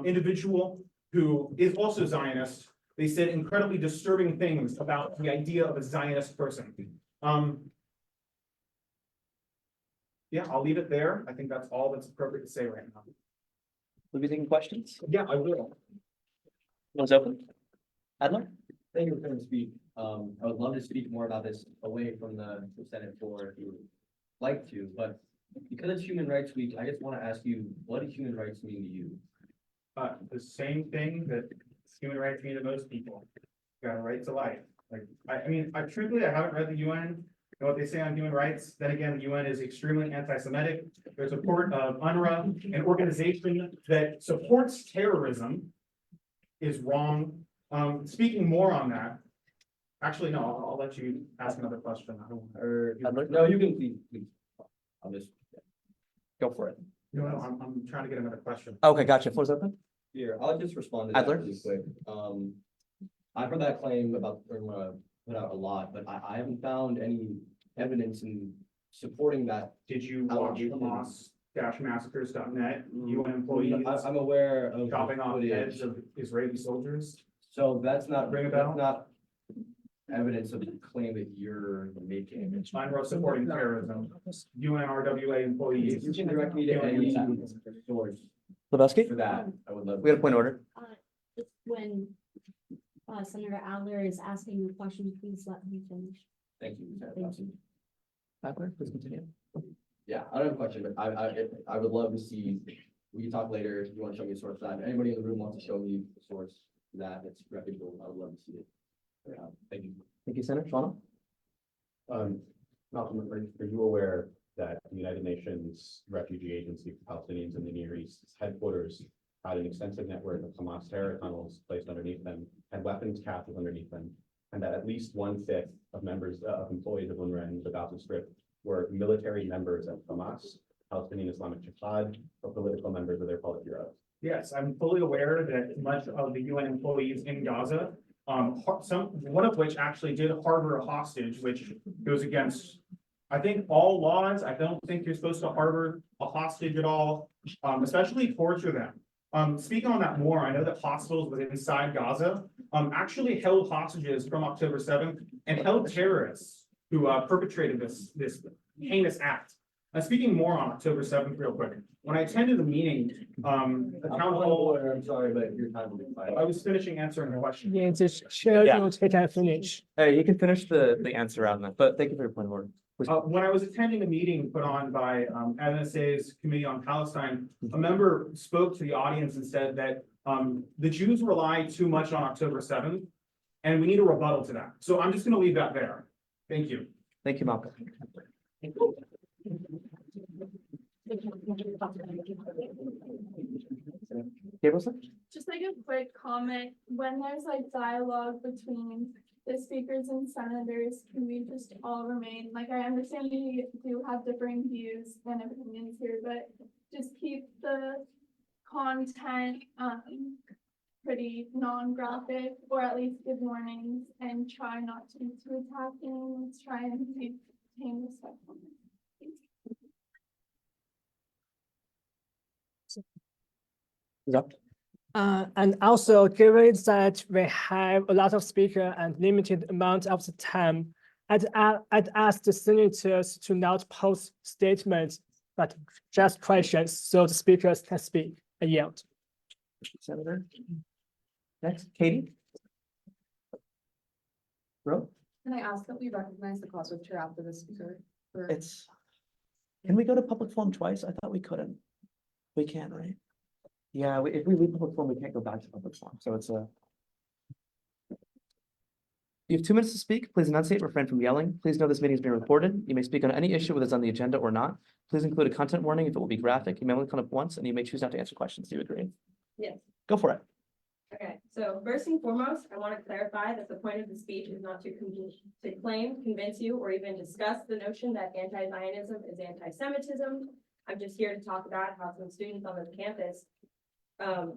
individual who is also Zionist, they said incredibly disturbing things about the idea of a Zionist person. Yeah, I'll leave it there. I think that's all that's appropriate to say right now. Will you be taking questions? Yeah, I will. One's open. Adler? Thank you for the speak. I would love to speak more about this away from the Senate floor if you would like to, but because it's Human Rights Week, I just want to ask you, what do human rights mean to you? The same thing that human rights mean to most people. Got a right to life. Like, I mean, I truthfully, I haven't read the UN. know what they say on human rights? Then again, the UN is extremely anti-Semitic. Their support of UNRWA, an organization that supports terrorism, is wrong. Speaking more on that. Actually, no, I'll let you ask another question. I don't want to. No, you can please. I'll just. Go for it. No, I'm trying to get another question. Okay, gotcha. Floor's open. Here, I'll just respond to that Adler? really quick. I've heard that claim about, put out a lot, but I haven't found any evidence in supporting that. Did you watch Hamas-massacres.net, UN employees? I'm aware of. Chopping off footage. heads of Israeli soldiers? So that's not, Ring a bell? that's not evidence of the claim that you're making. UNRWA supporting terrorism, UNRWA employees. You can direct me to any source Lebowski? for that. I would love. We got a point of order. Just when Senator Adler is asking the question, please let me finish. Thank you. Thank you. Adler, please continue. Yeah, I don't have a question, but I would love to see, we can talk later, if you want to show me a source for that. If anybody in the room wants to show me the source for that, it's reputable, I would love to see it. Thank you. Thank you, Senator. Shawna? Malcolm, are you aware that the United Nations Refugee Agency for Palestinians in the Near East's headquarters had an extensive network of Hamas terror tunnels placed underneath them, had weapons caches underneath them, and that at least 1/5 of members of employees of UNRWA in the Gaza Strip were military members of Hamas, Palestinian Islamic Jihad, or political members of their Politburo? Yes, I'm fully aware that much of the UN employees in Gaza, one of which actually did harbor a hostage, which goes against, I think, all laws. I don't think you're supposed to harbor a hostage at all, especially torture them. Speaking on that more, I know that hospitals within inside Gaza actually held hostages from October 7th and held terrorists who perpetrated this heinous act. Speaking more on October 7th, real quick. When I attended the meeting, the town hall. I'm sorry, but your time will be expired. I was finishing answering the question. Yeah, just share Yeah. your take and finish. Hey, you can finish the answer on that, but thank you for your point of order. When I was attending a meeting put on by NSA's Committee on Palestine, a member spoke to the audience and said that the Jews rely too much on October 7th, and we need a rebuttal to that. So I'm just going to leave that there. Thank you. Thank you, Malcolm. Gabrielson? Just like a quick comment, when there's like dialogue between the speakers and senators, can we just all remain, like, I understand we do have differing views and opinions here, but just keep the content pretty non-graphic, or at least good warnings, and try not to be too attacking. Let's try and maintain respectfulness. And also, given that we have a lot of speaker and limited amount of the time, I'd ask the senators to not post statements, but just questions, so the speakers can speak. I yield. Senator. Next, Katie. Ro? Can I ask that we recognize the cause of chair after the speaker? It's, can we go to public forum twice? I thought we couldn't. We can, right? Yeah, if we leave public forum, we can't go back to public forum, so it's a. You have 2 minutes to speak. Please enunciate, refrain from yelling. Please know this meeting is being recorded. You may speak on any issue, whether it's on the agenda or not. Please include a content warning if it will be graphic. You may only come up once, and you may choose not to answer questions. Do you agree? Yes. Go for it. Okay, so first and foremost, I want to clarify that the point of the speech is not to claim, convince you, or even discuss the notion that anti-Zionism is anti-Semitism. I'm just here to talk about how some students on the campus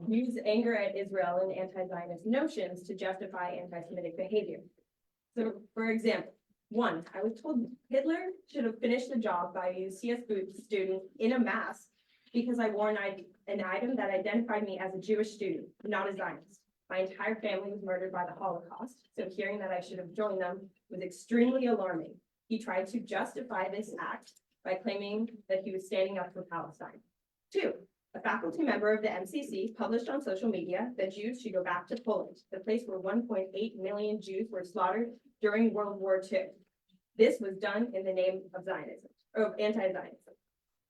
use anger at Israel and anti-Zionist notions to justify anti-Semitic behavior. So, for example, 1, I was told Hitler should have finished the job by a UCS student in a mask because I wore an item that identified me as a Jewish student, not a Zionist. My entire family was murdered by the Holocaust, so hearing that I should have joined them was extremely alarming. He tried to justify this act by claiming that he was standing up for Palestine. 2, a faculty member of the MCC published on social media that Jews should go back to Poland, the place where 1.8 million Jews were slaughtered during World War II. This was done in the name of Zionism, or anti-Zionism.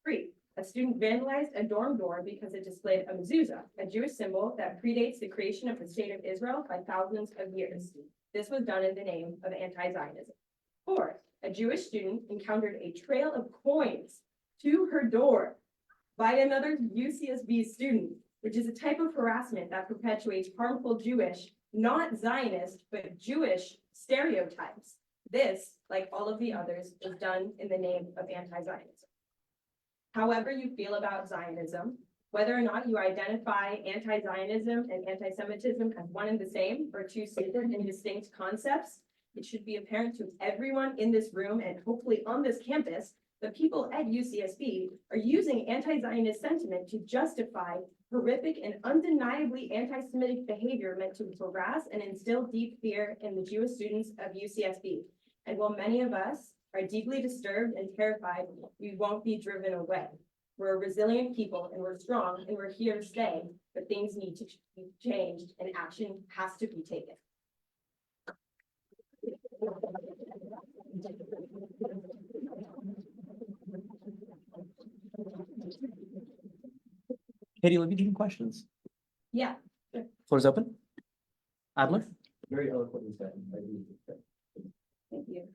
3, a student vandalized a dorm door because it displayed a mezuzah, a Jewish symbol that predates the creation of the state of Israel by thousands of years. This was done in the name of anti-Zionism. 4, a Jewish student encountered a trail of coins to her door by another UCSB student, which is a type of harassment that perpetuates harmful Jewish, not Zionist, but Jewish stereotypes. This, like all of the others, is done in the name of anti-Zionism. However you feel about Zionism, whether or not you identify anti-Zionism and anti-Semitism as one and the same or two separate and distinct concepts, it should be apparent to everyone in this room and hopefully on this campus that people at UCSB are using anti-Zionist sentiment to justify horrific and undeniably anti-Semitic behavior meant to harass and instill deep fear in the Jewish students of UCSB. And while many of us are deeply disturbed and terrified, we won't be driven away. We're a resilient people and we're strong and we're here to stay, but things need to be changed and action has to be taken. Katie, will you do questions? Yeah. Floor is open. Adler? Very eloquently said. Thank you.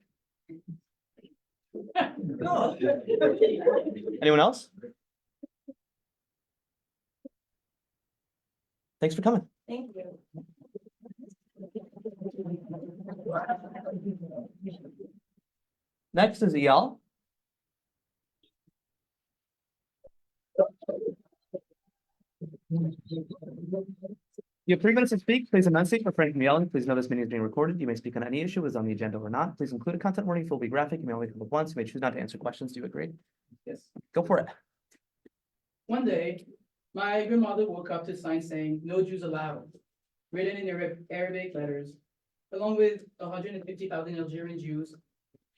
Anyone else? Thanks for coming. Thank you. Next is Eyal. You have 3 minutes to speak. Please enunciate, refrain from yelling. Please know this meeting is being recorded. You may speak on any issue that is on the agenda or not. Please include a content warning if it will be graphic. You may only come up once. You may choose not to answer questions. Do you agree? Yes. Go for it. One day, my grandmother woke up to a sign saying, "No Jews allowed," written in Arabic letters. Along with 150,000 Algerian Jews,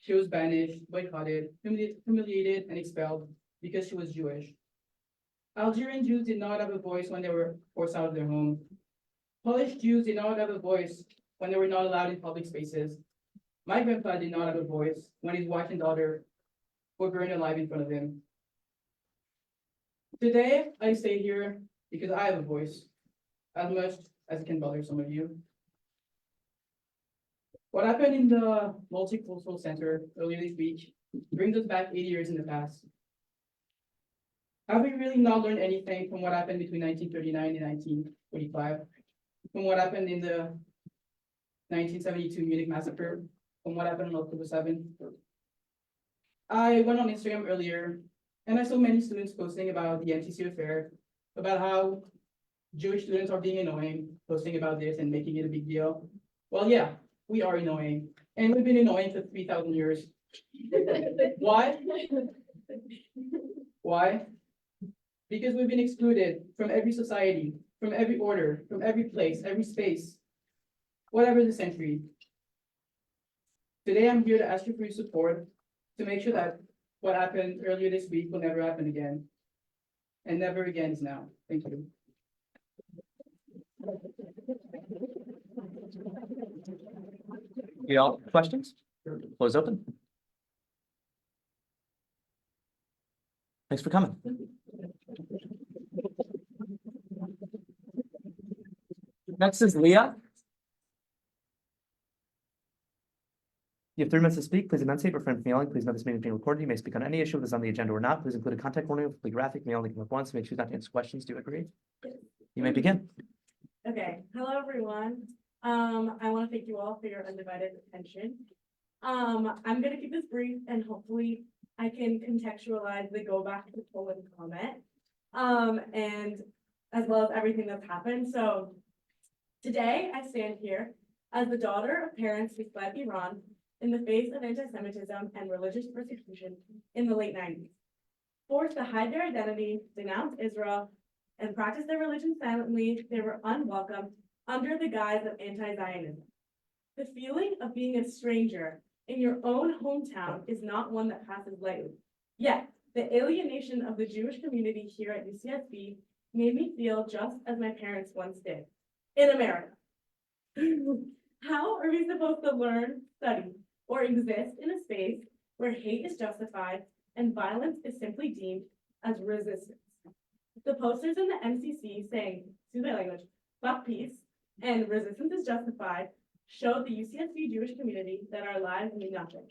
she was banished, boycotted, humiliated, and expelled because she was Jewish. Algerian Jews did not have a voice when they were forced out of their home. Polish Jews did not have a voice when they were not allowed in public spaces. My grandpa did not have a voice when his wife and daughter were burned alive in front of him. Today, I stay here because I have a voice, as much as it can bother some of you. What happened in the Multicultural Center earlier this week brings us back 80 years in the past. Have we really not learned anything from what happened between 1939 and 1945? From what happened in the 1972 Munich massacre? From what happened on October 7th? I went on Instagram earlier and I saw many students posting about the NTC affair, about how Jewish students are being annoying, posting about this and making it a big deal. Well, yeah, we are annoying, and we've been annoying for 3,000 years. Why? Why? Because we've been excluded from every society, from every order, from every place, every space, whatever the century. Today, I'm here to ask you for your support to make sure that what happened earlier this week will never happen again. And never again is now. Thank you. Eyal, questions? Floor is open. Thanks for coming. Next is Leah. You have 3 minutes to speak. Please enunciate, refrain from yelling. Please know this meeting is being recorded. You may speak on any issue that is on the agenda or not. Please include a contact warning with the graphic. You may only come up once. You may choose not to answer questions. Do you agree? You may begin. Okay, hello, everyone. I want to thank you all for your undivided attention. I'm gonna keep this brief and hopefully I can contextualize the go back to Poland comment. And as well as everything that's happened. So today I stand here as the daughter of parents who fled Iran in the face of anti-Semitism and religious persecution in the late 90s. Forced to hide their identity, denounce Israel, and practice their religion silently, they were unwelcome under the guise of anti-Zionism. The feeling of being a stranger in your own hometown is not one that passes lightly. Yet, the alienation of the Jewish community here at UCSB made me feel just as my parents once did, in America. How are we supposed to learn, study, or exist in a space where hate is justified and violence is simply deemed as resistance? The posters in the MCC saying, excuse my language, fuck peace and resistance is justified showed the UCSB Jewish community that our lives mean nothing.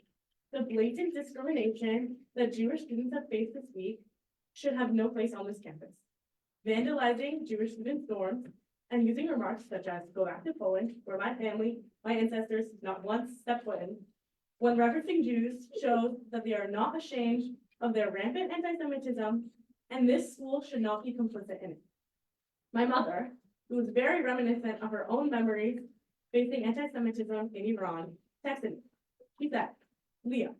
The blatant discrimination that Jewish students have faced this week should have no place on this campus. Vandalizing Jewish students' dorms and using remarks such as "go back to Poland," where my family, my ancestors, not once stepped foot in, when referencing Jews shows that they are not ashamed of their rampant anti-Semitism, and this school should not be complicit in it. My mother, who is very reminiscent of her own memories facing anti-Semitism in Iran, texted me. She said, "Leah,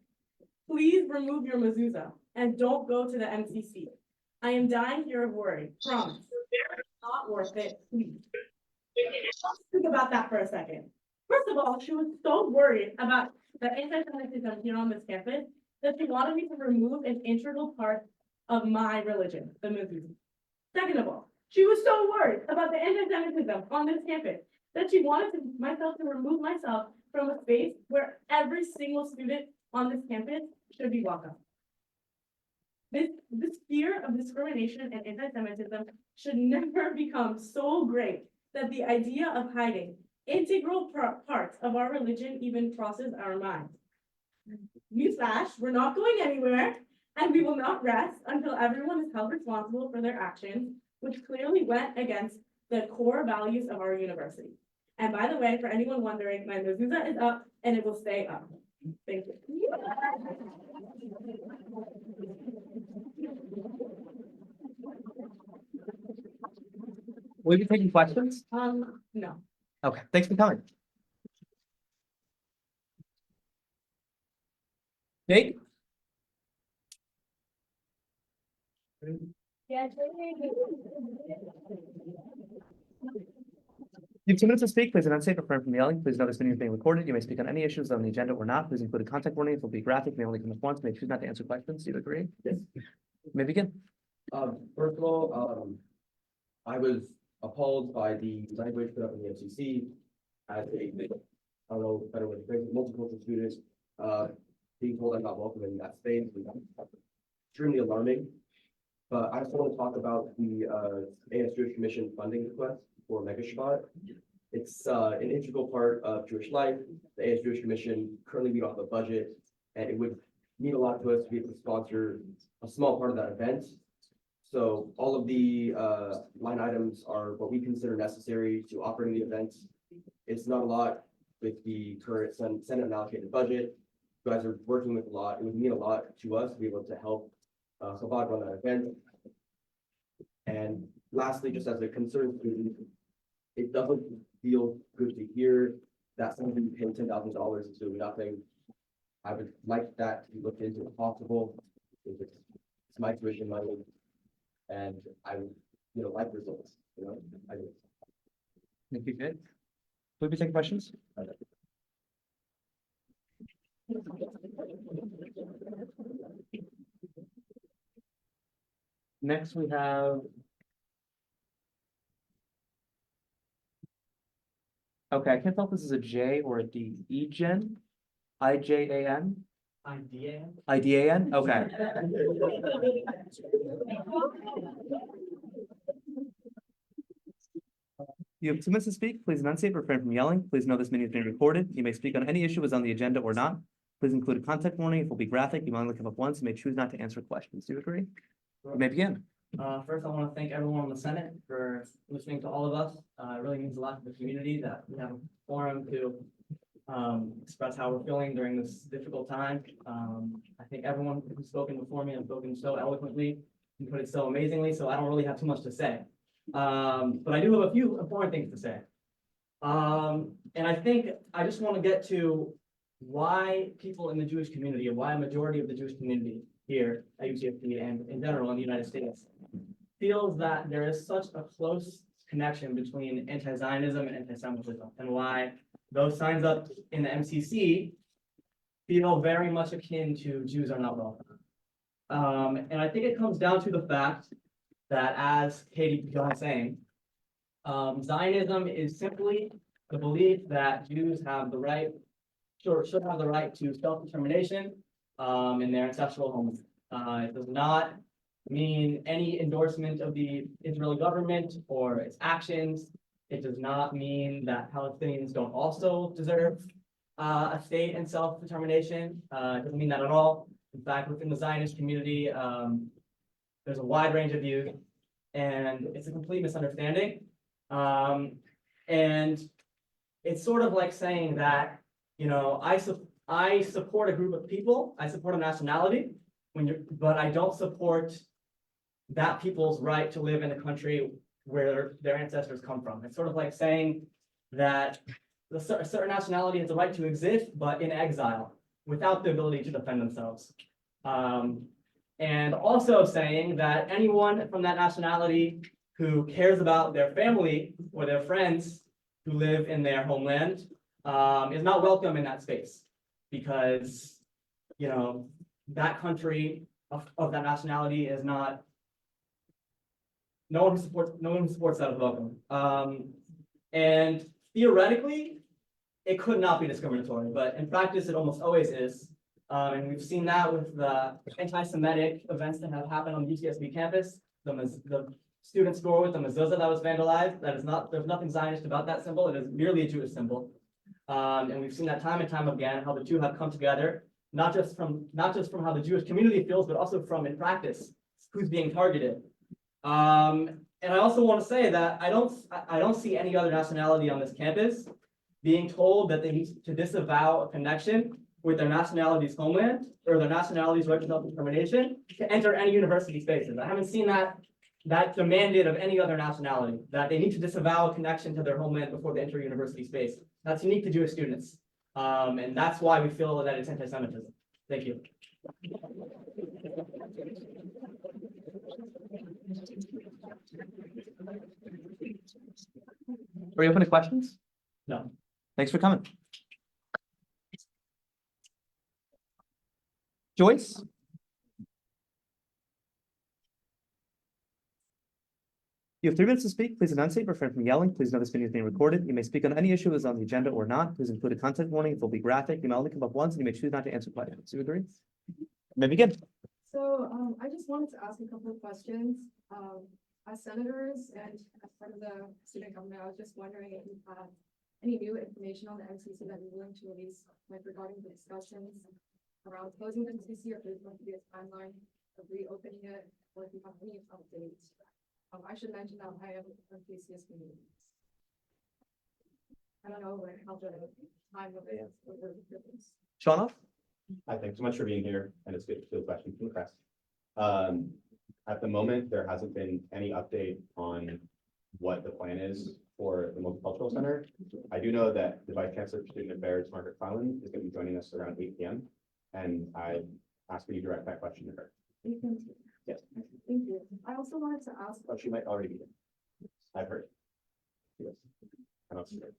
please remove your mezuzah and don't go to the MCC. I am dying here of worry, promise. Not worth it, please." Let's think about that for a second. First of all, she was so worried about the anti-Semitism here on this campus that she wanted me to remove an integral part of my religion, the mezuzah. Second of all, she was so worried about the anti-Semitism on this campus that she wanted myself to remove myself from a space where every single student on this campus should be welcome. This fear of discrimination and anti-Semitism should never become so great that the idea of hiding integral parts of our religion even crosses our minds. Newsflash, we're not going anywhere, and we will not rest until everyone is held responsible for their actions, which clearly went against the core values of our university. And by the way, for anyone wondering, my mezuzah is up and it will stay up. Thank you. Will you be taking questions? No. Okay, thanks for coming. Nate? Yeah. You have 2 minutes to speak. Please enunciate, refrain from yelling. Please know this meeting is being recorded. You may speak on any issues on the agenda or not. Please include a contact warning. It will be graphic, may only come up once. May choose not to answer questions. Do you agree? Yes. You may begin. First of all, I was appalled by the language put up in the MCC as a, I don't know, better way to phrase it, multicultural students, being told I'm not welcome in that space is extremely alarming. But I just want to talk about the AS Jewish Commission funding request for Mega Shabbat. It's an integral part of Jewish life. The AS Jewish Commission currently lead off the budget, and it would mean a lot to us to be able to sponsor a small part of that event. So all of the line items are what we consider necessary to operate the event. It's not a lot with the current Senate allocated budget. You guys are working with a lot. It would mean a lot to us to be able to help Chabad run that event. And lastly, just as a concerned student, it doesn't feel good to hear that somebody paid $10,000 is doing nothing. I would like that to be looked into if possible. It's my tuition money, and I would, like results. I do. Thank you, good. Will we take questions? Next, we have. Okay, I can't tell if this is a J or a D. E-Gen? I-J-A-N? IDA. I-D-A-N? Okay. You have 2 minutes to speak. Please enunciate, refrain from yelling. Please know this meeting is being recorded. You may speak on any issue as on the agenda or not. Please include a contact warning. It will be graphic. You may only come up once. You may choose not to answer questions. Do you agree? You may begin. First, I want to thank everyone in the Senate for listening to all of us. It really means a lot to the community that we have a forum to express how we're feeling during this difficult time. I think everyone who's spoken before me has spoken so eloquently and put it so amazingly, so I don't really have too much to say. But I do have a few important things to say. And I think I just want to get to why people in the Jewish community, and why a majority of the Jewish community here at UCSD and in general in the United States feels that there is such a close connection between anti-Zionism and anti-Semitism, and why those signs up in the MCC feel very much akin to Jews are not welcome. And I think it comes down to the fact that, as Katie began saying, Zionism is simply the belief that Jews have the right, should have the right to self-determination in their ancestral homes. It does not mean any endorsement of the Israeli government or its actions. It does not mean that Palestinians don't also deserve a state and self-determination. It doesn't mean that at all. In fact, within the Zionist community, there's a wide range of views, and it's a complete misunderstanding. And it's sort of like saying that, you know, I support a group of people, I support a nationality, but I don't support that people's right to live in a country where their ancestors come from. It's sort of like saying that a certain nationality has the right to exist, but in exile, without the ability to defend themselves. And also saying that anyone from that nationality who cares about their family or their friends who live in their homeland is not welcome in that space, because, you know, that country of that nationality is not, no one who supports that is welcome. And theoretically, it could not be discriminatory, but in practice, it almost always is. And we've seen that with the anti-Semitic events that have happened on the UCSB campus. The student store with the mezuzah that was vandalized, that is not, there's nothing Zionist about that symbol. It is merely a Jewish symbol. And we've seen that time and time again, how the two have come together, not just from how the Jewish community feels, but also from in practice, who's being targeted. And I also want to say that I don't see any other nationality on this campus being told that they need to disavow a connection with their nationality's homeland or their nationality's right to self-determination to enter any university spaces. I haven't seen that demanded of any other nationality, that they need to disavow a connection to their homeland before they enter university space. That's unique to Jewish students. And that's why we feel that it's anti-Semitism. Thank you. Are we open to questions? No. Thanks for coming. Joyce? You have 3 minutes to speak. Please enunciate, refrain from yelling. Please know this meeting is being recorded. You may speak on any issue that is on the agenda or not. Please include a content warning. It will be graphic. You may only come up once, and you may choose not to answer questions. Do you agree? You may begin. So I just wanted to ask a couple of questions. As senators and as part of the student government, I was just wondering if you had any new information on the MCC that you're willing to release, like regarding the discussions around closing the MCC, or if there's going to be a timeline of reopening it, or if you have any updates. I should mention that I am from PCS community. I don't know like how the time of it is. Shauna? Hi, thanks so much for being here, and it's good to field questions from the press. At the moment, there hasn't been any update on what the plan is for the Multicultural Center. I do know that the Vice Chancellor for Student Affairs, Margaret Clellan, is going to be joining us around 8 p.m. And I ask that you direct that question to her. Yes. Thank you. I also wanted to ask. Oh, she might already be there. I've heard. Yes. I don't see her.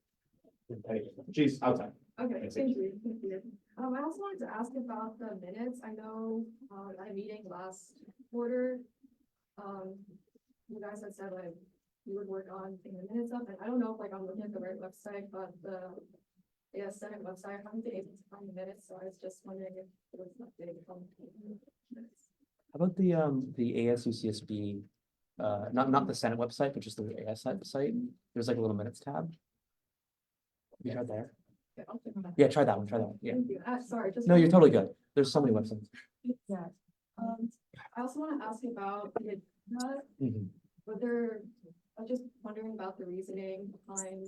Anyway, she's outside. Okay, thank you. Thank you. I also wanted to ask about the minutes. I know at a meeting last quarter, you guys had said like you would work on getting the minutes up, and I don't know if like I'm looking at the right website, but the AS Senate website, I haven't been able to find the minutes, so I was just wondering if there was an update from minutes. How about the ASUCSB, not the Senate website, but just the AS site? There's like a little minutes tab. Have you tried there? Okay, I'll check on that. Yeah, try that one, yeah. Thank you. Sorry, just. No, you're totally good. There's so many websites. Yeah. I also want to ask you about the, Mhm. whether, I'm just wondering about the reasoning behind,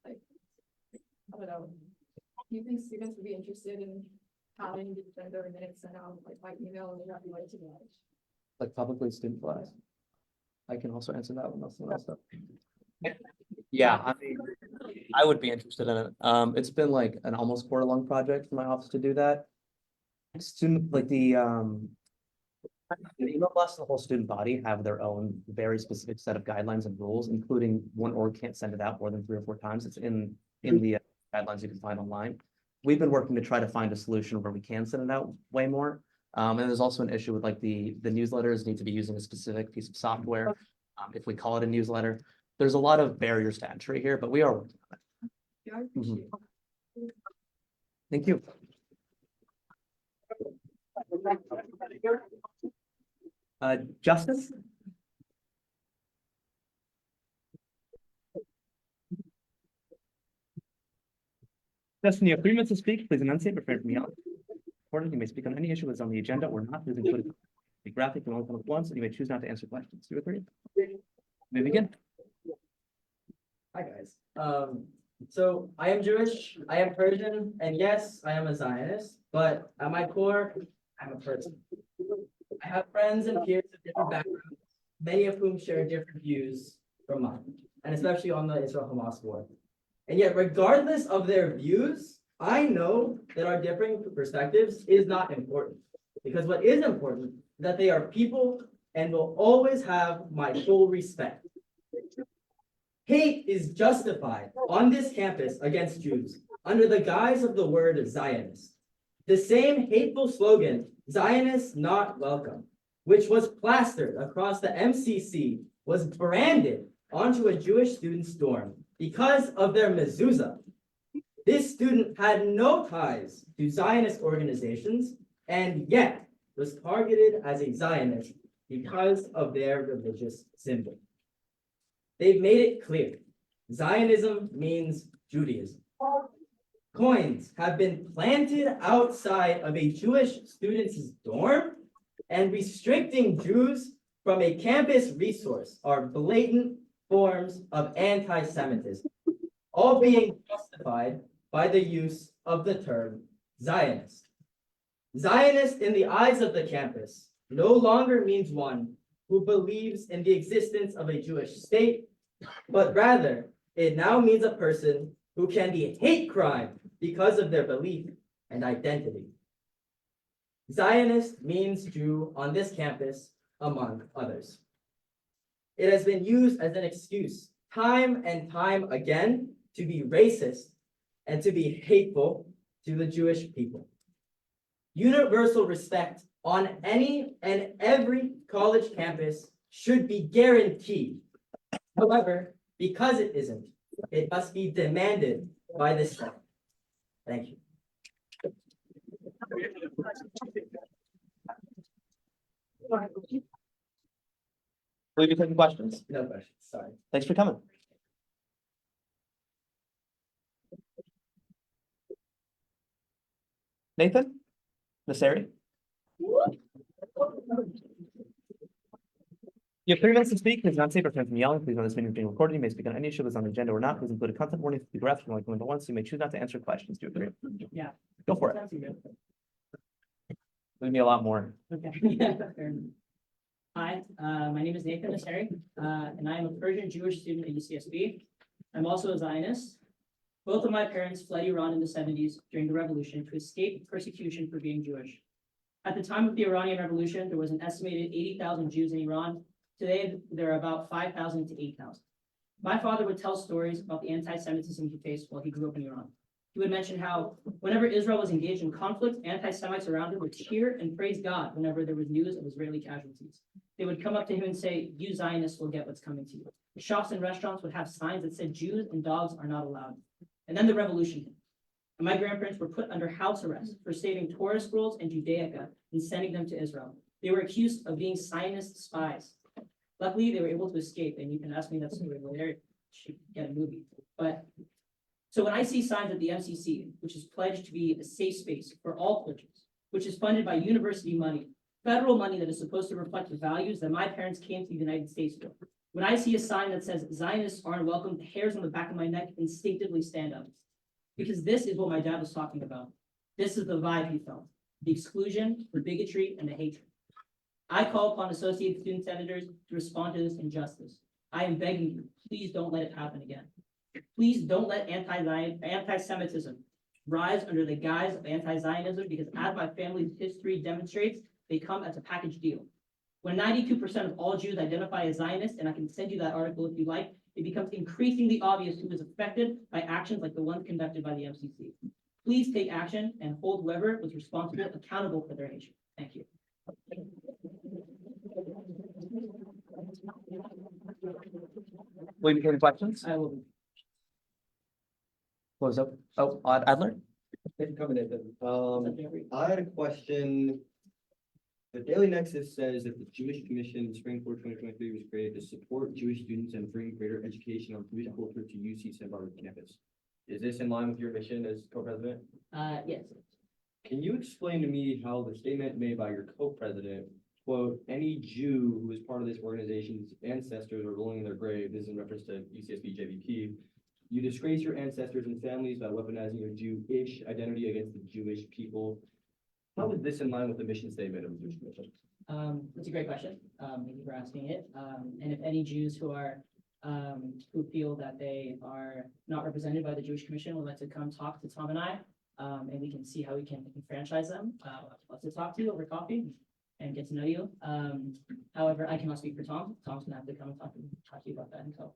like, I don't know. Do you think students would be interested in having their minutes sent out like by email, and not be like too much? Like publicly student class. I can also answer that one. That's stuff. Yeah, I would be interested in it. It's been like an almost quarter-long project for my office to do that. Student, like the email blast and the whole student body have their own very specific set of guidelines and rules, including one org can't send it out more than 3 or 4 times. It's in the guidelines you can find online. We've been working to try to find a solution where we can send it out way more. And there's also an issue with like the newsletters need to be using a specific piece of software. If we call it a newsletter, there's a lot of barriers to entry here, but we are working on it. Yeah, I appreciate it. Thank you. Justice? Justin, you have 3 minutes to speak. Please enunciate, refrain from yelling. Recorded, you may speak on any issue that's on the agenda or not. Please include the graphic and only come up once, and you may choose not to answer questions. Do you agree? You may begin. Hi, guys. So I am Jewish, I am Persian, and yes, I am a Zionist, but at my core, I'm a person. I have friends and peers of different backgrounds, many of whom share different views from mine, and especially on the Israel-Hamas war. And yet, regardless of their views, I know that our differing perspectives is not important. Because what is important is that they are people and will always have my full respect. Hate is justified on this campus against Jews under the guise of the word Zionist. The same hateful slogan, Zionists not welcome, which was plastered across the MCC, was branded onto a Jewish student's dorm because of their mezuzah. This student had no ties to Zionist organizations and yet was targeted as a Zionist because of their religious symbol. They've made it clear. Zionism means Judaism. Coins have been planted outside of a Jewish student's dorm, and restricting Jews from a campus resource are blatant forms of anti-Semitism, all being justified by the use of the term Zionist. Zionist in the eyes of the campus no longer means one who believes in the existence of a Jewish state, but rather it now means a person who can be hate crime because of their belief and identity. Zionist means Jew on this campus, among others. It has been used as an excuse time and time again to be racist and to be hateful to the Jewish people. Universal respect on any and every college campus should be guaranteed. However, because it isn't, it must be demanded by the state. Thank you. Will you be taking questions? No questions, sorry. Thanks for coming. Nathan? Nasseri? You have 3 minutes to speak. Please not say refrain from yelling. Please know this meeting is being recorded. You may speak on any issue that's on the agenda or not. Please include a content warning for the graphic and only come once. You may choose not to answer questions. Do you agree? Yeah. Go for it. Leave me a lot more. Okay. Hi, my name is Nathan Nasseri, and I am a Persian Jewish student at UCSB. I'm also a Zionist. Both of my parents fled Iran in the 70s during the revolution to escape persecution for being Jewish. At the time of the Iranian Revolution, there was an estimated 80,000 Jews in Iran. Today, there are about 5,000 to 8,000. My father would tell stories about the anti-Semitism he faced while he grew up in Iran. He would mention how whenever Israel was engaged in conflict, anti-Semites around him would cheer and praise God whenever there was news of Israeli casualties. They would come up to him and say, "You Zionists will get what's coming to you." The shops and restaurants would have signs that said Jews and dogs are not allowed. And then the revolution hit. And my grandparents were put under house arrest for saving Torah scrolls and Judaica and sending them to Israel. They were accused of being Zionist spies. Luckily, they were able to escape, and you can ask me that story later. Should get a movie. But so when I see signs at the MCC, which is pledged to be a safe space for all Christians, which is funded by university money, federal money that is supposed to reflect the values that my parents came to the United States for. When I see a sign that says Zionists aren't welcome, the hairs on the back of my neck instinctively stand up. Because this is what my dad was talking about. This is the vibe he felt. The exclusion, the bigotry, and the hatred. I call upon Associated Student Senators to respond to this injustice. I am begging you, please don't let it happen again. Please don't let anti-Semitism rise under the guise of anti-Zionism, because as my family's history demonstrates, they come as a package deal. When 92% of all Jews identify as Zionists, and I can send you that article if you like, it becomes increasingly obvious who is affected by actions like the ones conducted by the MCC. Please take action and hold whoever was responsible accountable for their nation. Thank you. Will you be taking questions? I will. What was up? Oh, Adler? Thanks for coming in. I had a question. The Daily Nexus says that the Jewish Commission in Spring 2023 was created to support Jewish students and bring greater education on Jewish culture to UC Santa Barbara campus. Is this in line with your mission as co-president? Yes. Can you explain to me how the statement made by your co-president, quote, any Jew who is part of this organization's ancestors are rolling in their grave, this is in reference to UCSB JVP, you disgrace your ancestors and families by weaponizing your Jewish identity against the Jewish people. How is this in line with the mission statement of the Jewish Commission? That's a great question. Thank you for asking it. And if any Jews who are, who feel that they are not represented by the Jewish Commission would like to come talk to Tom and I, and we can see how we can enfranchise them, I'd love to talk to you over coffee and get to know you. However, I cannot speak for Tom. Tom's gonna have to come and talk to you about that himself.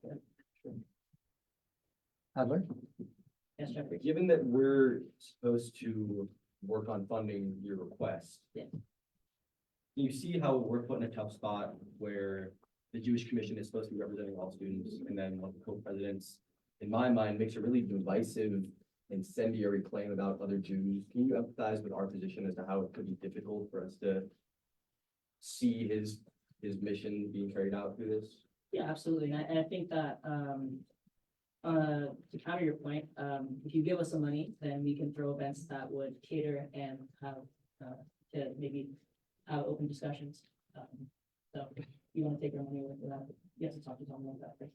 Adler? Yes, Jeffrey. Given that we're supposed to work on funding your request. Yeah. You see how we're put in a tough spot where the Jewish Commission is supposed to be representing all students, and then one of the co-presidents, in my mind, makes a really divisive, incendiary claim about other Jews. Can you empathize with our position as to how it could be difficult for us to see his mission being carried out through this? Yeah, absolutely. And I think that, to counter your point, if you give us some money, then we can throw events that would cater and have, to maybe have open discussions. So if you want to take our money away for that, you have to talk to Tom about that first.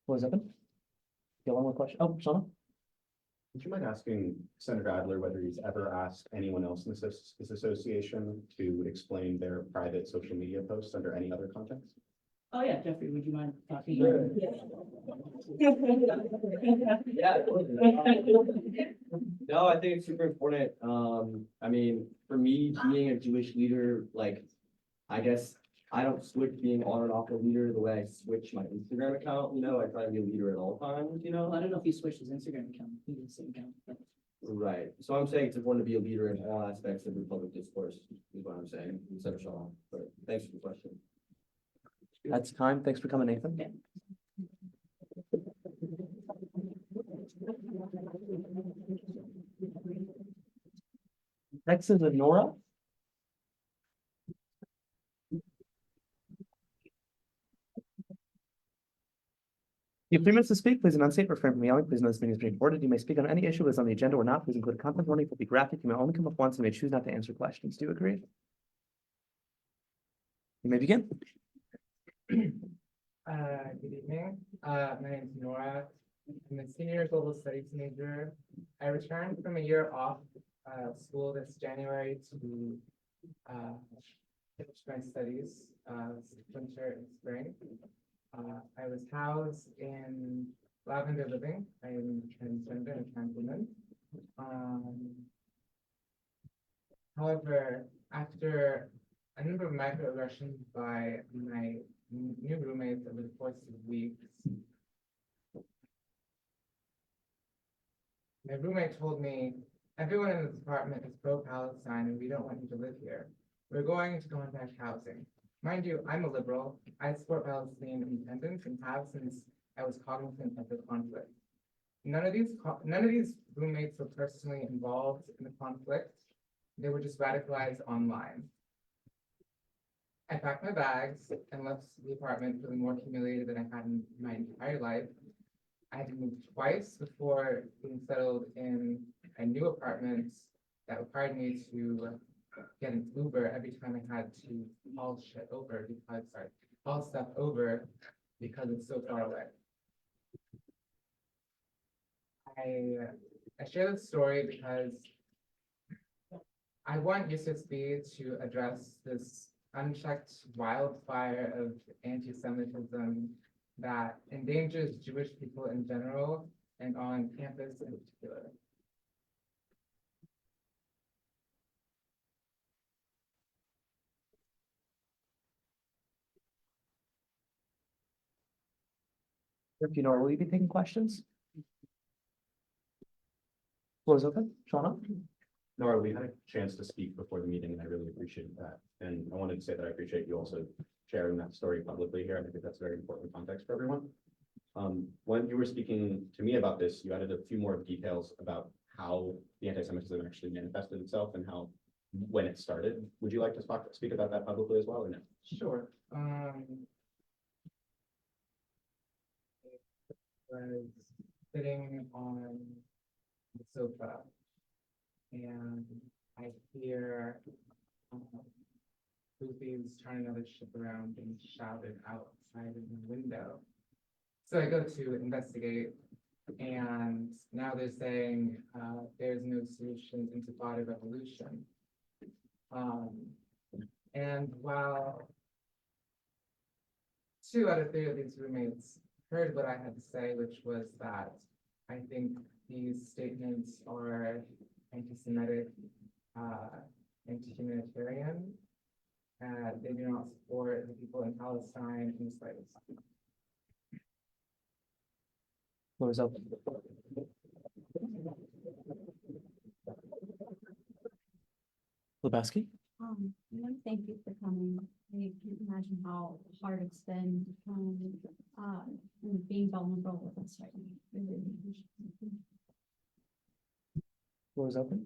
Floor is open. You have one more question? Oh, Shauna? Would you mind asking Senator Adler whether he's ever asked anyone else in this association to explain their private social media posts under any other context? Oh, yeah, Jeffrey, would you mind talking? Sure. Yeah. No, I think it's super important. I mean, for me, being a Jewish leader, like, I guess I don't switch being on and off a leader the way I switch my Instagram account, you know, I try to be a leader at all times, you know? I don't know if he switched his Instagram account, he did the same account. But Right, so I'm saying it's important to be a leader in all aspects of the public discourse, is what I'm saying, instead of Sean, but thanks for the question. That's time. Thanks for coming, Nathan. Yeah. Next is Nora. You have 3 minutes to speak. Please enunciate, refrain from yelling. Please know this meeting is being recorded. You may speak on any issue that is on the agenda or not. Please include a content warning. It will be graphic. You may only come up once. You may choose not to answer questions. Do you agree? You may begin. Good evening. My name is Nora. I'm a senior global studies major. I returned from a year off school this January to finish my studies, winter and spring. I was housed in Lavender Living. I am transgender and trans woman. However, after a number of microaggressions by my new roommates over the course of weeks, my roommate told me, everyone in this apartment is pro-Palestine and we don't want you to live here. We're going to contact housing. Mind you, I'm a liberal. I support Palestinian independence and have since I was cognizant of the conflict. None of these roommates were personally involved in the conflict. They were just radicalized online. I packed my bags and left the apartment feeling more humiliated than I had in my entire life. I had to move twice before being settled in a new apartment that required me to get an Uber every time I had to haul stuff over because it's so far away. I share this story because I want UCSB to address this unchecked wildfire of anti-Semitism that endangers Jewish people in general and on campus in particular. If you know, will you be taking questions? Floor is open. Shauna? Nora, we had a chance to speak before the meeting and I really appreciate that. And I wanted to say that I appreciate you also sharing that story publicly here. And I think that's very important context for everyone. When you were speaking to me about this, you added a few more details about how the anti-Semitism actually manifested itself and how, when it started. Would you like to speak about that publicly as well or no? Sure. It was sitting on the sofa. And I hear Goofy's turning another ship around and shouted outside of the window. So I go to investigate, and now they're saying there's no solutions into body revolution. And while 2 out of 3 of these roommates heard what I had to say, which was that I think these statements are anti-Semitic, anti-humanitarian. They do not support the people in Palestine in the slightest. Floor is open. Lebowski? I want to thank you for coming. I can't imagine how hard it's been, and being vulnerable with us right now. I really appreciate it. Floor is open.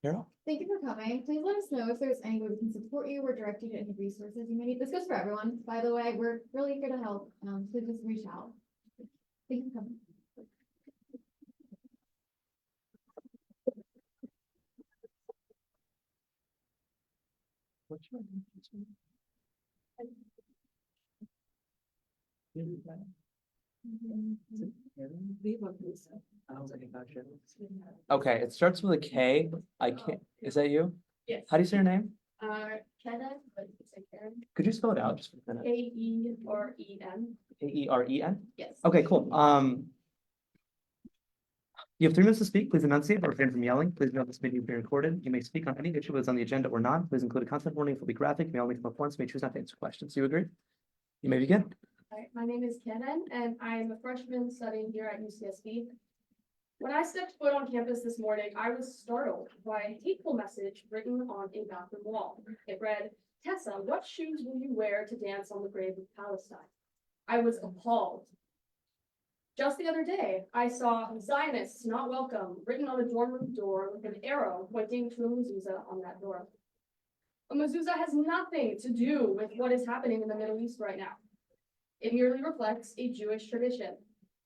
Carol? Thank you for coming. Please let us know if there's any way we can support you or direct you to any resources you may need. This goes for everyone, by the way. We're really here to help. So just reach out. Thank you for coming. What's your name? Okay, it starts with a K. I can't, is that you? Yes. How do you say your name? Karen, but you say Karen. Could you spell it out just for a minute? K-E-R-E-N. K-E-R-E-N? Yes. Okay, cool. You have 3 minutes to speak. Please enunciate or refrain from yelling. Please note this meeting is being recorded. You may speak on any issue that's on the agenda or not. Please include a content warning if it will be graphic. You may only come up once. You may choose not to answer questions. Do you agree? You may begin. Hi, my name is Karen, and I am a freshman studying here at UCSB. When I stepped foot on campus this morning, I was startled by a hateful message written on a bathroom wall. It read, "Tessa, what shoes will you wear to dance on the grave of Palestine?" I was appalled. Just the other day, I saw "Zionists not welcome" written on a dorm room door with an arrow pointing to a mezuzah on that door. A mezuzah has nothing to do with what is happening in the Middle East right now. It merely reflects a Jewish tradition.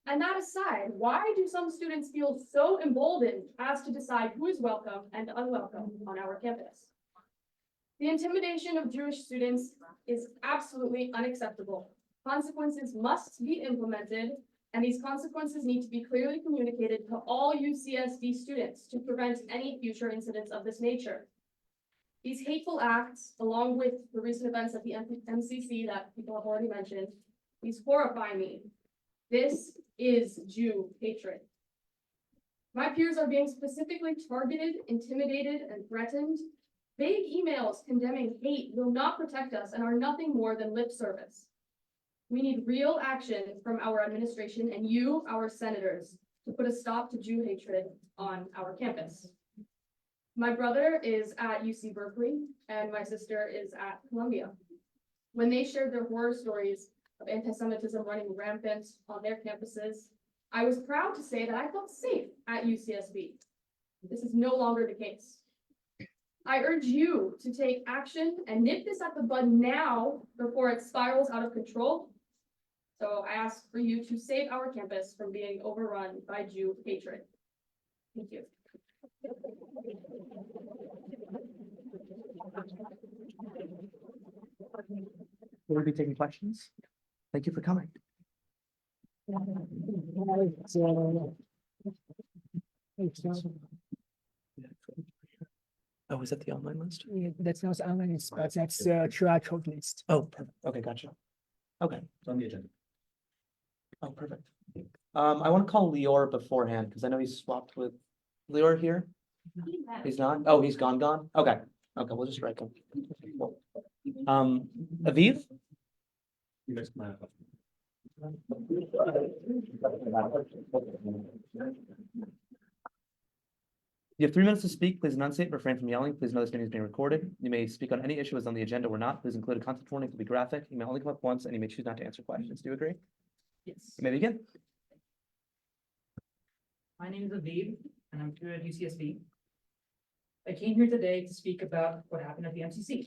And that aside, why do some students feel so emboldened as to decide who is welcome and unwelcome on our campus? The intimidation of Jewish students is absolutely unacceptable. Consequences must be implemented, and these consequences need to be clearly communicated to all UCSD students to prevent any future incidents of this nature. These hateful acts, along with the recent events at the MCC that people have already mentioned, these horrify me. This is Jew hatred. My peers are being specifically targeted, intimidated, and threatened. Vague emails condemning hate will not protect us and are nothing more than lip service. We need real action from our administration and you, our senators, to put a stop to Jew hatred on our campus. My brother is at UC Berkeley and my sister is at Columbia. When they shared their horror stories of anti-Semitism running rampant on their campuses, I was proud to say that I felt safe at UCSB. This is no longer the case. I urge you to take action and nip this at the bud now before it spirals out of control. So I ask for you to save our campus from being overrun by Jew hatred. Thank you. Will we be taking questions? Thank you for coming. Oh, is that the online list? Yeah, that's not online list, but that's QR code list. Oh, perfect. Okay, gotcha. Okay, It's on the agenda. oh, perfect. I want to call Lior beforehand because I know he's swapped with Lior here. He's not? Oh, he's gone. Okay. Okay, we'll just write him. Cool. Aviv? You guys can have. You have 3 minutes to speak. Please enunciate, refrain from yelling. Please know this meeting is being recorded. You may speak on any issue as on the agenda or not. Please include a content warning to be graphic. You may only come up once and you may choose not to answer questions. Do you agree? Yes. You may begin. My name is Aviv, and I'm here at UCSB. I came here today to speak about what happened at the MCC.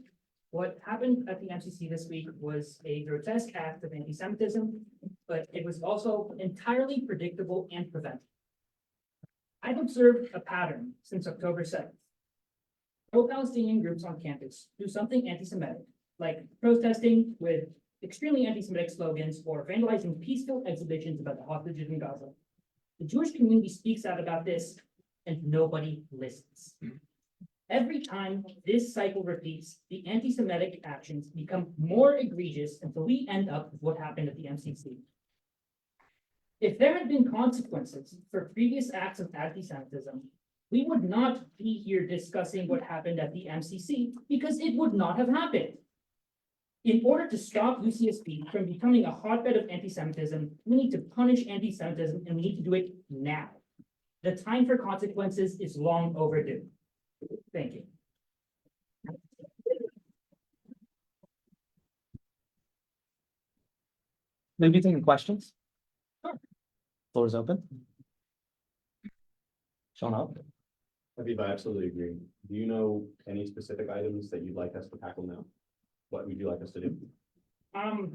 What happened at the MCC this week was a grotesque act of anti-Semitism, but it was also entirely predictable and preventable. I've observed a pattern since October 7th. Pro-Palestinian groups on campus do something anti-Semitic, like protesting with extremely anti-Semitic slogans or vandalizing peaceful exhibitions about the hostages in Gaza. The Jewish community speaks out about this, and nobody listens. Every time this cycle repeats, the anti-Semitic actions become more egregious until we end up with what happened at the MCC. If there had been consequences for previous acts of anti-Semitism, we would not be here discussing what happened at the MCC because it would not have happened. In order to stop UCSB from becoming a hotbed of anti-Semitism, we need to punish anti-Semitism, and we need to do it now. The time for consequences is long overdue. Thank you. Maybe taking questions? Sure. Floor is open. Sean up. Habib, I absolutely agree. Do you know any specific items that you'd like us to tackle now? What would you like us to do? I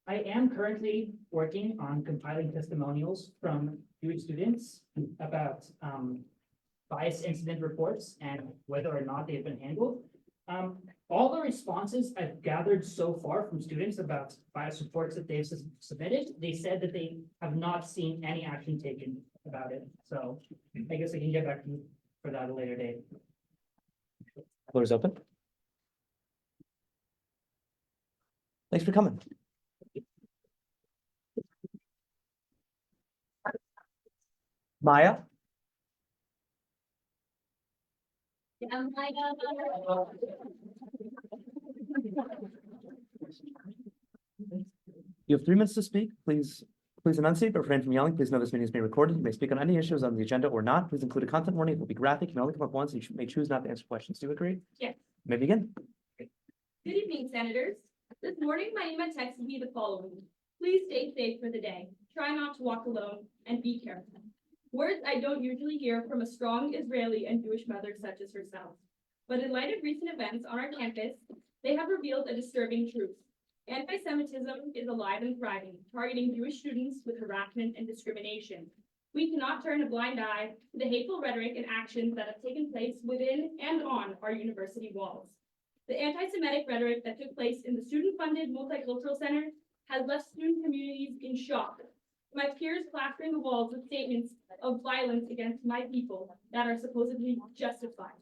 am currently working on compiling testimonials from Jewish students about bias incident reports and whether or not they've been handled. All the responses I've gathered so far from students about bias reports that they've submitted, they said that they have not seen any action taken about it. So I guess I can get back to you for that at a later date. Floor is open. Thanks for coming. Maya? You have 3 minutes to speak. Please enunciate, but refrain from yelling. Please know this meeting is being recorded. You may speak on any issues on the agenda or not. Please include a content warning. It will be graphic. You may only come up once. You may choose not to answer questions. Do you agree? Yes. You may begin. Good evening, Senators. This morning, my Nima texted me the following. Please stay safe for the day. Try not to walk alone and be careful. Words I don't usually hear from a strong Israeli and Jewish mother such as herself. But in light of recent events on our campus, they have revealed a disturbing truth. Anti-Semitism is alive and thriving, targeting Jewish students with harassment and discrimination. We cannot turn a blind eye to the hateful rhetoric and actions that have taken place within and on our university walls. The anti-Semitic rhetoric that took place in the student-funded multicultural center has left student communities in shock. My peers plastering the walls with statements of violence against my people that are supposedly justified.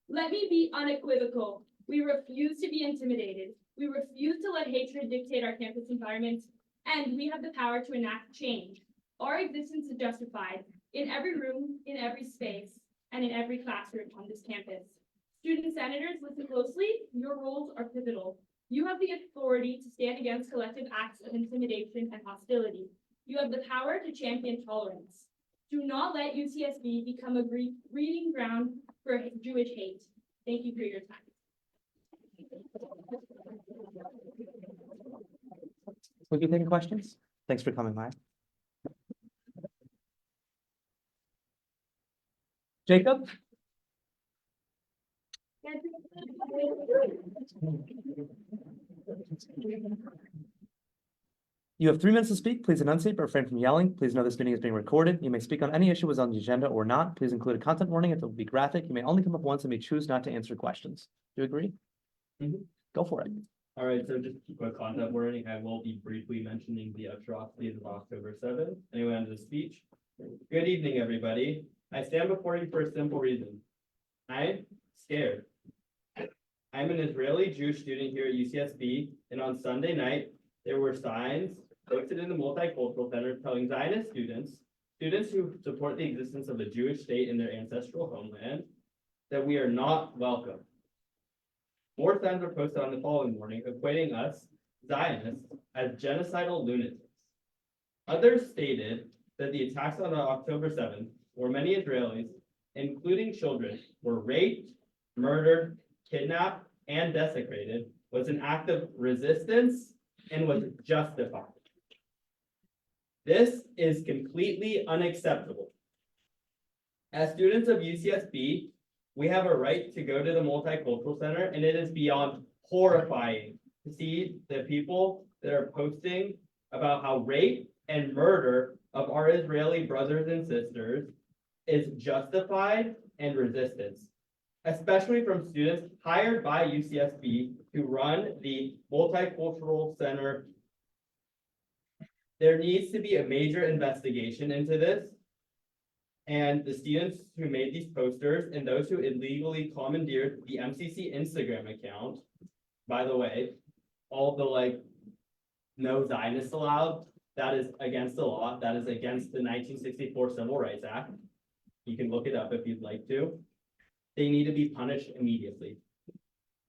Let me be unequivocal. We refuse to be intimidated. We refuse to let hatred dictate our campus environment, and we have the power to enact change. Our existence is justified in every room, in every space, and in every classroom on this campus. Student senators, listen closely. Your roles are pivotal. You have the authority to stand against collective acts of intimidation and hostility. You have the power to champion tolerance. Do not let UCSB become a breeding ground for Jewish hate. Thank you for your time. Will you take questions? Thanks for coming, Maya. Jacob? You have 3 minutes to speak. Please enunciate, but refrain from yelling. Please know this meeting is being recorded. You may speak on any issue was on the agenda or not. Please include a content warning. It will be graphic. You may only come up once and may choose not to answer questions. Do you agree? Go for it. All right, so just a quick content warning. I will be briefly mentioning the atrocities of October 7th. Anyway, on to the speech. Good evening, everybody. I stand before you for a simple reason. I'm scared. I'm an Israeli Jewish student here at UCSB, and on Sunday night, there were signs posted in the Multicultural Center telling Zionist students who support the existence of a Jewish state in their ancestral homeland, that we are not welcome. More signs were posted on the following morning, equating us, Zionists, as genocidal lunatics. Others stated that the attacks on October 7th, where many Israelis, including children, were raped, murdered, kidnapped, and desecrated, was an act of resistance and was justified. This is completely unacceptable. As students of UCSB, we have a right to go to the Multicultural Center, and it is beyond horrifying to see the people that are posting about how rape and murder of our Israeli brothers and sisters is justified and resistance, especially from students hired by UCSB to run the multicultural center. There needs to be a major investigation into this. And the students who made these posters and those who illegally commandeered the MCC Instagram account, by the way, all the like, no Zionists allowed, that is against the law. That is against the 1964 Civil Rights Act. You can look it up if you'd like to. They need to be punished immediately.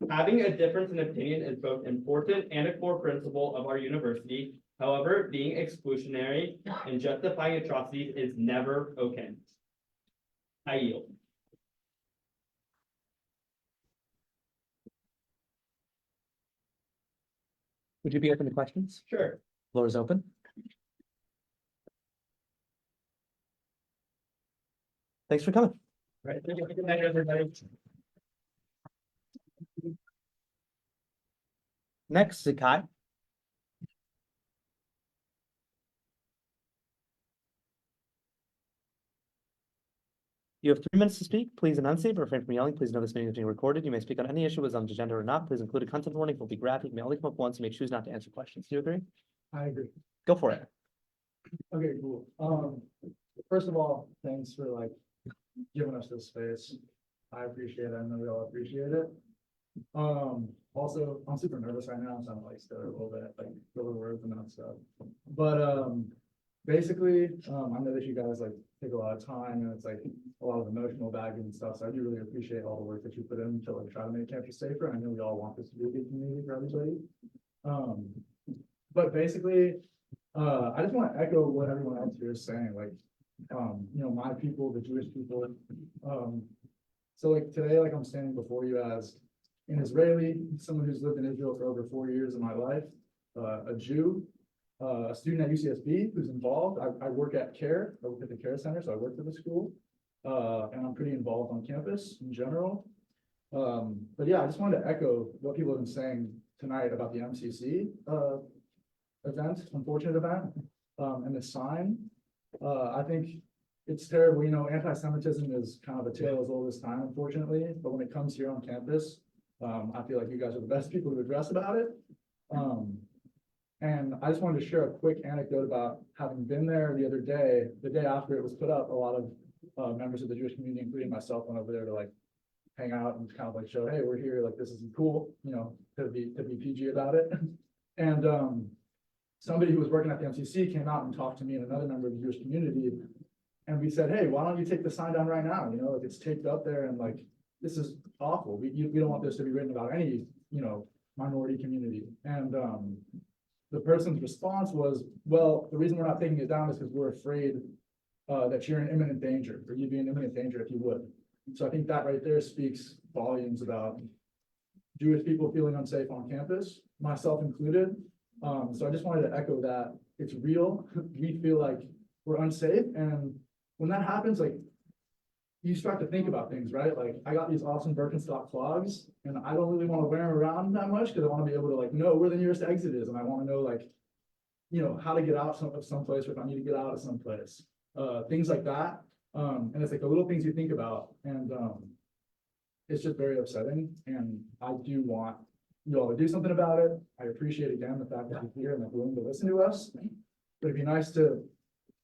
Having a difference in opinion is both important and a core principle of our university. However, being exclusionary and justifying atrocities is never okay. I yield. Would you be open to questions? Sure. Floor is open. Thanks for coming. Right. Good night, everybody. Next, Zakai. You have 3 minutes to speak. Please enunciate, but refrain from yelling. Please know this meeting is being recorded. You may speak on any issue as on the agenda or not. Please include a content warning. It will be graphic. You may only come up once. You may choose not to answer questions. Do you agree? I agree. Go for it. Okay, cool. First of all, thanks for like giving us this space. I appreciate it. I know we all appreciate it. Also, I'm super nervous right now, so I'm like stutter a little bit, like filler words and that stuff. But basically, I know that you guys like take a lot of time and it's like a lot of emotional baggage and stuff. So I do really appreciate all the work that you put in to like try to make campus safer. I know we all want this to be a good community for everybody. But basically, I just want to echo what everyone else here is saying, like, you know, my people, the Jewish people. So like today, like I'm standing before you as an Israeli, someone who's lived in Israel for over 4 years of my life, a Jew, a student at UCSB who's involved. I work at CARE, I work at the CARE Center, so I work for the school, and I'm pretty involved on campus in general. But yeah, I just wanted to echo what people have been saying tonight about the MCC event, unfortunate event, and the sign. I think it's terrible, you know, anti-Semitism is kind of a tale as old as time, unfortunately, but when it comes here on campus, I feel like you guys are the best people to address about it. And I just wanted to share a quick anecdote about having been there the other day, the day after it was put up. A lot of members of the Jewish community, including myself, went over there to like hang out and kind of like show, hey, we're here, like this is cool, you know, to be PG about it. And somebody who was working at the MCC came out and talked to me and another member of the Jewish community. And we said, hey, why don't you take the sign down right now? You know, like it's taped up there and like, this is awful. We don't want this to be written about any, you know, minority community. And the person's response was, well, the reason we're not taking it down is because we're afraid that you're in imminent danger, or you'd be in imminent danger if you would. So I think that right there speaks volumes about Jewish people feeling unsafe on campus, myself included. So I just wanted to echo that it's real. We feel like we're unsafe. And when that happens, like you start to think about things, right? Like I got these awesome Birkenstock clogs and I don't really want to wear them around that much because I want to be able to like know where the nearest exit is. And I want to know like, you know, how to get out of someplace or if I need to get out of someplace, things like that. And it's like the little things you think about and it's just very upsetting. And I do want you all to do something about it. I appreciate again the fact that you're here and that you're willing to listen to us, but it'd be nice to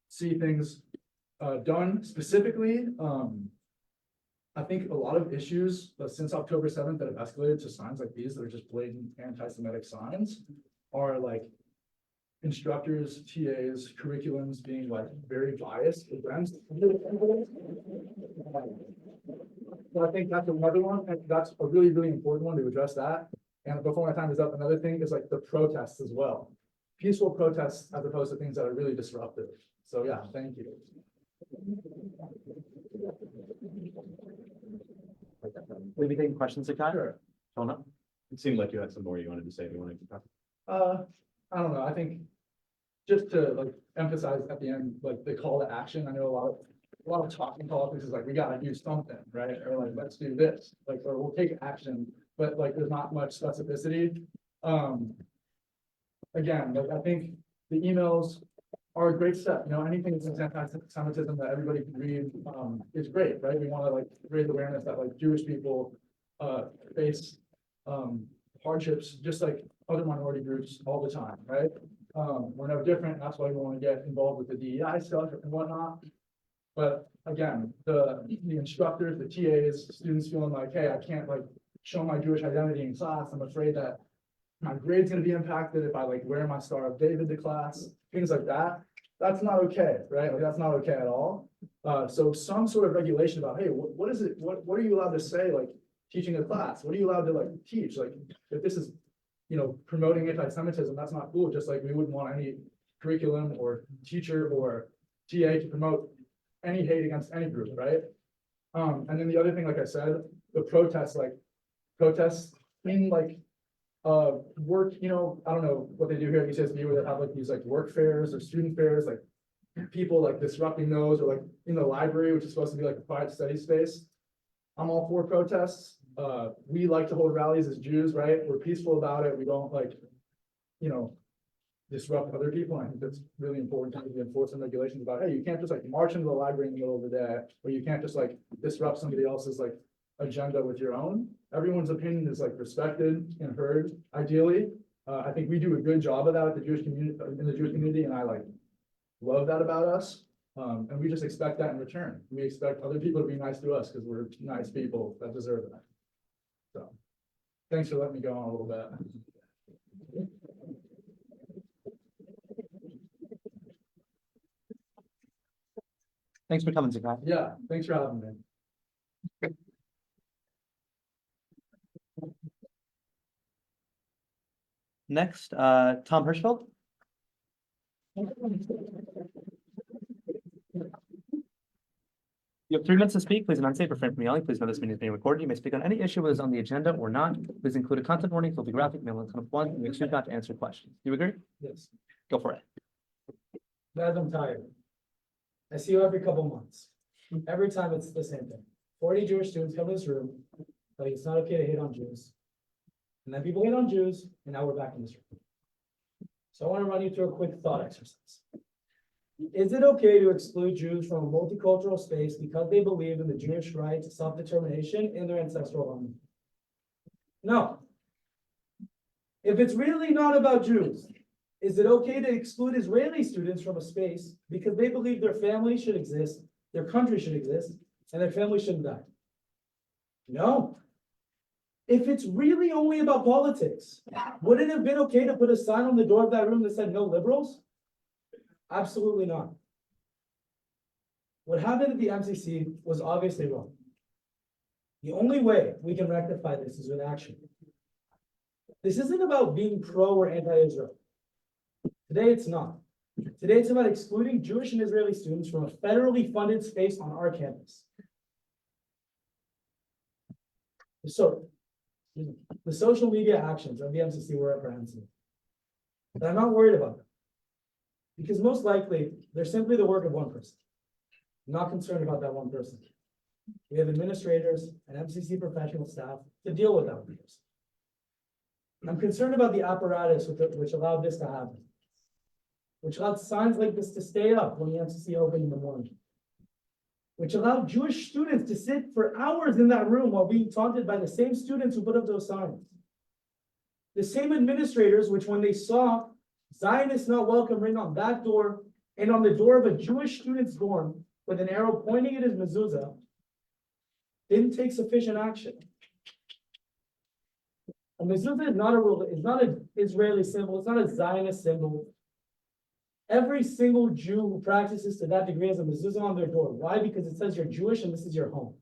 see things done specifically. I think a lot of issues since October 7th that have escalated to signs like these that are just blatant anti-Semitic signs are like instructors, TAs, curriculums being like very biased against. So I think that's another one, and that's a really, really important one to address that. And before my time is up, another thing is like the protests as well. Peaceful protests as opposed to things that are really disruptive. So yeah, thank you. Will you be taking questions, Zakai? Sure. Jonah? It seemed like you had some more you wanted to say. Do you want to keep talking? I don't know. I think just to like emphasize at the end, like the call to action. I know a lot of talking politics is like we gotta do something, right? Or like let's do this, like or we'll take action. but like there's not much specificity. Again, like I think the emails are a great step, you know, anything that's anti-Semitism that everybody can read, is great, right? We want to like raise awareness that like Jewish people, face, hardships, just like other minority groups all the time, right? We're no different, that's why we want to get involved with the DEI stuff and whatnot. But again, the instructors, the TAs, students feeling like, hey, I can't like show my Jewish identity in class, I'm afraid that my grade's gonna be impacted if I like wear my Star of David to class, things like that. That's not okay, right? Like that's not okay at all. So some sort of regulation about, hey, what is it, what are you allowed to say, like teaching a class? What are you allowed to like teach? Like if this is, you know, promoting anti-Semitism, that's not cool. Just like we wouldn't want any curriculum or teacher or TA to promote any hate against any group, right? And then the other thing, like I said, the protests in like work, you know, I don't know what they do here at UCSB where they have like these like work fairs or student fairs, like people like disrupting those, or like in the library, which is supposed to be like a quiet study space. I'm all for protests. We like to hold rallies as Jews, right? We're peaceful about it. We don't like, you know, disrupt other people. I think that's really important to enforce some regulations about, hey, you can't just like march into the library in the middle of the day, or you can't just like disrupt somebody else's like agenda with your own. Everyone's opinion is like respected and heard, ideally. I think we do a good job of that at the Jewish community, in the Jewish community, and I like love that about us. And we just expect that in return. We expect other people to be nice to us because we're nice people that deserve that. So thanks for letting me go on a little bit. Thanks for coming, Zakai. Yeah, thanks for having me. Next, Tom Hirschfeld. You have 3 minutes to speak. Please enunciate, refrain from yelling. Please know this meeting is being recorded. You may speak on any issue that is on the agenda or not. Please include a content warning. It will be graphic, may only come up once, and we choose not to answer questions. You agree? Yes, Go for it. Dad, I'm tired. I see you every couple months. Every time it's the same thing. 40 Jewish students come to this room, like it's not okay to hate on Jews. And then people hate on Jews, and now we're back in this room. So I want to run you through a quick thought exercise. Is it okay to exclude Jews from a multicultural space because they believe in the Jewish right to self-determination in their ancestral home? No. If it's really not about Jews, is it okay to exclude Israeli students from a space because they believe their family should exist, their country should exist, and their family shouldn't die? No. If it's really only about politics, would it have been okay to put a sign on the door of that room that said no liberals? Absolutely not. What happened at the MCC was obviously wrong. The only way we can rectify this is with action. This isn't about being pro or anti-Israel. Today it's not. Today it's about excluding Jewish and Israeli students from a federally funded space on our campus. So, the social media actions of the MCC were reprehensible. But I'm not worried about them. Because most likely, they're simply the work of one person. I'm not concerned about that one person. We have administrators and MCC professional staff to deal with that one person. I'm concerned about the apparatus which allowed this to happen. Which allowed signs like this to stay up when the MCC opened in the morning. Which allowed Jewish students to sit for hours in that room while being taunted by the same students who put up those signs. The same administrators which, when they saw Zionist not welcome written on that door and on the door of a Jewish student's dorm with an arrow pointing at his mezuzah, didn't take sufficient action. A mezuzah is not an Israeli symbol, it's not a Zionist symbol. Every single Jew who practices to that degree has a mezuzah on their door. Why? Because it says you're Jewish and this is your home.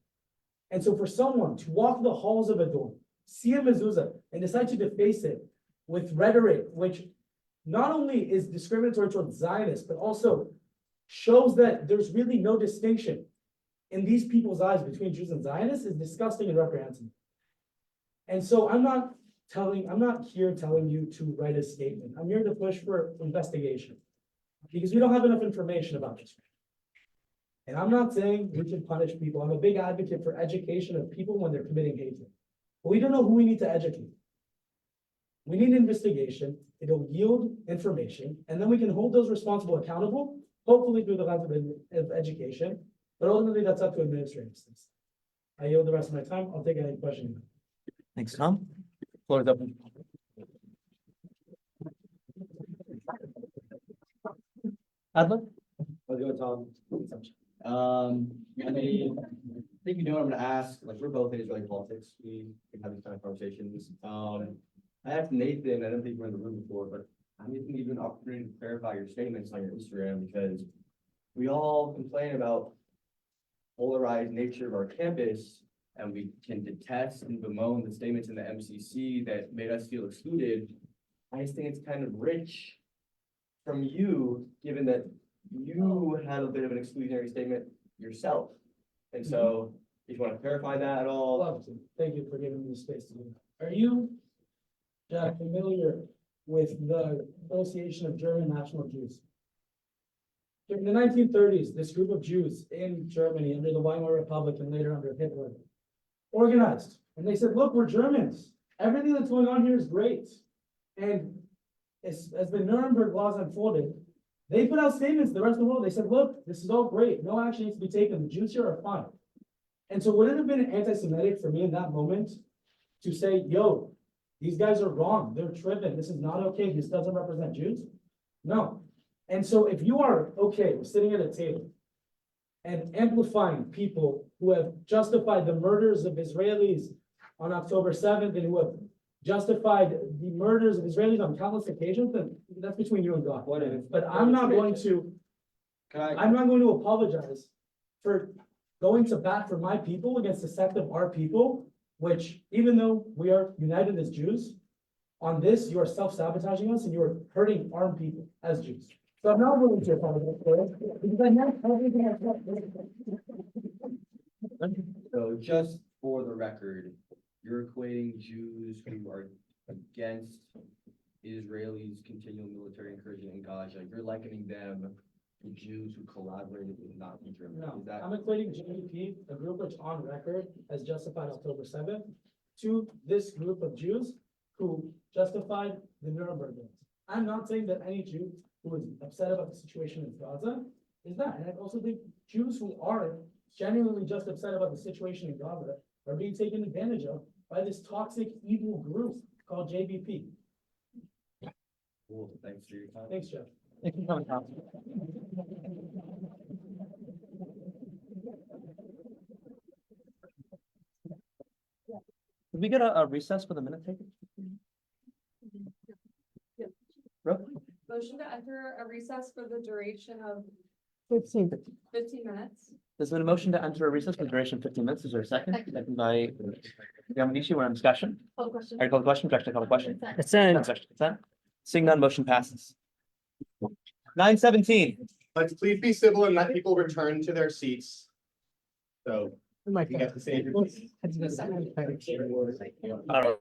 And so for someone to walk the halls of a dorm, see a mezuzah, and decide to deface it with rhetoric, which not only is discriminatory towards Zionists, but also shows that there's really no distinction in these people's eyes between Jews and Zionists, is disgusting and reprehensible. And so I'm not here telling you to write a statement. I'm here to push for investigation because we don't have enough information about this. And I'm not saying we should punish people. I'm a big advocate for education of people when they're committing hatred. but we don't know who we need to educate. We need investigation, it'll yield information, and then we can hold those responsible accountable, hopefully through the lens of education, but ultimately that's up to administrators. I yield the rest of my time, I'll take any questions. Thanks, Tom. Floor is open. Adler? How's it going, Tom? I mean, I think you know what I'm gonna ask, like, we're both in Israeli politics, we can have these kind of conversations. I asked Nathan, I don't think we're in the room before, but I'm just gonna give you an opportunity to clarify your statements on your Instagram, because we all complain about polarized nature of our campus, and we can detest and bemoan the statements in the MCC that made us feel excluded. I just think it's kind of rich from you, given that you had a bit of an exclusionary statement yourself. And so, if you want to clarify that at all. Love to. Thank you for giving me the space to do that. Are you, Jack, familiar with the Association of German National Jews? During the 1930s, this group of Jews in Germany under the Weimar Republic and later under Hitler organized, and they said, look, we're Germans. Everything that's going on here is great. And as the Nuremberg laws unfolded, they put out statements to the rest of the world. They said, look, this is all great. No action needs to be taken. The Jews here are fine. And so would it have been anti-Semitic for me in that moment to say, yo, these guys are wrong. They're tripping. This is not okay. This doesn't represent Jews? No. And so if you are okay sitting at a table and amplifying people who have justified the murders of Israelis on October 7th and who have justified the murders of Israelis on countless occasions, then that's between you and God. But I'm not going to, I'm not going to apologize for going to bat for my people against the sect of our people, which even though we are united as Jews, on this, you are self-sabotaging us and you are hurting our people as Jews. So I'm not willing to apologize for it because I have everything I've said. So just for the record, you're equating Jews who are against Israelis' continual military incursion in Gaza, you're likening them to Jews who collaborated with Nazi Germany. No, Is that? I'm equating GDP, a group which on record has justified October 7th, to this group of Jews who justified the Nuremberg laws. I'm not saying that any Jew who is upset about the situation in Gaza is that. And I also think Jews who are genuinely just upset about the situation in Gaza are being taken advantage of by this toxic, evil group called JBP. Cool, thanks for your time. Thanks, Jeff. Thank you for coming, Tom. Did we get a recess for the minute taken? Brooke? Motion to enter a recess for the duration of 15. 15 minutes. There's been a motion to enter a recess for the duration of 15 minutes. Is there a second? Second by Yamagishi. We're in discussion. Call the question. Are you call the question? Director, call the question. Consent. Consent. Seeing none, motion passes. 9:17. Let's please be civil and let people return to their seats. So Oh my you can get to say your All right.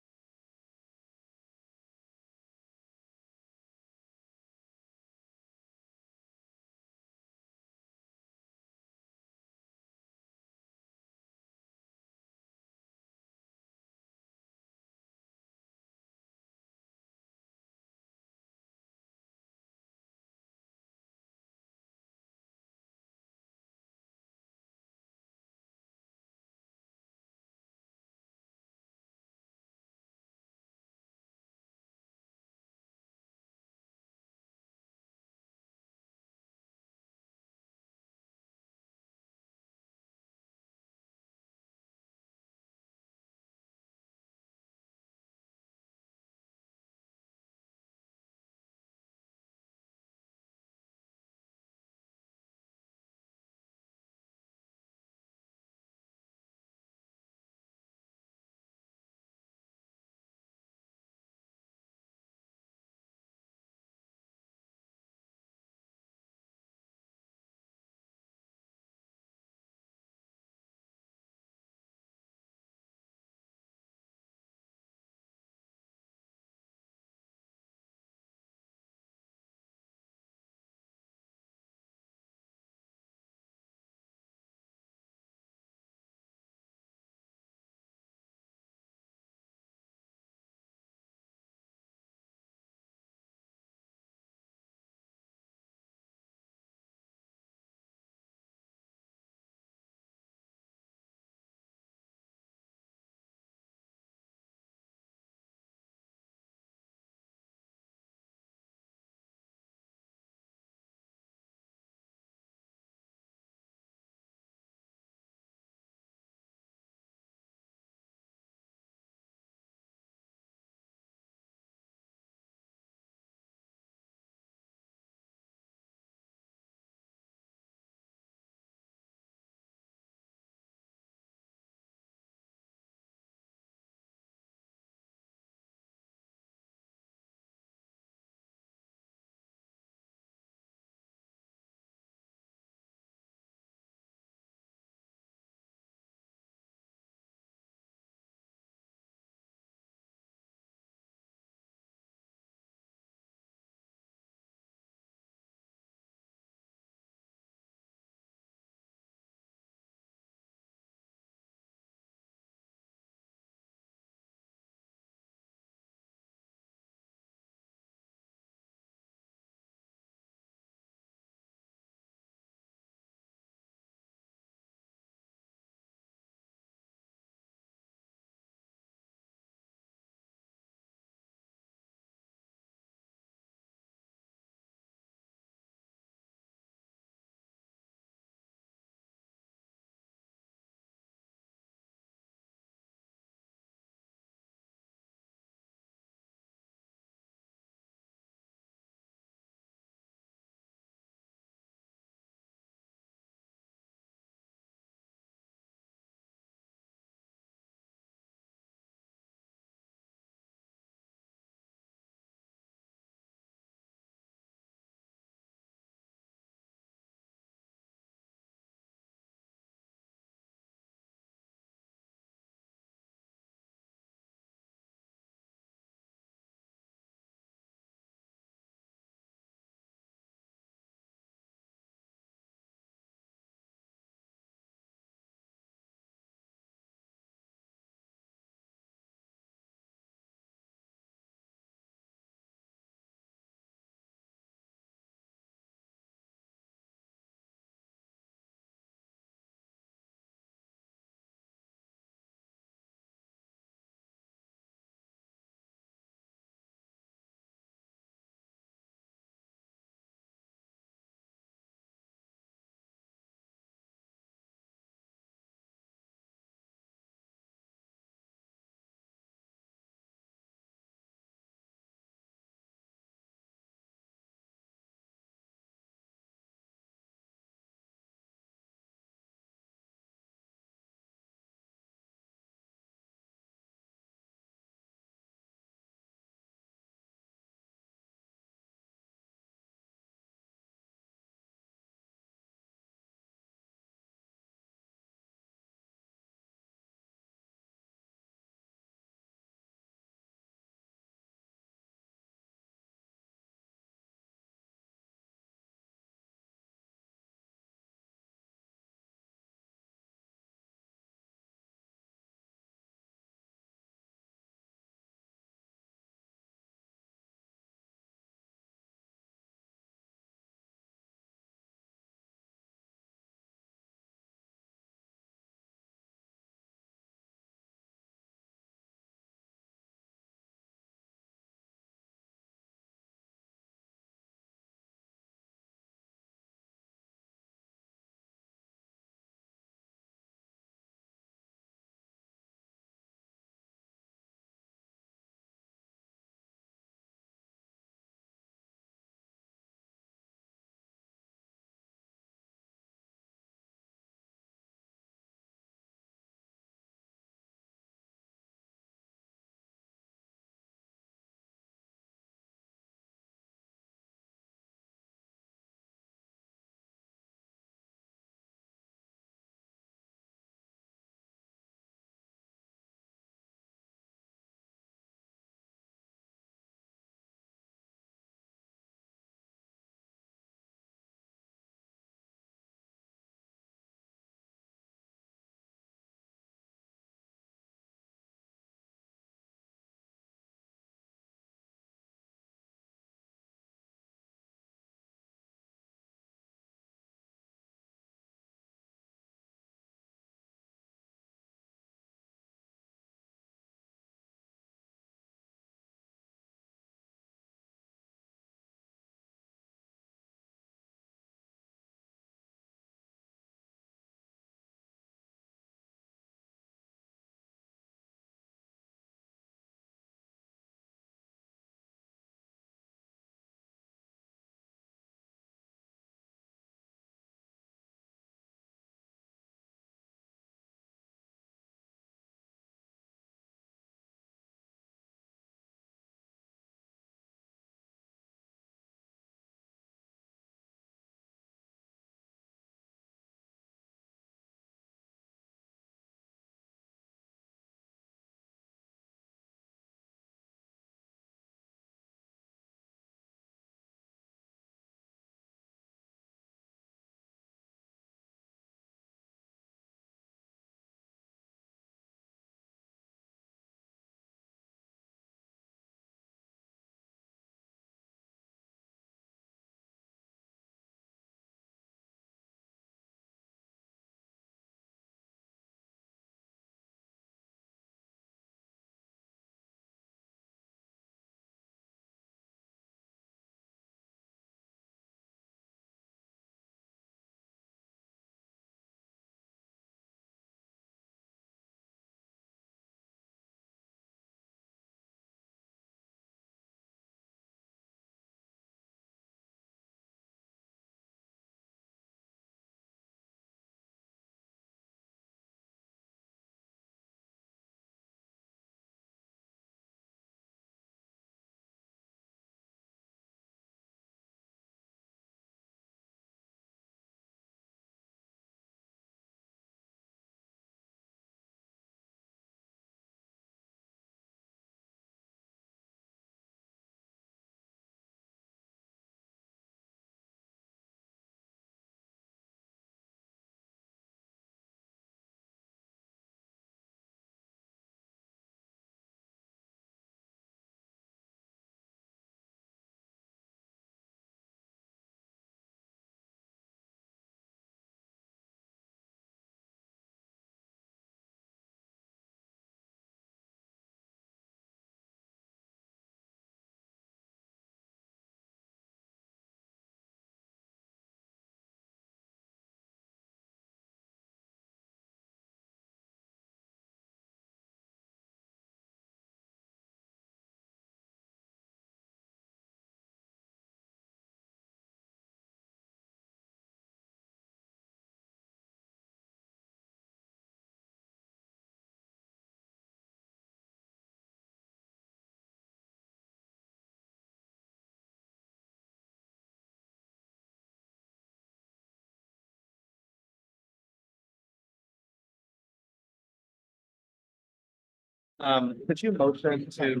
Could you motion to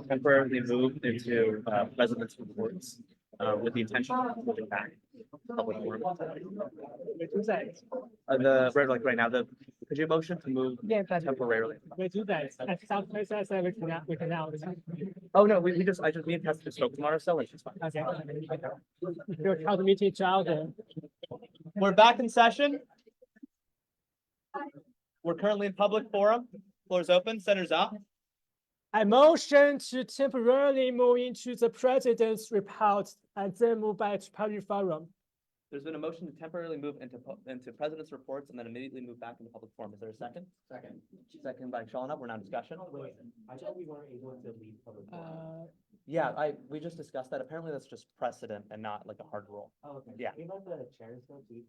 temporarily move into residence reports with the intention of moving back? Public forum? We do that. Right now, could you motion to move temporarily? We do that. At some places, we cannot. Oh, no, me and Tessa just spoke tomorrow, so it's just fine. Okay. We'll try to meet each other. We're back in session. We're currently in public forum. Floor is open, center's up. I motion to temporarily move into the president's report and then move back to public forum. There's been a motion to temporarily move into president's reports and then immediately move back into public forum. Is there a second? Second. Second by Shalana. We're now in discussion. I thought we weren't able to leave public forum. Yeah, we just discussed that. Apparently that's just precedent and not like a hard rule. Oh, okay. Yeah. We let the chairs go too.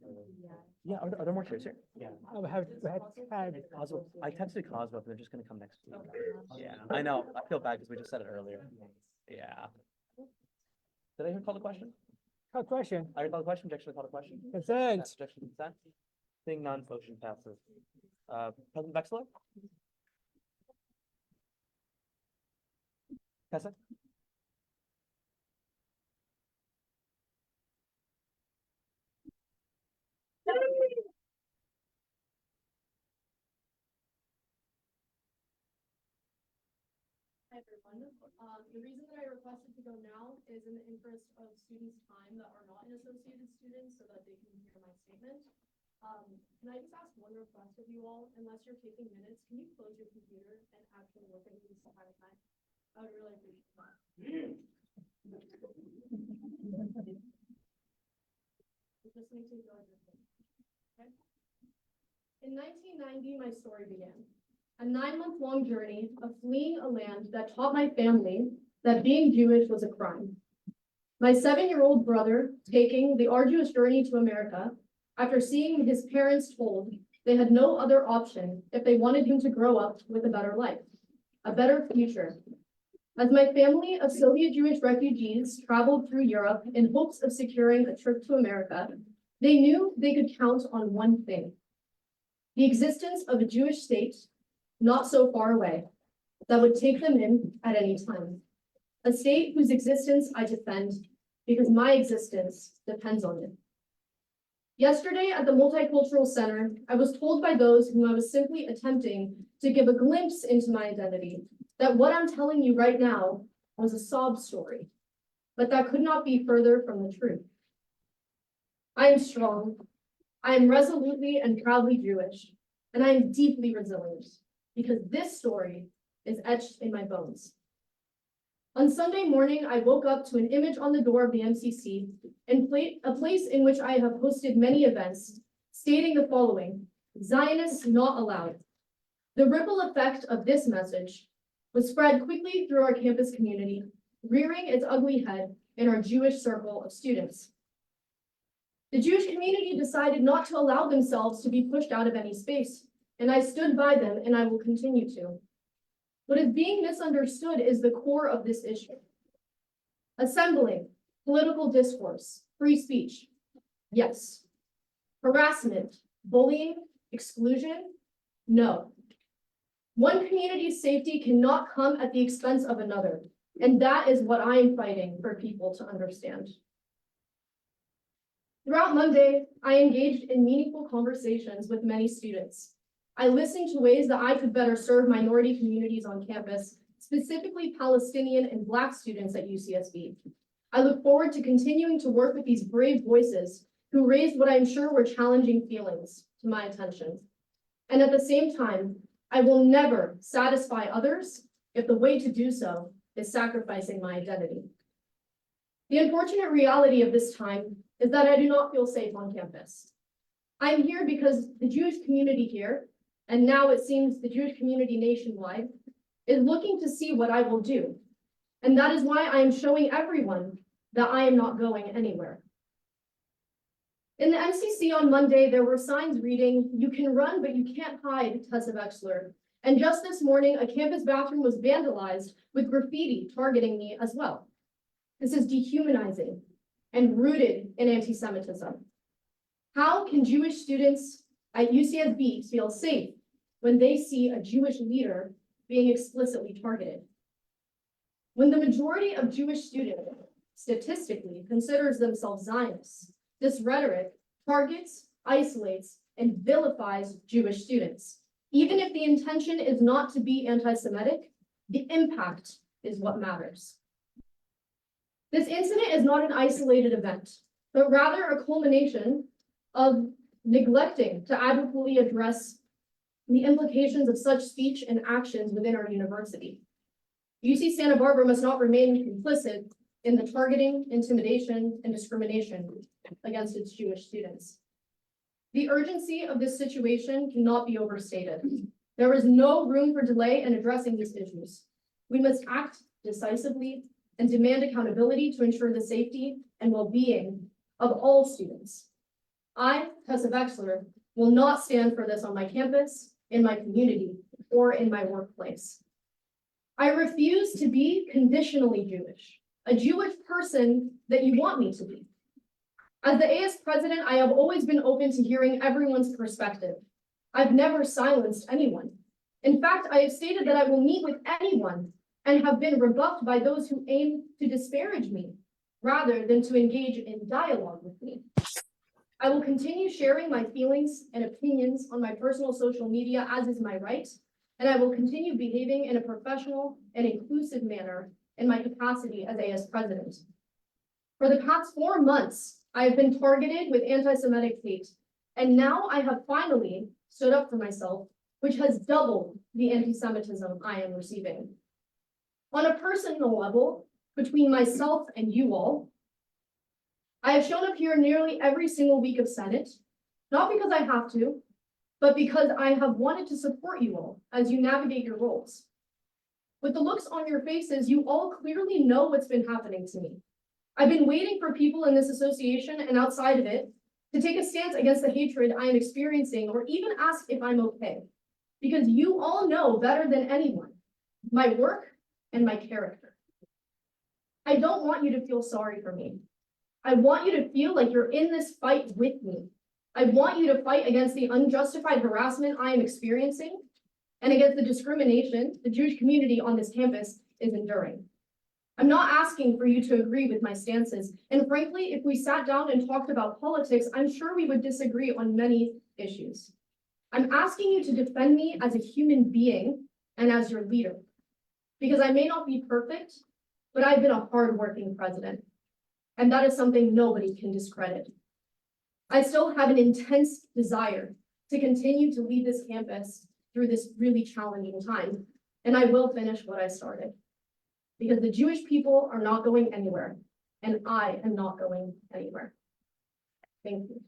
Yeah, are there more chairs here? Yeah. We have Cosmo, I texted Cosmo, but they're just gonna come next week. Yeah, I know. I feel bad because we just said it earlier. Yeah. Did I hear call the question? Call question. I heard call the question. Objection to call the question. Consent. Objection to consent. Seeing none, motion passes. President Vexler? Tessa? Hi, everyone. The reason that I requested to go now is in the interest of students' time that are not in associated students so that they can hear my statement. Can I just ask one request of you all? Unless you're taking minutes, can you close your computer and actually look at these entire time? I would really appreciate that. Just need to go. Okay. In 1990, my story began. A 9-month-long journey of fleeing a land that taught my family that being Jewish was a crime. My 7-year-old brother taking the arduous journey to America after seeing his parents told they had no other option if they wanted him to grow up with a better life, a better future. As my family of Soviet Jewish refugees traveled through Europe in hopes of securing a trip to America, they knew they could count on one thing: the existence of a Jewish state not so far away, that would take them in at any time. A state whose existence I defend because my existence depends on it. Yesterday at the Multicultural Center, I was told by those whom I was simply attempting to give a glimpse into my identity that what I'm telling you right now was a sob story, but that could not be further from the truth. I am strong. I am resolutely and proudly Jewish, and I am deeply resilient, because this story is etched in my bones. On Sunday morning, I woke up to an image on the door of the MCC, and a place in which I have hosted many events, stating the following: Zionists not allowed. The ripple effect of this message was spread quickly through our campus community, rearing its ugly head in our Jewish circle of students. The Jewish community decided not to allow themselves to be pushed out of any space, and I stood by them, and I will continue to. What is being misunderstood is the core of this issue. Assembling, political discourse, free speech, yes. Harassment, bullying, exclusion, no. One community's safety cannot come at the expense of another, and that is what I am fighting for people to understand. Throughout Monday, I engaged in meaningful conversations with many students. I listened to ways that I could better serve minority communities on campus, specifically Palestinian and Black students at UCSB. I look forward to continuing to work with these brave voices who raised what I'm sure were challenging feelings to my attention. And at the same time, I will never satisfy others if the way to do so is sacrificing my identity. The unfortunate reality of this time is that I do not feel safe on campus. I'm here because the Jewish community here, and now it seems the Jewish community nationwide, is looking to see what I will do. And that is why I am showing everyone that I am not going anywhere. In the MCC on Monday, there were signs reading, "You can run, but you can't hide, Tessa Vexler." And just this morning, a campus bathroom was vandalized with graffiti targeting me as well. This is dehumanizing and rooted in anti-Semitism. How can Jewish students at UCSB feel safe when they see a Jewish leader being explicitly targeted. When the majority of Jewish students statistically considers themselves Zionists, this rhetoric targets, isolates, and vilifies Jewish students. Even if the intention is not to be anti-Semitic, the impact is what matters. This incident is not an isolated event, but rather a culmination of neglecting to adequately address the implications of such speech and actions within our university. UC Santa Barbara must not remain complicit in the targeting, intimidation, and discrimination against its Jewish students. The urgency of this situation cannot be overstated. There is no room for delay in addressing these issues. We must act decisively and demand accountability to ensure the safety and well-being of all students. I, Tessa Vexler, will not stand for this on my campus, in my community, or in my workplace. I refuse to be conditionally Jewish, a Jewish person that you want me to be. As the AS president, I have always been open to hearing everyone's perspective. I've never silenced anyone. In fact, I have stated that I will meet with anyone and have been rebuffed by those who aim to disparage me rather than to engage in dialogue with me. I will continue sharing my feelings and opinions on my personal social media, as is my right, and I will continue behaving in a professional and inclusive manner in my capacity as AS president. For the past 4 months, I have been targeted with anti-Semitic hate, and now I have finally stood up for myself, which has doubled the anti-Semitism I am receiving. On a personal level, between myself and you all, I have shown up here nearly every single week of Senate, not because I have to, but because I have wanted to support you all as you navigate your roles. With the looks on your faces, you all clearly know what's been happening to me. I've been waiting for people in this association and outside of it to take a stance against the hatred I am experiencing, or even ask if I'm okay, because you all know better than anyone my work and my character. I don't want you to feel sorry for me. I want you to feel like you're in this fight with me. I want you to fight against the unjustified harassment I am experiencing and against the discrimination the Jewish community on this campus is enduring. I'm not asking for you to agree with my stances, and frankly, if we sat down and talked about politics, I'm sure we would disagree on many issues. I'm asking you to defend me as a human being and as your leader, because I may not be perfect, but I've been a hardworking president, and that is something nobody can discredit. I still have an intense desire to continue to lead this campus through this really challenging time, and I will finish what I started. Because the Jewish people are not going anywhere, and I am not going anywhere. Thank you.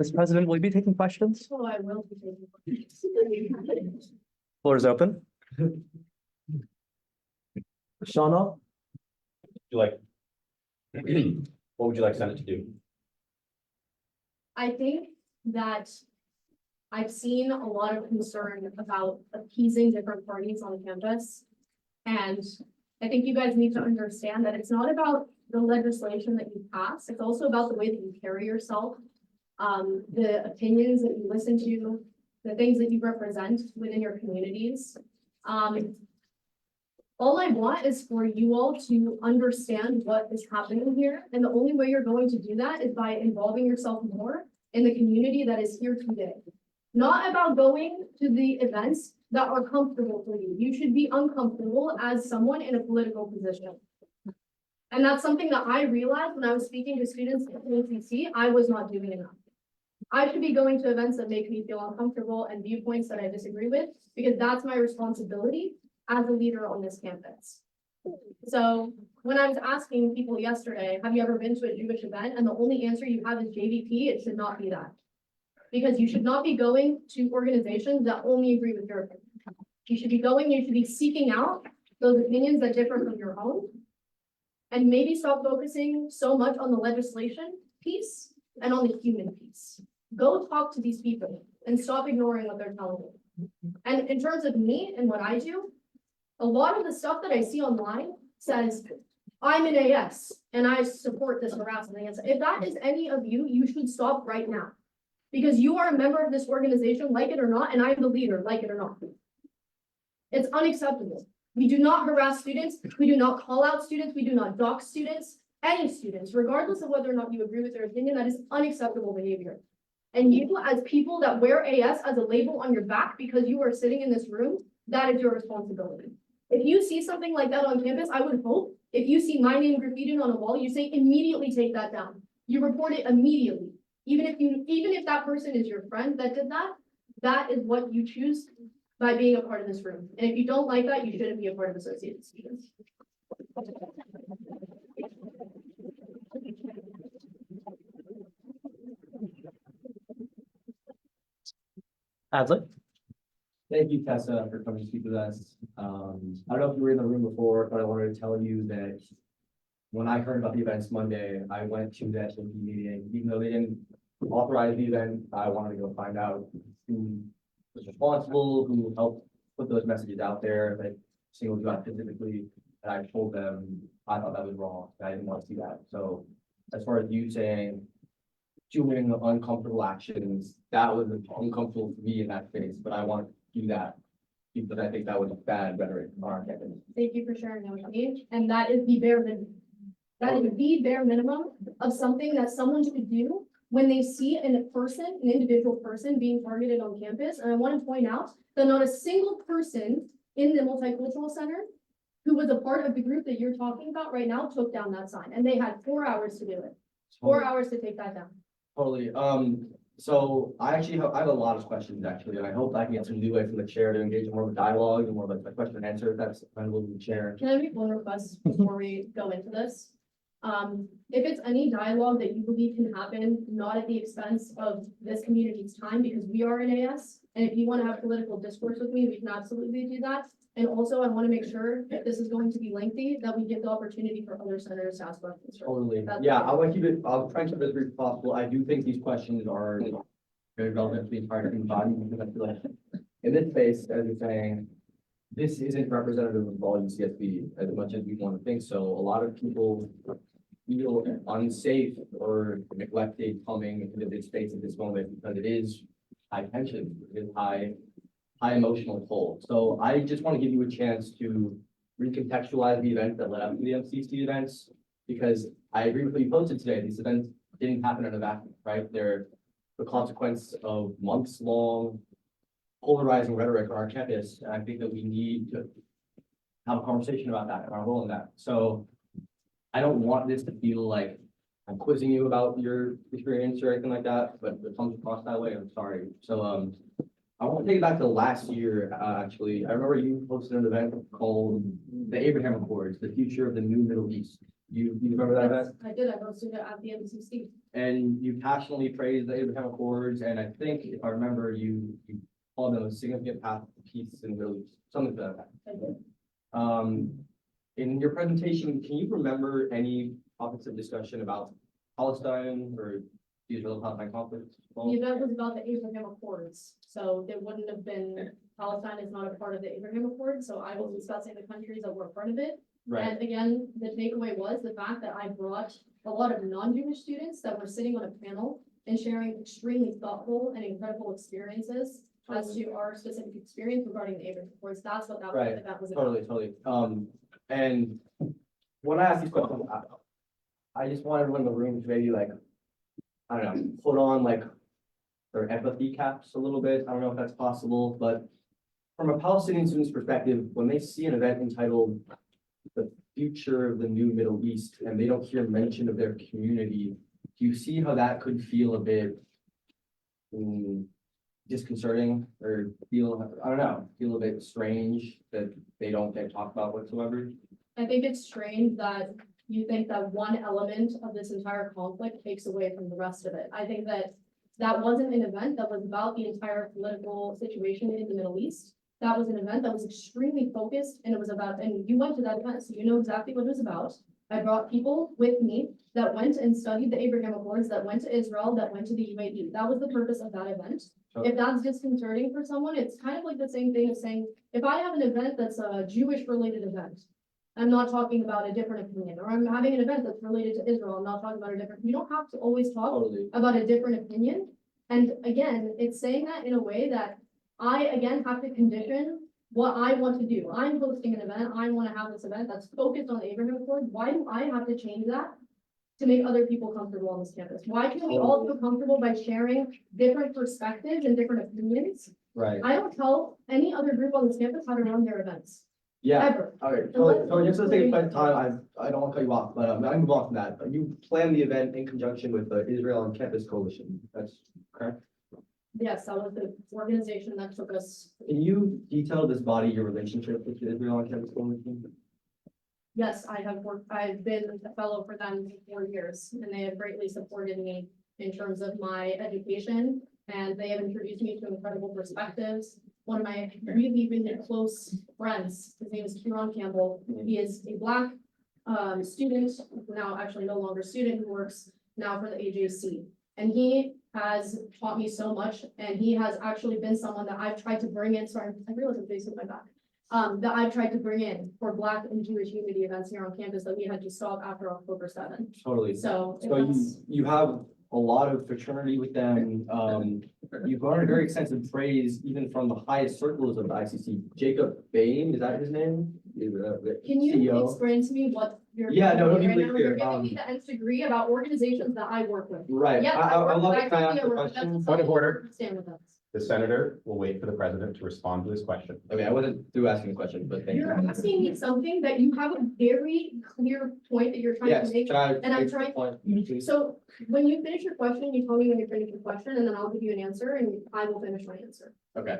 Mr. President, will you be taking questions? So I will be taking questions. Floor is open. Shauna? You like, what would you like Senate to do? I think that I've seen a lot of concern about appeasing different parties on campus. And I think you guys need to understand that it's not about the legislation that you pass, it's also about the way that you carry yourself, the opinions that you listen to, the things that you represent within your communities. All I want is for you all to understand what is happening here. And the only way you're going to do that is by involving yourself more in the community that is here today. Not about going to the events that are comfortable for you. You should be uncomfortable as someone in a political position. And that's something that I realized when I was speaking to students at ACC, I was not doing enough. I should be going to events that make me feel uncomfortable and viewpoints that I disagree with, because that's my responsibility as a leader on this campus. So when I was asking people yesterday, have you ever been to a Jewish event? And the only answer you have is JVP, it should not be that. Because you should not be going to organizations that only agree with your opinion. You should be going, you should be seeking out those opinions that differ from your own. And maybe stop focusing so much on the legislation piece and on the human piece. Go talk to these people and stop ignoring what they're telling you. And in terms of me and what I do, a lot of the stuff that I see online says, I'm an AS and I support this harassment. If that is any of you, you should stop right now. Because you are a member of this organization, like it or not, and I'm the leader, like it or not. It's unacceptable. We do not harass students. We do not call out students. We do not dox students, any students, regardless of whether or not you agree with their opinion. That is unacceptable behavior. And you, as people that wear AS as a label on your back because you are sitting in this room, that is your responsibility. If you see something like that on campus, I would hope if you see my name graffitied on a wall, you say immediately take that down. You report it immediately. Even if that person is your friend that did that, that is what you choose by being a part of this room. And if you don't like that, you shouldn't be a part of Associated Students. Adley? Thank you, Tessa, for coming to speak with us. I don't know if you were in the room before, but I wanted to tell you that when I heard about the events Monday, I went to that meeting, even though they didn't authorize the event, I wanted to go find out who was responsible, who helped put those messages out there, like singled you out specifically. And I told them I thought that was wrong. I didn't want to see that. So as far as you saying doing the uncomfortable actions, that was uncomfortable for me in that space, but I want to do that because I think that was bad rhetoric on our campus. Thank you for sharing that with me. And that is the bare minimum. That is the bare minimum of something that someone should do when they see an individual person being targeted on campus. And I want to point out that not a single person in the multicultural center who was a part of the group that you're talking about right now took down that sign, and they had 4 hours to do it. 4 hours to take that down. Totally. So I have a lot of questions actually, and I hope I can get some leeway from the chair to engage in more of a dialogue and more of a question and answer if that's available to the chair. Can I make one request before we go into this? If it's any dialogue that you believe can happen, not at the expense of this community's time, because we are an AS, and if you want to have political discourse with me, we can absolutely do that. And also, I want to make sure if this is going to be lengthy, that we give the opportunity for other senators to ask questions. Totally. Yeah, I'll try to keep it as brief as possible. I do think these questions are very relevant to the entire student body because I feel like in this space, as you're saying, this isn't representative of all UCSB as much as we want to think so. A lot of people feel unsafe or neglected coming into this space at this moment because it is high tension, it is high emotional toll. So I just want to give you a chance to recontextualize the events that led up to the MCC events, because I agree with what you posted today. These events didn't happen in a vacuum, right? They're the consequence of months-long polarizing rhetoric on our campus. And I think that we need to have a conversation about that and our role in that. So I don't want this to feel like I'm quizzing you about your experience or anything like that, but if it comes across that way, I'm sorry. So I want to take it back to last year, actually. I remember you hosted an event called the Abraham Accords, the future of the new Middle East. You remember that event? I did. I hosted it at the MCC. And you passionately praised the Abraham Accords, and I think, if I remember, you called them a significant path to peace in the Middle East, something to that effect. I did. In your presentation, can you remember any topics of discussion about Palestine or the Israel-Palestine conflict? The event was about the Abraham Accords, so there wouldn't have been, Palestine is not a part of the Abraham Accords, so I was discussing the countries that were part of it. Right. And again, the takeaway was the fact that I brought a lot of non-Jewish students that were sitting on a panel and sharing extremely thoughtful and incredible experiences as to our specific experience regarding the Abraham Accords. That's what that Right. event was about. Totally. And when I ask these questions, I just want everyone in the room to maybe like, I don't know, put on like their empathy caps a little bit. I don't know if that's possible, but from a Palestinian student's perspective, when they see an event entitled "The Future of the New Middle East" and they don't hear mention of their community, do you see how that could feel a bit disconcerting or feel a bit strange that they don't get talked about whatsoever? I think it's strange that you think that one element of this entire conflict takes away from the rest of it. I think that wasn't an event that was about the entire political situation in the Middle East. that was an event that was extremely focused and it was about, and you went to that event, so you know exactly what it was about. I brought people with me that went and studied the Abraham Accords, that went to Israel, that went to the UAE. That was the purpose of that event. If that's disconcerting for someone, it's kind of like the same thing as saying, if I have an event that's a Jewish related event, I'm not talking about a different opinion, or I'm having an event that's related to Israel, I'm not talking about a different, you don't have to always talk about a different opinion. And again, it's saying that in a way that I, again, have to condition what I want to do. I'm hosting an event, I want to have this event that's focused on the Abraham Accord. Why do I have to change that to make other people comfortable on this campus? Why can't we all feel comfortable by sharing different perspectives and different opinions? Right. I don't tell any other group on this campus how to run their events. Yeah. Ever. Okay, so just to take quite time, I don't want to cut you off, but I move on from that. You planned the event in conjunction with the Israel on Campus Coalition. That's correct? Yes, that was the organization that took us. Can you detail this body your relationship with the Israel on Campus Coalition? Yes, I've been a fellow for them for 4 years, and they have greatly supported me in terms of my education, and they have introduced me to incredible perspectives. One of my really, really close friends, his name is Kieran Campbell. He is a Black student, now actually no longer student, who works now for the AJC. And he has taught me so much, and he has actually been someone that I've tried to bring in, sorry, I realize I'm facing my back. That I've tried to bring in for Black and Jewish unity events here on campus that we had to stop after October 7th. Totally. So You have a lot of fraternity with them. You've garnered very extensive praise even from the highest circles of the ICC. Jacob Bain, is that his name? Can you CEO. explain to me what you're? Yeah, no, doing let me right be now? clear. You're giving me the nth degree about organizations that I work with. Right. Yes, I love work it. Can I with ask a ICC, question? that's Point of all order. Stand with us. The senator will wait for the president to respond to his question. Okay, I wasn't through asking a question, but thank you. You're asking me something that you have a very clear point that you're trying Yes, to make. can I And I'm make the trying, point, please? so when you finish your question, you tell me when you're finished your question, and then I'll give you an answer, and I will finish my answer. Okay.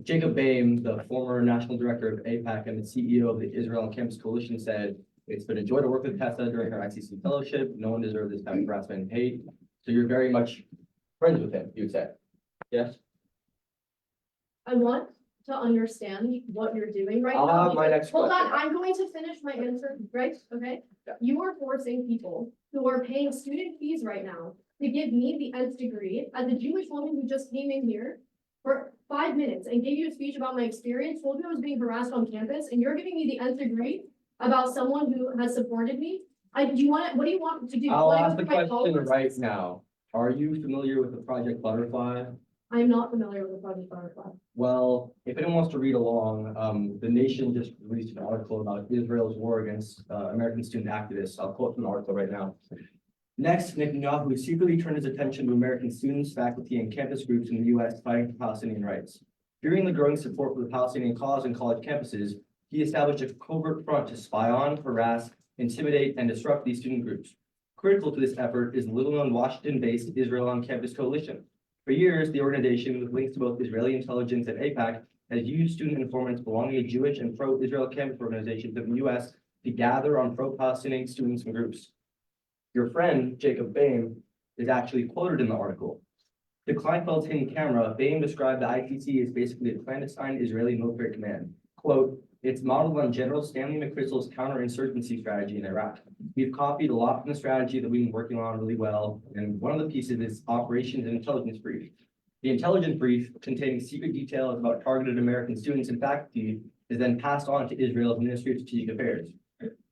Jacob Bain, the former national director of APAC and the CEO of the Israel on Campus Coalition, said, "It's been a joy to work with Tessa during her ICC fellowship. No one deserved this kind of harassment and hate." So you're very much friends with him, you would say? Yes? I want to understand what you're doing right I'll now. have my next Hold on, question. I'm going to finish my answer, right? Okay? Yeah. You are forcing people who are paying student fees right now to give me the nth degree as a Jewish woman who just came in here for 5 minutes and gave you a speech about my experience, told you I was being harassed on campus, and you're giving me the nth degree about someone who has supported me. What do you want to do? I'll Wanna go ask the through my question followers? right now. Are you familiar with the Project Butterfly? I'm not familiar with the Project Butterfly. Well, if anyone wants to read along, The Nation just released an article about Israel's war against American student activists. I'll quote from the article right now. Next, Netanyahu secretly turned his attention to American students, faculty, and campus groups in the U.S. fighting for Palestinian rights. Fearing the growing support for the Palestinian cause in college campuses, he established a covert front to spy on, harass, intimidate, and disrupt these student groups. Critical to this effort is the little-known Washington-based Israel on Campus Coalition. For years, the organization, with links to both Israeli intelligence and APAC, has used student informants belonging to Jewish and pro-Israel campus organizations in the U.S. to gather on pro-Palestinian students and groups. Your friend, Jacob Bain, is actually quoted in the article. To Kleinfeld's hidden camera, Bain described the ITC as basically a clandestine Israeli military command. Quote, "It's modeled on General Stanley McChrystal's counterinsurgency strategy in Iraq. We've copied a lot from the strategy that we've been working on really well, and one of the pieces is Operations and Intelligence Brief. The intelligence brief, containing secret details about targeted American students and faculty, is then passed on to Israel's Ministry of Strategic Affairs.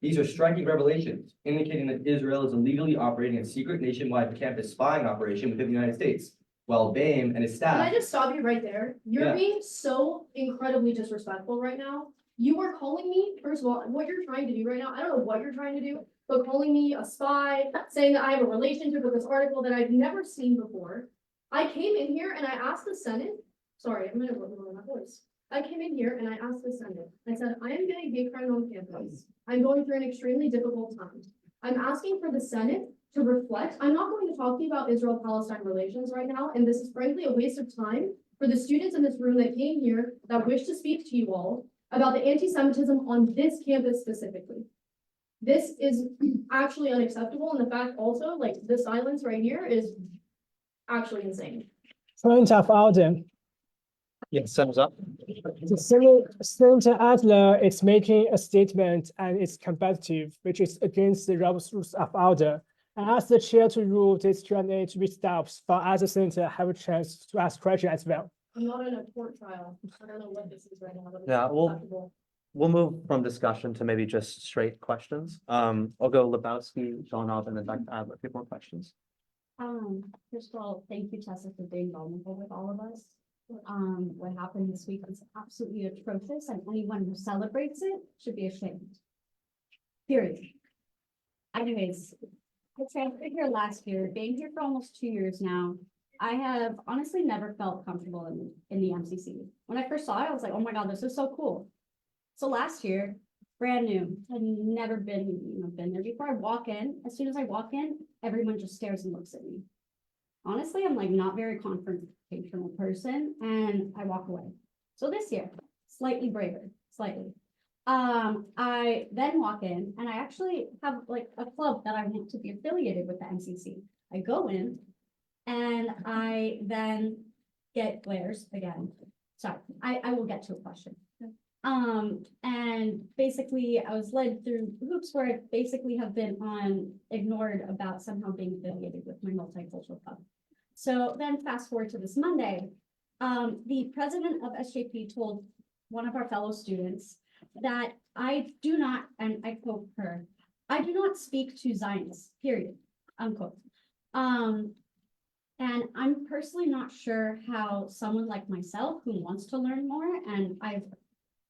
These are striking revelations, indicating that Israel is illegally operating a secret nationwide campus spying operation within the United States, while Bain and his Can I staff." just stop you right there? You're Yeah. being so incredibly disrespectful right now. You are calling me, first of all, what you're trying to do right now, I don't know what you're trying to do, but calling me a spy, saying that I have a relationship with this article that I've never seen before. I came in here and I asked the Senate, sorry, I'm gonna lower my voice. I came in here and I asked the Senate, I said, I am getting hate crime on campus. I'm going through an extremely difficult time. I'm asking for the Senate to reflect. I'm not going to talk to you about Israel-Palestine relations right now, and this is frankly a waste of time for the students in this room that came here that wish to speak to you all about the anti-Semitism on this campus specifically. This is actually unacceptable, and the fact also, like, the silence right here is actually insane. Point of order. Yes, thumbs up. The Senator Adler is making a statement and it's competitive, which is against the Robert's Rules of Order. I ask the chair to rule this Q&A to be stopped, for other senator have a chance to ask questions as well. I'm not in a court trial. I don't know what this is right now. But it's Yeah, acceptable. We'll move from discussion to maybe just straight questions. I'll go Lebowski, John, and then Dr. Adler, a few more questions. First of all, thank you, Tessa, for being vulnerable with all of us. What happened this week was absolutely atrocious, and anyone who celebrates it should be ashamed. Period. Anyways, I transferred here last year, being here for almost 2 years now. I have honestly never felt comfortable in the MCC. When I first saw it, I was like, oh my God, this is so cool. So last year, brand new, had never been there before. I walk in, as soon as I walk in, everyone just stares and looks at me. Honestly, I'm like not very confrontational person, and I walk away. So this year, slightly braver, slightly. I then walk in and I actually have like a club that I want to be affiliated with the MCC. I go in and I then get glares again. Sorry, I will get to a question. And basically I was led through hoops where I basically have been ignored about somehow being affiliated with my multicultural club. So then fast forward to this Monday, the president of SJP told one of our fellow students that I do not, and I quote her, I do not speak to Zionists, period, unquote. And I'm personally not sure how someone like myself who wants to learn more, and I've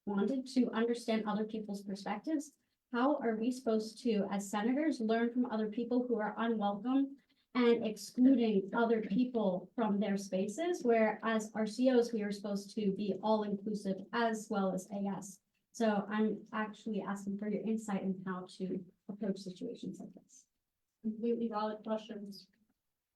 wanted to understand other people's perspectives, how are we supposed to, as senators, learn from other people who are unwelcome and excluding other people from their spaces, where as RCOs, we are supposed to be all inclusive as well as AS. So I'm actually asking for your insight in how to approach situations like this. Completely valid questions.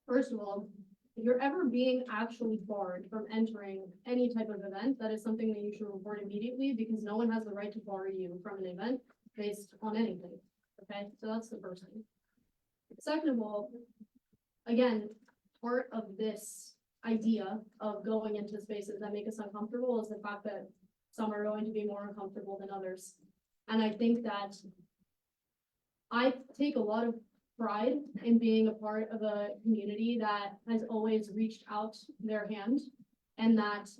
First of all, if you're ever being actually barred from entering any type of event, that is something that you should report immediately, because no one has the right to bar you from an event based on anything. Okay, so that's the first thing. Second of all, again, part of this idea of going into spaces that make us uncomfortable is the fact that some are going to be more uncomfortable than others. And I think that I take a lot of pride in being a part of a community that has always reached out their hand, and that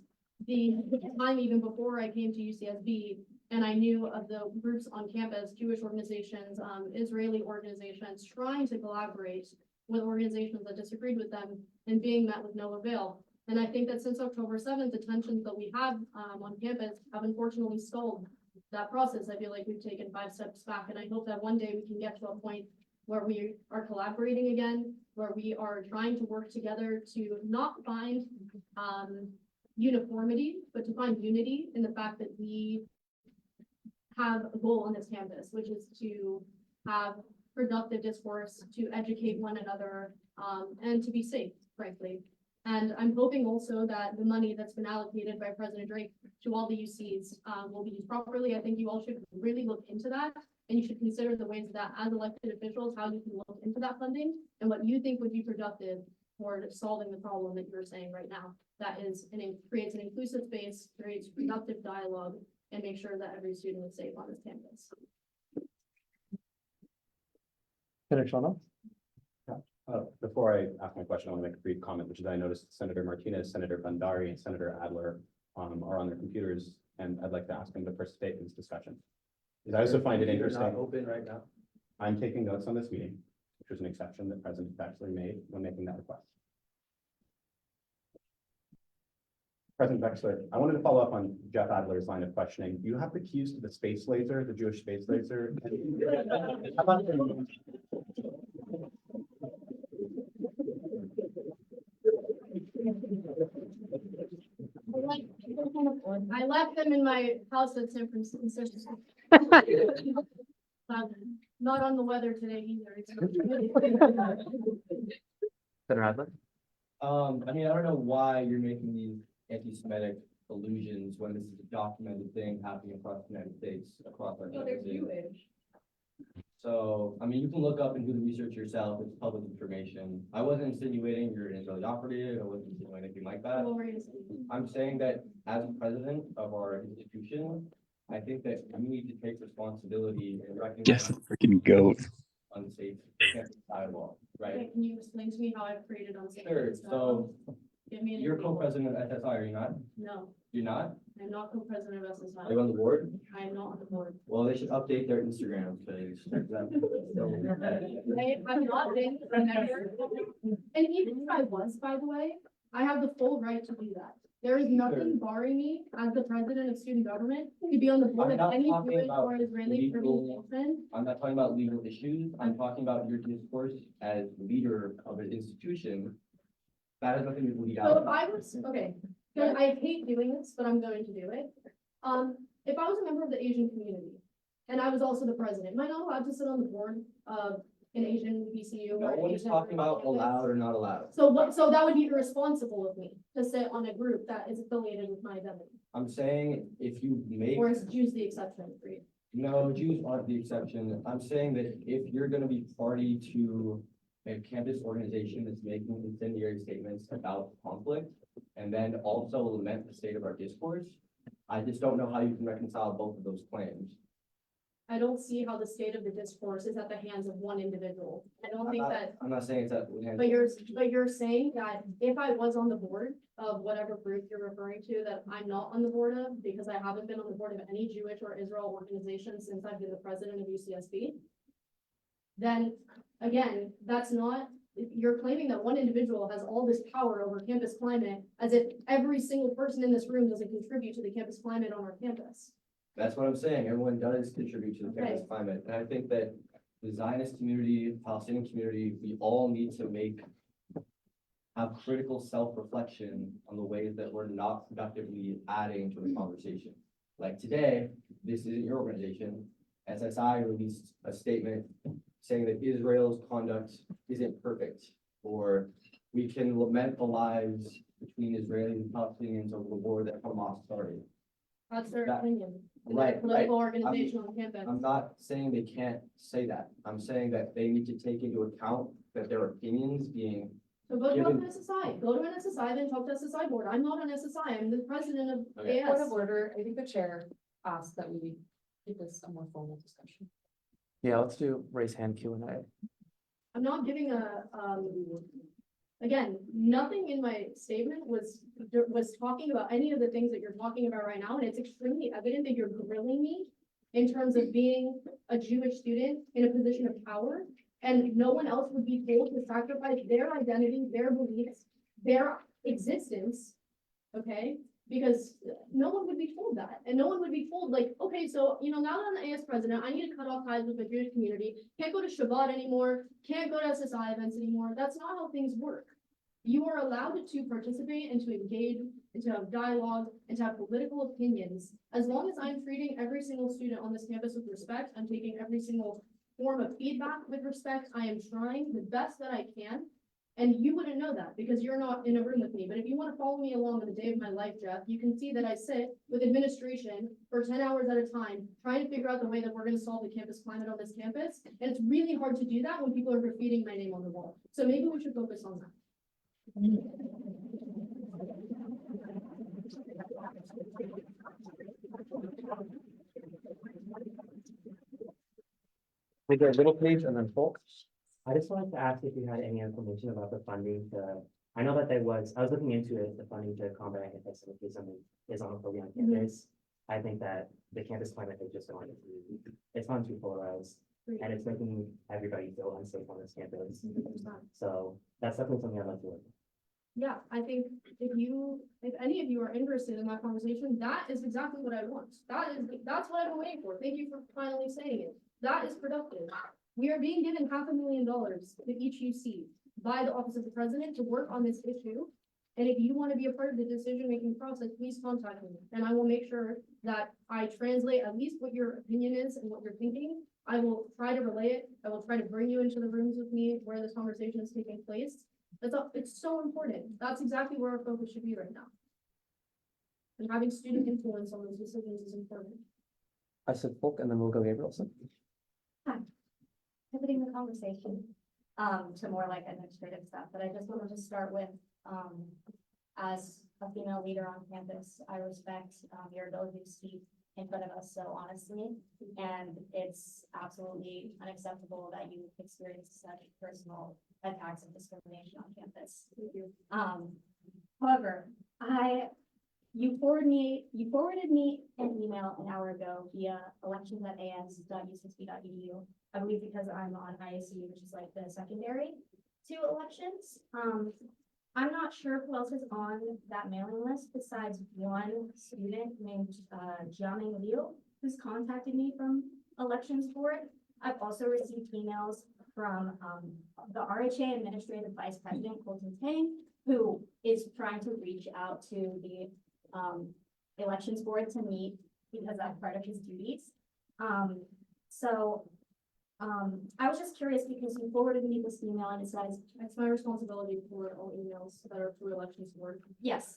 the time even before I came to UCSB and I knew of the groups on campus, Jewish organizations, Israeli organizations, trying to collaborate with organizations that disagreed with them and being met with no avail. And I think that since October 7th, the tensions that we have on campus have unfortunately stalled that process. I feel like we've taken 5 steps back, and I hope that one day we can get to a point where we are collaborating again, where we are trying to work together to not find uniformity, but to find unity in the fact that we have a goal on this campus, which is to have productive discourse, to educate one another, and to be safe, frankly. And I'm hoping also that the money that's been allocated by President Drake to all the UCs will be used properly. I think you all should really look into that. And you should consider the ways that as elected officials, how you can look into that funding and what you think would be productive for solving the problem that you're saying right now. That is, creates an inclusive space, creates productive dialogue, and make sure that every student is safe on this campus. Senator Shawna? Before I ask my question, I want to make a brief comment, which is I noticed Senator Martinez, Senator Bandari, and Senator Adler are on their computers, and I'd like to ask them to participate in this discussion. Because I also find it interesting. Not open right now. I'm taking notes on this meeting, which was an exception that President Bexley made when making that request. President Bexley, I wanted to follow up on Jeff Adler's line of questioning. You have the keys to the space laser, the Jewish space laser. I left them in my house at San Francisco. Not on the weather today either. Senator Adler? I mean, I don't know why you're making these anti-Semitic allusions when this is a documented thing happening across the United States, across our. No, they're Jewish. So, I mean, you can look up and do the research yourself, it's public information. I wasn't insinuating you're an Israeli operative, I wasn't insinuating anything like that. What were you saying? I'm saying that as president of our institution, I think that we need to take responsibility and recognize freaking goat. unsafe campus dialogue, right? Okay, can you explain to me how I've created unsafe? Sure, stuff? so Give me an you're example. co-president of SSI, are you not? No, You're not? I'm not co-president of Are you on SSI. the board? I am not on the board. Well, they should update their Instagram page. I'm not been a member. And even if I was, by the way, I have the full right to do that. There is nothing barring me as the president of student government to be on the board I'm of not any talking Jewish about or Israeli legal- organization. I'm not talking about legal issues, I'm talking about your discourse as leader of an institution. That has nothing to do with So if legality. I was, okay, so I hate doing this, but I'm going to do it. If I was a member of the Asian community and I was also the president, am I not allowed to sit on the board of an Asian BCU? No or an one is Asian talking about campus? allowed or not allowed. So what, so that would be irresponsible of me to sit on a group that is affiliated with my identity, I'm saying if you make, or is Jews the exception for you? no, Jews aren't the exception. I'm saying that if you're gonna be party to a campus organization that's making incendiary statements about conflict and then also lament the state of our discourse, I just don't know how you can reconcile both of those claims. I don't see how the state of the discourse is at the hands of one individual. I don't think that, I'm not saying it's that. but you're saying that if I was on the board of whatever group you're referring to, that I'm not on the board of, because I haven't been on the board of any Jewish or Israel organization since I've been the president of UCSB. Then, again, that's not, you're claiming that one individual has all this power over campus climate, as if every single person in this room doesn't contribute to the campus climate on our campus. That's what I'm saying. Everyone does contribute to the campus Okay. climate. And I think that the Zionist community, Palestinian community, we all need to have critical self-reflection on the ways that we're not productively adding to the conversation. Like today, this isn't your organization. SSI released a statement saying that Israel's conduct isn't perfect, or we can lament the lives between Israelis and Palestinians over the war that Hamas started. That's their That- opinion. And Right, their political right. organization on campus. I'm not saying they can't say that. I'm saying that they need to take into account that their opinions being, So go talk given- to SSI, go to an SSI, then talk to SSI board. I'm not an SSI, I'm the president of Okay. AS. Point of order, I think the chair asked that we keep this a more formal discussion. Yeah, let's do raise hand Q&A. I'm not giving again, nothing in my statement was talking about any of the things that you're talking about right now, and it's extremely evident that you're grilling me in terms of being a Jewish student in a position of power, and no one else would be told to sacrifice their identity, their beliefs, their existence, okay? Because no one would be told that, and no one would be told like, okay, so, now that I'm the AS president, I need to cut off ties with the Jewish community, can't go to Shabbat anymore, can't go to SSI events anymore. That's not how things work. You are allowed to participate and to engage and to have dialogue and to have political opinions. As long as I'm treating every single student on this campus with respect, I'm taking every single form of feedback with respect, I am trying the best that I can. And you wouldn't know that because you're not in a room with me. But if you want to follow me along on the day of my life, Jeff, you can see that I sit with administration for 10 hours at a time, trying to figure out the way that we're going to solve the campus climate on this campus. And it's really hard to do that when people are graffitiing my name on the wall. So maybe we should focus on that. We go little page and then Folk. I just wanted to ask if you had any information about the funding to, I know that I was looking into it, the funding to combat anti-Semitism is on fully on campus. I think that the campus climate has just gone it's gone too polarized, and it's making everybody feel unsafe on this campus. So that's definitely something I'd like to look at. Yeah, I think if any of you are interested in that conversation, that is exactly what I want. That's what I've been waiting for. Thank you for finally saying it. That is productive. We are being given $500,000 to each UC by the Office of the President to work on this issue. And if you want to be a part of the decision-making process, please contact me. And I will make sure that I translate at least what your opinion is and what you're thinking. I will try to relay it. I will try to bring you into the rooms with me where this conversation is taking place. It's so important. That's exactly where our focus should be right now. And having student influence on those decisions is important. I said Folk and then we'll go Gabrielson. Hi. pivoting the conversation to more like administrative stuff, but I just wanted to start with, as a female leader on campus, I respect your ability to speak in front of us so honestly, and it's absolutely unacceptable that you experienced such personal attacks and discrimination on campus. However, you forwarded me an email an hour ago via elections@as.ucsb.edu. I believe because I'm on ISU, which is like the secondary to elections. I'm not sure who else is on that mailing list besides one student named Jiaming Liu, who's contacted me from elections board. I've also received emails from the RHA Administrative Vice President Colton Tang, who is trying to reach out to the elections board to meet because that's part of his duties. I was just curious because you forwarded me this email and it says, It's my responsibility to forward all emails that are through elections board. yes,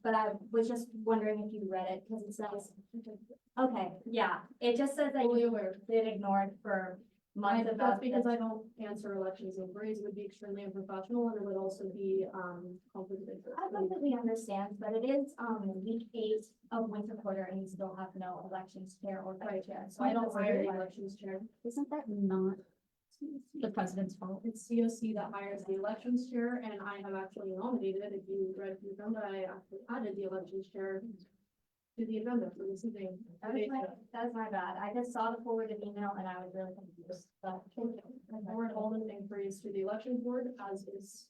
but I was just wondering if you read it because it says, okay, yeah, it just says that Fully you aware. been ignored for months That's about because this. I don't answer elections inquiries. It would be extremely unprofessional and it would also be conflict of interest. I completely understand, but it is week 8 of winter quarter and you still have no elections chair or vice chair. So I don't that's hire very the hard. elections chair. Isn't that not the president's fault? It's COC that hires the elections chair, and I have actually nominated, if you read the agenda, I actually added the elections chair to the agenda for this evening. That is my bad. I just saw the forwarded email and I was really confused, but thank you. I forward all the inquiries to the elections board, as is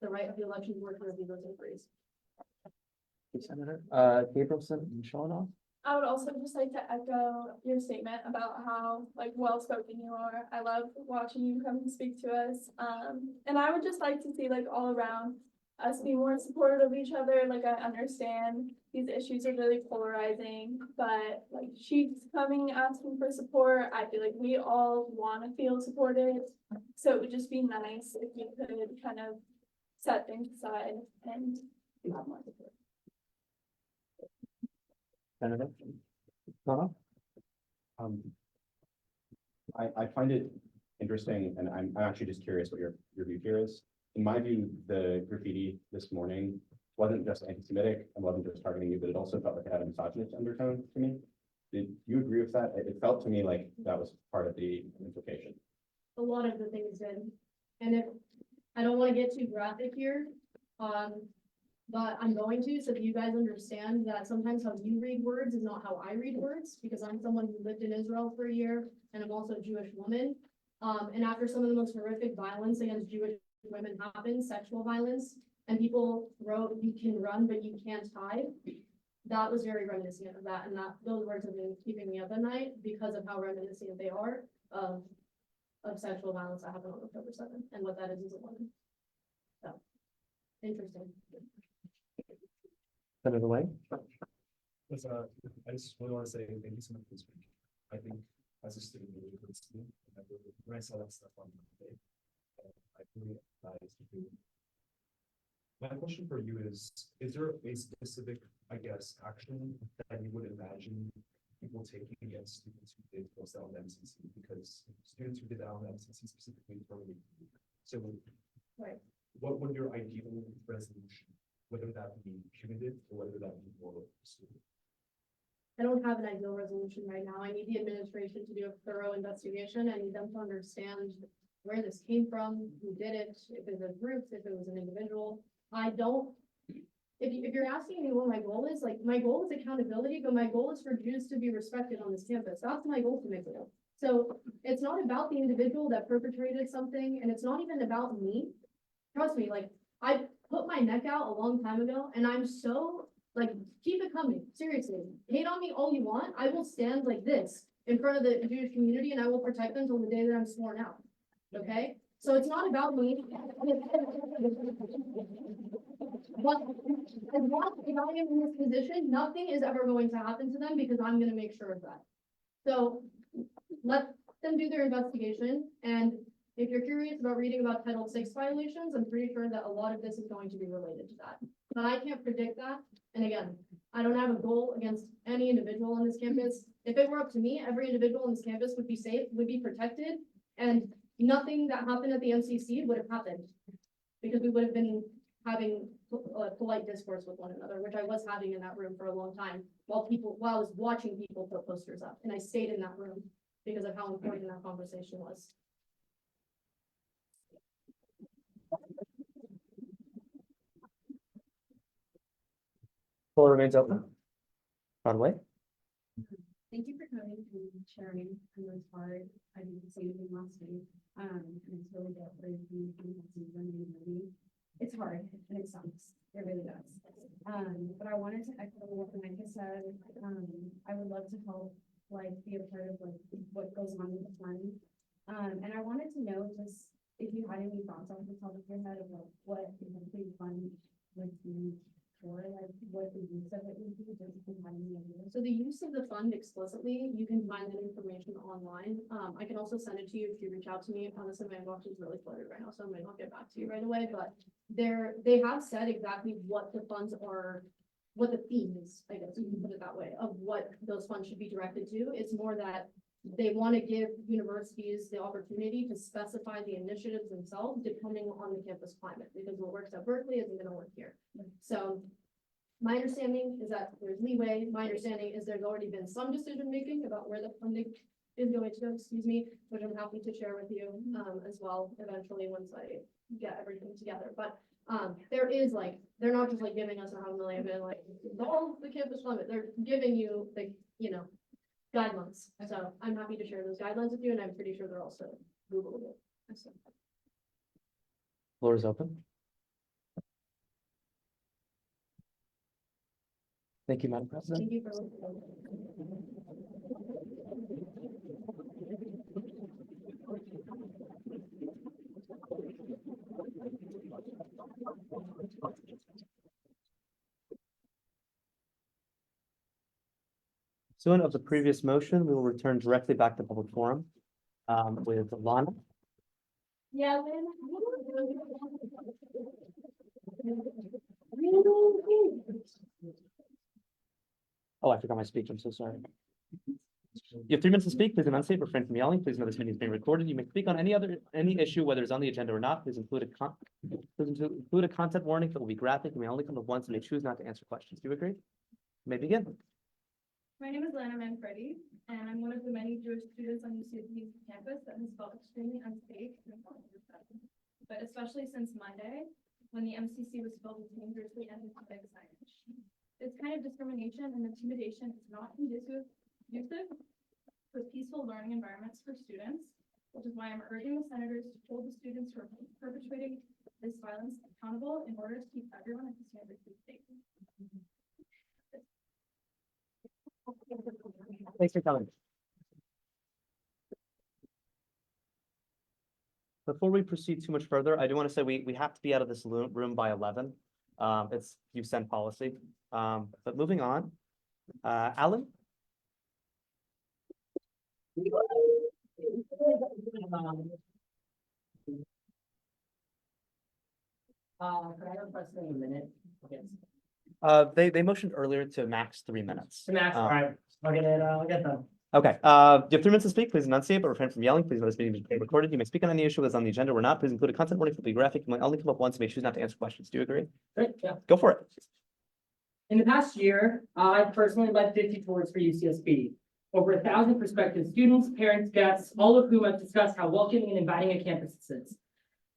the right of the elections board to review those inquiries. Senator, Gabrielson and Shawanoff. I would also just like to echo your statement about how like well-spoken you are. I love watching you come and speak to us. And I would just like to see like all around us be more supportive of each other. Like I understand these issues are really polarizing, but like she's coming asking for support. I feel like we all want to feel supported. So it would just be nice if you could kind of set things aside and have more support. Senator. I find it interesting, and I'm actually just curious what your view here is. In my view, the graffiti this morning wasn't just anti-Semitic and wasn't just targeting you, but it also felt like it had a misogynist undertone to me. Did you agree with that? It felt to me like that was part of the implication. A lot of the things did, and if, I don't want to get too graphic here, but I'm going to, so that you guys understand that sometimes how you read words is not how I read words, because I'm someone who lived in Israel for a year, and I'm also a Jewish woman. And after some of the most horrific violence against Jewish women happened, sexual violence, and people wrote, "You can run, but you can't hide." That was very reminiscent of that, and those words have been keeping me up at night because of how reminiscent they are of sexual violence that happened on October 7th, and what that is a woman. So, interesting. Senator Lang. Yes, I just really want to say thank you so much for speaking. I think as a student, really good student, when I saw that stuff on Monday, I really advised to do. My question for you is there a specific, I guess, action that you would imagine people taking against students who did post that on the MCC? Because students who did that on the MCC specifically totally. So Right. what would your ideal resolution, whether that be punitive or whether that be more student? I don't have an ideal resolution right now. I need the administration to do a thorough investigation. I need them to understand where this came from, who did it, if it was groups, if it was an individual. I don't, if you're asking me what my goal is, like, my goal is accountability, but my goal is for Jews to be respected on this campus. That's my goal to make it. So it's not about the individual that perpetrated something, and it's not even about me. Trust me, like, I put my neck out a long time ago, and I'm so, like, keep it coming, seriously. Hate on me all you want, I will stand like this in front of the Jewish community, and I will protect them until the day that I'm sworn out, okay? So it's not about me. But as long as I am in this position, nothing is ever going to happen to them because I'm gonna make sure of that. So let them do their investigation, and if you're curious about reading about Title VI violations, I'm pretty sure that a lot of this is going to be related to that. But I can't predict that, and again, I don't have a goal against any individual on this campus. If it were up to me, every individual on this campus would be safe, would be protected, And nothing that happened at the MCC would have happened. Because we would have been having polite discourse with one another, which I was having in that room for a long time, while I was watching people put posters up, and I stayed in that room because of how important that conversation was. Floor remains open. Broadway. Thank you for coming and sharing. I know it's hard. I did the same thing last week. And it's really good for you. It's hard and it sucks. It really does. But I wanted to echo what Micah said. I would love to help, like, be a part of like what goes on with the fund. And I wanted to know just if you had any thoughts off the top of your head of like what the fund would be. Or like what the use of it would be, just if you had any ideas. So the use of the fund explicitly, you can find that information online. I can also send it to you if you reach out to me. Honestly, my inbox is really cluttered right now, so I might not get back to you right away, but they have said exactly what the funds are, what the theme is, I guess you can put it that way, of what those funds should be directed to. It's more that they want to give universities the opportunity to specify the initiatives themselves depending on the campus climate, because what works at Berkeley isn't going to work here. So my understanding is that there's leeway. My understanding is there's already been some decision making about where the funding is going to go, which I'm happy to share with you as well eventually once I get everything together. But there is like, they're not just like giving us $100 million and like all the campus climate. They're giving you like, guidelines. So I'm happy to share those guidelines with you, and I'm pretty sure they're also Googleable. So. Floor is open. Thank you, Madam President. Thank you for listening. Pursuant of the previous motion, we will return directly back to public forum with Lana. Yeah, Oh, I forgot my speech. I'm so sorry. You have 3 minutes to speak. Please enunciate, refrain from yelling. Please know this meeting is being recorded. You may speak on any issue, whether it's on the agenda or not. Please include a content warning that will be graphic. You may only come up once and may choose not to answer questions. Do you agree? You may begin. my name is Lana Manfredi, and I'm one of the many Jewish students on UCSB's campus that has felt extremely unsafe and uncomfortable. But especially since Monday, when the MCC was filled with dangerously anti-Semitic signage. This kind of discrimination and intimidation is not conducive for peaceful learning environments for students, which is why I'm urging the senators to hold the students who are perpetrating this violence accountable in order to keep everyone at the standard safe. Thanks for coming. Before we proceed too much further, I do want to say we have to be out of this room by 11. It's you've sent policy. But moving on, Alan. Could I request a minute? Yes. They motioned earlier to max 3 minutes. Max, all right, I'll get them. Okay, you have 3 minutes to speak. Please enunciate, but refrain from yelling. Please know this meeting is being recorded. You may speak on any issue that's on the agenda or not. Please include a content warning for the graphic. You may only come up once. You may choose not to answer questions. Do you agree? Great, yeah. Go for it. In the past year, I personally led 50 tours for UCSB. Over 1,000 prospective students, parents, guests, all of whom have discussed how welcoming and inviting a campus is.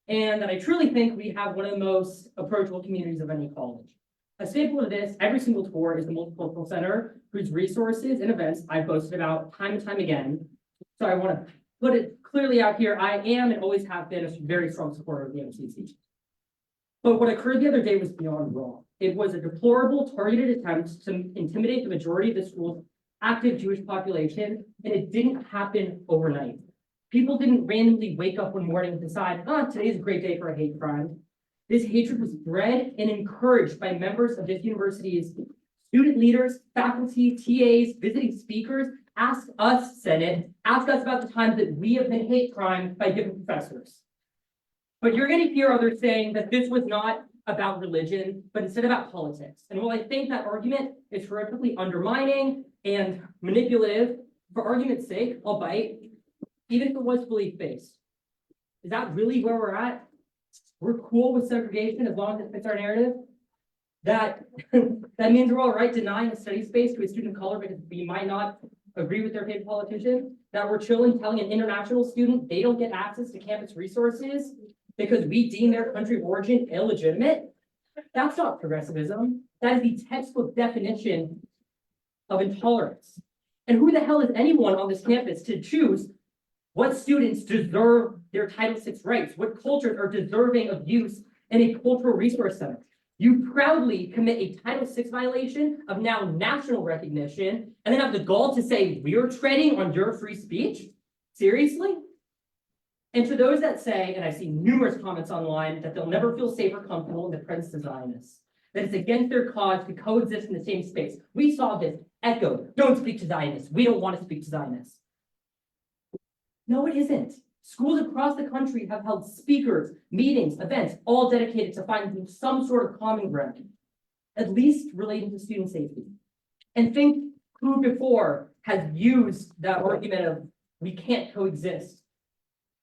And that I truly think we have one of the most approachable communities of any college. A staple of this, every single tour, is the Multicultural Center, whose resources and events I've posted about time and time again. So I want to put it clearly out here, I am and always have been a very strong supporter of the MCC. But what occurred the other day was beyond wrong. It was a deplorable, targeted attempt to intimidate the majority of the school's active Jewish population, and it didn't happen overnight. People didn't randomly wake up one morning and decide, today's a great day for a hate crime. This hatred was bred and encouraged by members of this university's student leaders, faculty, TAs, visiting speakers. Ask us, Senate, ask us about the times that we have been hate crimed by different professors. But you're going to hear others saying that this was not about religion, but instead about politics. And while I think that argument is horrifically undermining and manipulative, for argument's sake, I'll bite. even if it was belief-based. Is that really where we're at? We're cool with segregation as long as it fits our narrative? That, that means we're all right denying a study space to a student of color because we might not agree with their favorite politician? That we're chilling telling an international student they don't get access to campus resources because we deem their country of origin illegitimate? That's not progressivism. That is the textbook definition of intolerance. And who the hell is anyone on this campus to choose what students deserve their Title VI rights? What cultures are deserving of use in a cultural resource center? You proudly commit a Title VI violation of now national recognition and then have the gall to say we're treading on your free speech? Seriously? And to those that say, and I see numerous comments online, that they'll never feel safe or comfortable in the presence of Zionists, that it's against their cause to coexist in the same space. We saw this echoed. Don't speak to Zionists. We don't want to speak to Zionists. No, it isn't. Schools across the country have held speakers, meetings, events, all dedicated to finding some sort of common ground, at least relating to student safety. And think who before has used that argument of we can't coexist.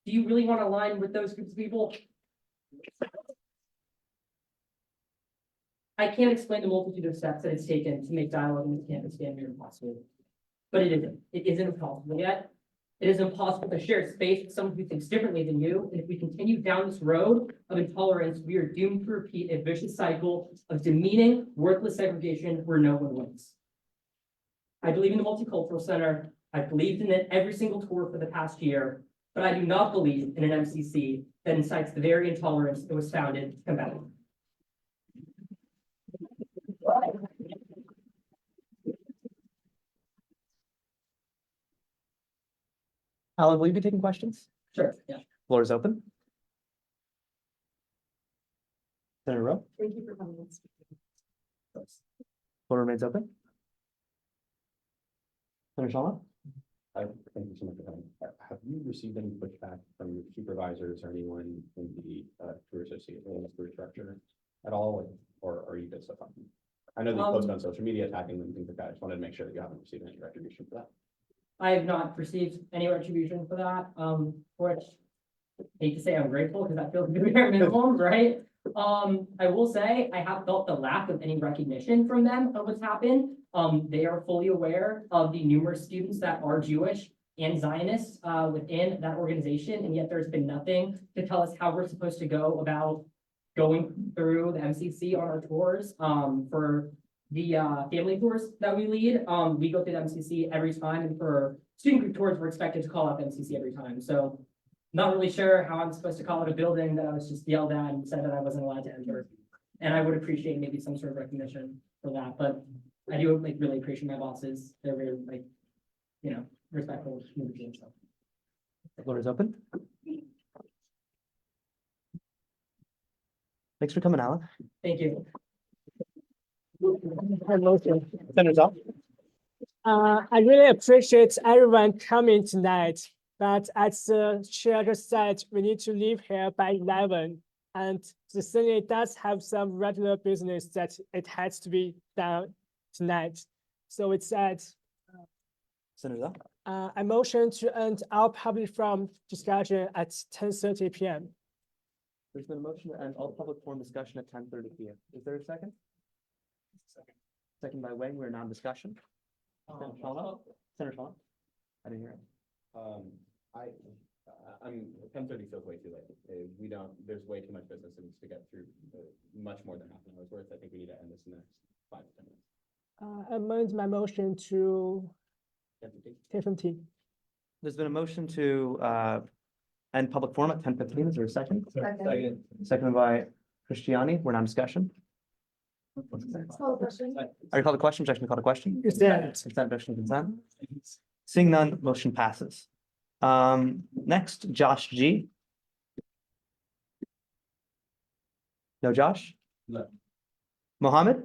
Do you really want to align with those groups of people? I can't explain the multitude of steps that it's taken to make dialogue on this campus damn near impossible. But it isn't. It isn't impossible yet. It is impossible to share space with someone who thinks differently than you. And if we continue down this road of intolerance, we are doomed to repeat a vicious cycle of demeaning, worthless segregation where no one wins. I believe in the Multicultural Center. I believed in it every single tour for the past year, but I do not believe in an MCC that incites the very intolerance it was founded to combat. Alan, will you be taking questions? Sure, yeah. Floor is open. Senator Rowe, Thank you for coming. floor remains open. Senator Shalma? Thank you so much for coming. Have you received any pushback from your supervisors or anyone in the career association, career structure at all, or are you good so far? I know they posted on social media attacking them and things like that. I just wanted to make sure that you haven't received any retribution for that. I have not received any retribution for that, which I hate to say I'm grateful because that feels very bare minimum, right? I will say I have felt the lack of any recognition from them of what's happened. They are fully aware of the numerous students that are Jewish and Zionists within that organization, and yet there's been nothing to tell us how we're supposed to go about going through the MCC on our tours for the family tours that we lead. We go through the MCC every time, and for student group tours, we're expected to call out the MCC every time. So not really sure how I'm supposed to call it a building that I was just yelled at and said that I wasn't allowed to enter. And I would appreciate maybe some sort of recognition for that, but I do really appreciate my bosses. They're very respectful community and stuff. The floor is open. Thanks for coming, Alan. Thank you. Senator Zoll? I really appreciate everyone coming tonight, but as the chair just said, we need to leave here by 11. And the Senate does have some regular business that it has to be done tonight. So it's that Senator Zoll? I motion to end our public forum discussion at 10:30 p.m. There's been a motion to end all public forum discussion at 10:30 p.m. Is there a second? Second by Wang, we're non-discussion. Senator Shalom? I didn't hear it. I'm 10:30 feels way too late. There's way too much business that needs to get through, much more than half an hour's worth. I think we need to end this in the next 5 to 10 minutes. Amend my motion to 10:15. There's been a motion to end public forum at 10:15. Is there a second? Second. Seconded by Christiani. We're non-discussion. Call the question. Are you called a question? Objection to call a question? Consent. Consent, objection, consent. Seeing none, motion passes. Next, Josh G. No Josh? No. Mohammed?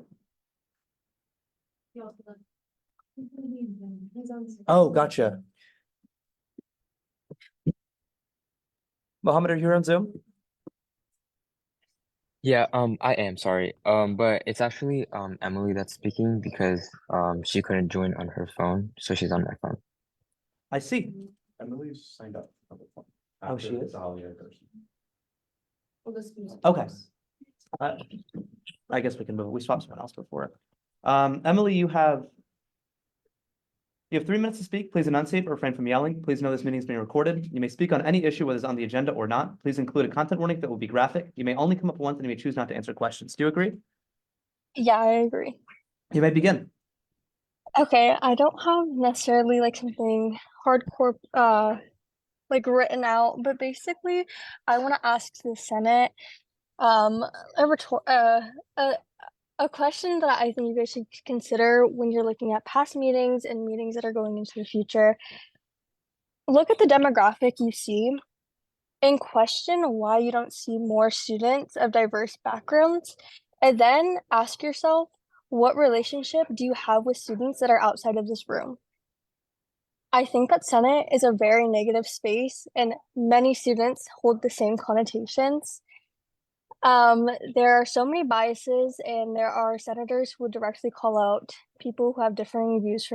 Oh, gotcha. Mohammed, are you here on Zoom? Yeah, I am sorry. But it's actually Emily that's speaking because she couldn't join on her phone, so she's on my phone. I see. Emily's signed up. public forum. Oh, after she the is? Dahlia in person. Well, this is- Okay. I guess we can move, we swapped someone else before. Emily, you have 3 minutes to speak. Please enunciate or refrain from yelling. Please know this meeting is being recorded. You may speak on any issue whether it's on the agenda or not. Please include a content warning that will be graphic. You may only come up once and you may choose not to answer questions. Do you agree? Yeah, I agree. You may begin. Okay, I don't have necessarily like something hardcore like written out, but basically I want to ask the Senate a a question that I think you guys should consider when you're looking at past meetings and meetings that are going into the future. Look at the demographic you see and question why you don't see more students of diverse backgrounds, and then ask yourself, what relationship do you have with students that are outside of this room? I think that Senate is a very negative space, and many students hold the same connotations. There are so many biases, and there are senators who directly call out people who have differing views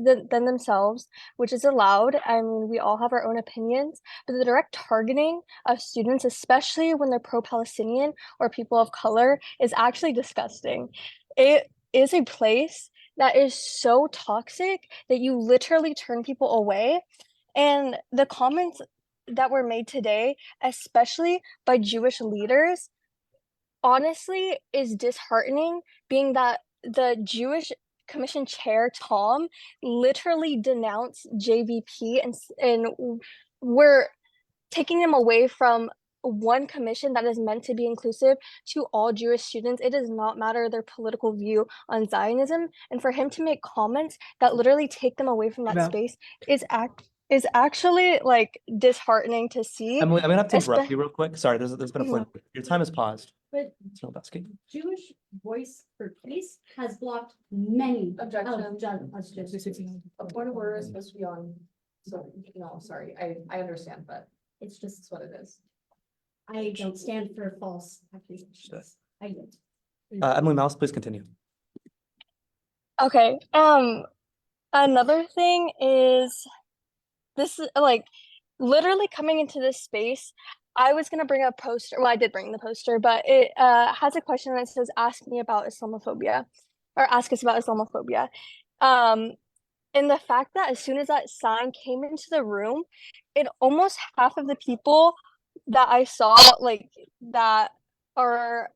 than themselves, which is allowed. I mean, we all have our own opinions, but the direct targeting of students, especially when they're pro-Palestinian or people of color, is actually disgusting. It is a place that is so toxic that you literally turn people away. And the comments that were made today, especially by Jewish leaders, honestly is disheartening, being that the Jewish Commission Chair Tom literally denounced JVP and we're taking them away from one commission that is meant to be inclusive to all Jewish students. It does not matter their political view on Zionism, and for him to make comments that literally take them away from that Val. space is actually like disheartening to see. Emily, I'm gonna have to interrupt espe- you real quick. Sorry, there's been a Mhm. point. Your time is paused. But It's not Belsky. Jewish Voice for Peace has blocked many Objection. us just. A point of order is supposed to be on, so, no, sorry, I understand, but It's it's just, what it is. I don't stand for false accusations. I don't. Emily Mouse, please continue. Okay. Another thing is this is like literally coming into this space. I was gonna bring a poster. Well, I did bring the poster, but it has a question that says "Ask me about Islamophobia," or "Ask us about Islamophobia." Um, and the fact that as soon as that sign came into the room, it almost half of the people that I saw like that are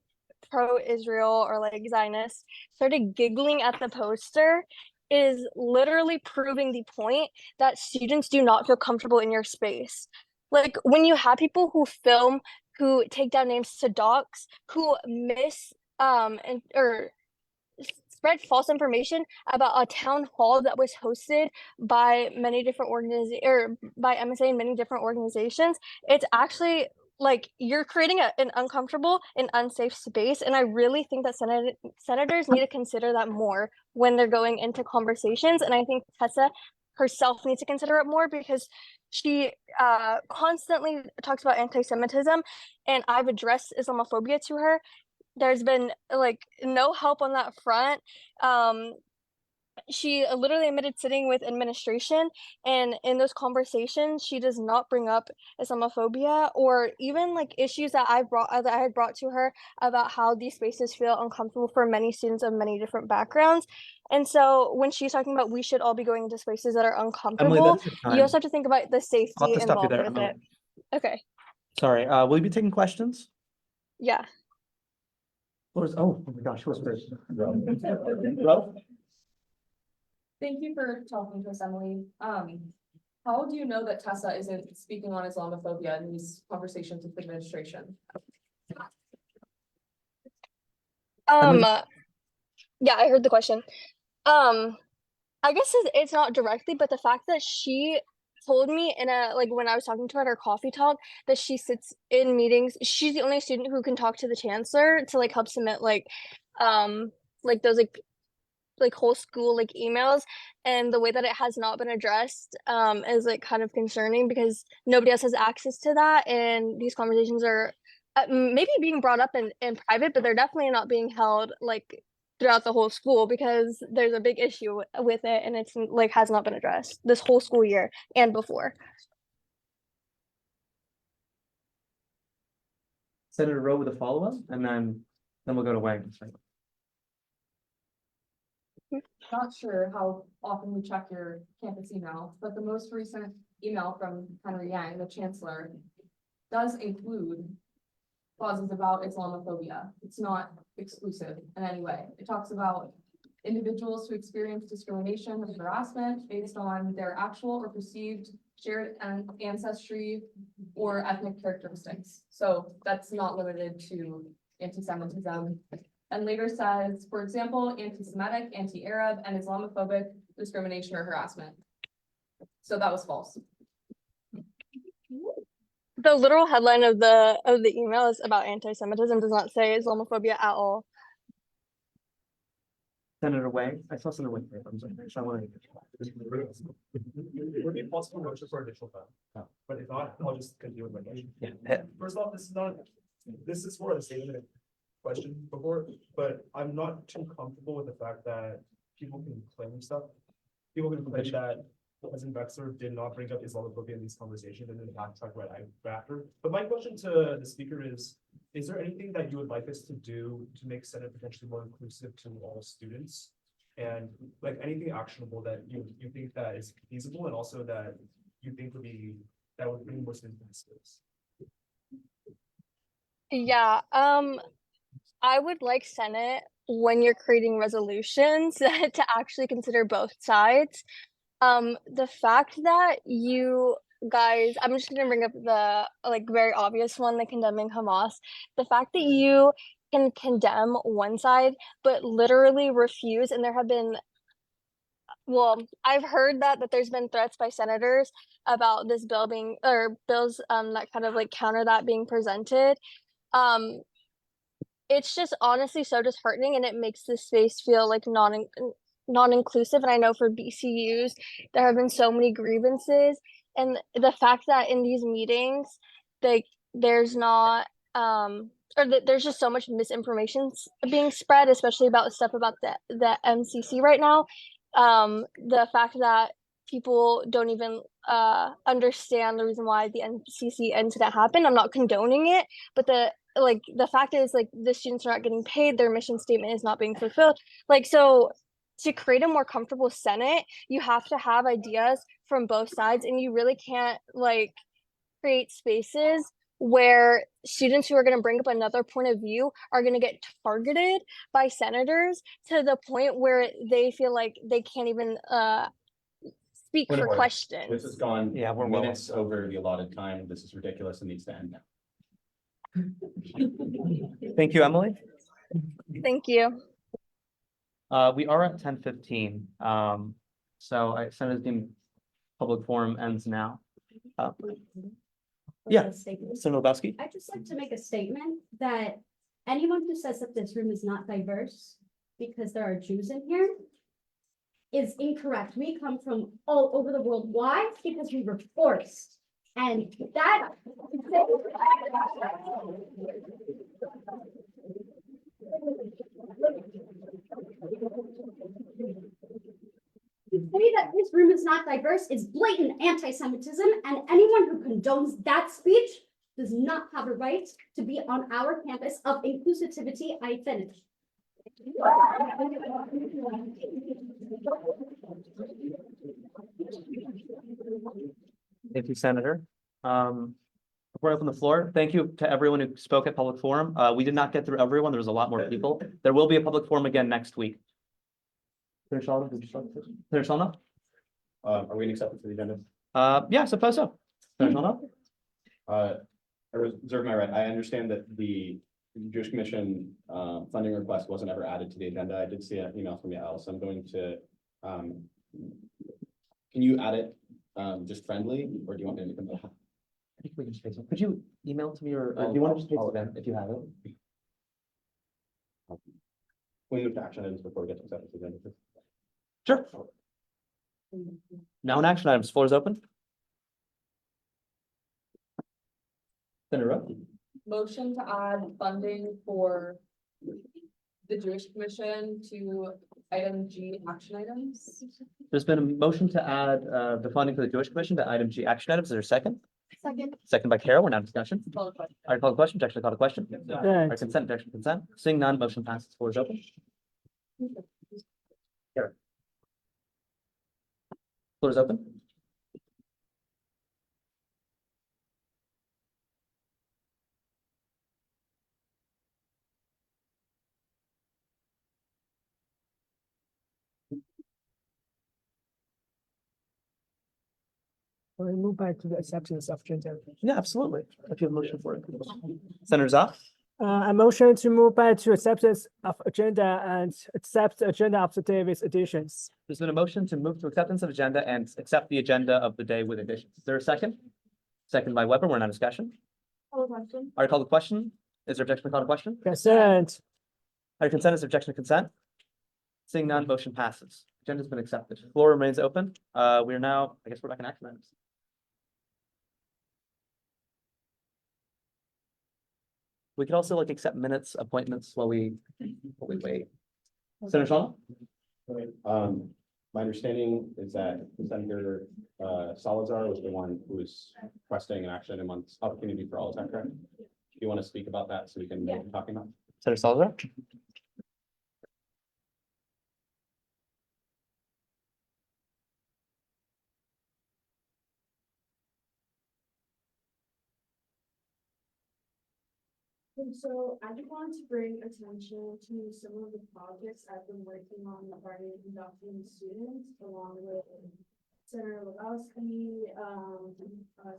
pro-Israel or like Zionists started giggling at the poster is literally proving the point that students do not feel comfortable in your space. Like when you have people who film, who take down names to docs, who and or spread false information about a town hall that was hosted by many different organizations or by MSA and many different organizations, it's actually like you're creating an uncomfortable and unsafe space. And I really think that senators need to consider that more when they're going into conversations. And I think Tessa herself needs to consider it more because she constantly talks about anti-Semitism, and I've addressed Islamophobia to her. There's been like no help on that front. She literally admitted sitting with administration, and in those conversations she does not bring up Islamophobia or even like issues that I had brought to her about how these spaces feel uncomfortable for many students of many different backgrounds. And so when she's talking about we should all be going into spaces that are Emily, uncomfortable, that is your you time. also have to think about the I'll have safety to stop you involved there, with Emily. it. Okay. Sorry, will you be taking questions? Yeah. Oh my gosh, who was first? Ro? Thank you for talking to us, Emily. How do you know that Tessa isn't speaking on Islamophobia in these conversations with administration? Yeah, I heard the question. I guess it's not directly, but the fact that she told me in a like when I was talking to her at our coffee talk that she sits in meetings. She's the only student who can talk to the chancellor to like help submit like those like whole school like emails, and the way that it has not been addressed is like kind of concerning because nobody else has access to that, and these conversations are maybe being brought up in private, but they're definitely not being held like throughout the whole school because there's a big issue with it, and it's like has not been addressed this whole school year and before. Senator Rowe with a follow-up, and then we'll go to Wang. Not sure how often you check your campus email, but the most recent email from Henry Yang, the chancellor, does include clauses about Islamophobia. It's not exclusive in any way. It talks about individuals who experience discrimination and harassment based on their actual or perceived shared ancestry or ethnic characteristics. So that's not limited to anti-Semitism. And later says, for example, anti-Semitic, anti-Arab, and Islamophobic discrimination or harassment. So that was false. The literal headline of the email is about anti-Semitism, does not say Islamophobia at all. Senator Wang, I saw Senator Wang. I'm sorry, I want Would it be possible to motion for additional time? But if not, I'll just continue with my motion. Yeah. First off, this is more of a statement question before, but I'm not too comfortable with the fact that people can claim stuff. People can claim that President Vexler did not bring up Islamophobia in these conversations and then backtrack right after. But my question to the speaker is there anything that you would like us to do to make Senate potentially more inclusive to all students? And like anything actionable that you think that is feasible and also that you think would bring more students into schools? Yeah, I would like Senate, when you're creating resolutions, to actually consider both sides. The fact that you guys, I'm just gonna bring up the like very obvious one, the condemning Hamas. The fact that you can condemn one side, but literally refuse, and there have been, well, I've heard that there's been threats by senators about this bill being, or bills that kind of like counter that being presented. It's just honestly so disheartening, and it makes this space feel like non-inclusive. And I know for BCUs, there have been so many grievances, and the fact that in these meetings, there's not there's just so much misinformation being spread, especially about stuff about the MCC right now. The fact that people don't even understand the reason why the MCC incident happened. I'm not condoning it, but the fact is, like, the students are not getting paid, their mission statement is not being fulfilled. Like, so to create a more comfortable Senate, you have to have ideas from both sides, and you really can't like create spaces where students who are going to bring up another point of view are going to get targeted by senators to the point where they feel like they can't even speak Point of for order. questions. This has gone we're minutes over the allotted time. This is ridiculous and needs to end now. Thank you, Emily. Thank you. We are at 10:15. So Senator's deemed public forum ends now. Yeah, Senator Lebowski. I'd just like to make a statement that anyone who says that this room is not diverse because there are Jews in here is incorrect. We come from all over the world. Why? Because we were forced. And that to say that this room is not diverse is blatant anti-Semitism, and anyone who condones that speech does not have a right to be on our campus of inclusivity. I finish. Thank you, Senator. Before I open the floor, thank you to everyone who spoke at public forum. We did not get through everyone. There was a lot more people. There will be a public forum again next week. Senator Shalna, did you start? Senator Shalna? Are we in acceptance of the agenda? Yeah, I suppose so. Senator Shalna? I reserve my right. I understand that the Jewish Commission funding request wasn't ever added to the agenda. I did see an email from Yael, so I'm going to, can you add it just friendly, or do you want me to come back? I think we can just pay some. Could you email it to me, or do you want to just pay it to them if you have it? We move to action items before we get to acceptance of the agenda. Sure. Now in action items, floor is open. Senator Rowe. Motion to add funding for the Jewish Commission to item G action items. There's been a motion to add the funding for the Jewish Commission to item G action items. Is there a second? Second. Second by Carol, we're now in discussion. Call the question. I call the question, objection, call the question. Yeah. Our consent, objection, consent. Seeing none, motion passes. Floor is open. Carol. Floor is open. We move back to the acceptance of agenda. Yeah, absolutely. If you have a motion for it. Senator Zoff, A motion to move back to acceptance of agenda and accept the agenda of the day with additions. there's been a motion to move to acceptance of agenda and accept the agenda of the day with additions. Is there a second? Second by Weber, we're now in discussion. Call the question. I call the question. Is there objection to call the question? Consent. Our consent is objection to consent. Seeing none, motion passes. Agenda's been accepted. Floor remains open. We are now, I guess we're back in action items. We could also like accept minutes, appointments while we wait. Senator Shaw? My understanding is that Senator Salazar was the one who was requesting an action and wants opportunity for all, is that correct? Do you want to speak about that so we can know what we're talking about? Senator Salazar? And so I just wanted to bring attention to some of the projects I've been working on regarding inducting students along with Senator Lebowski,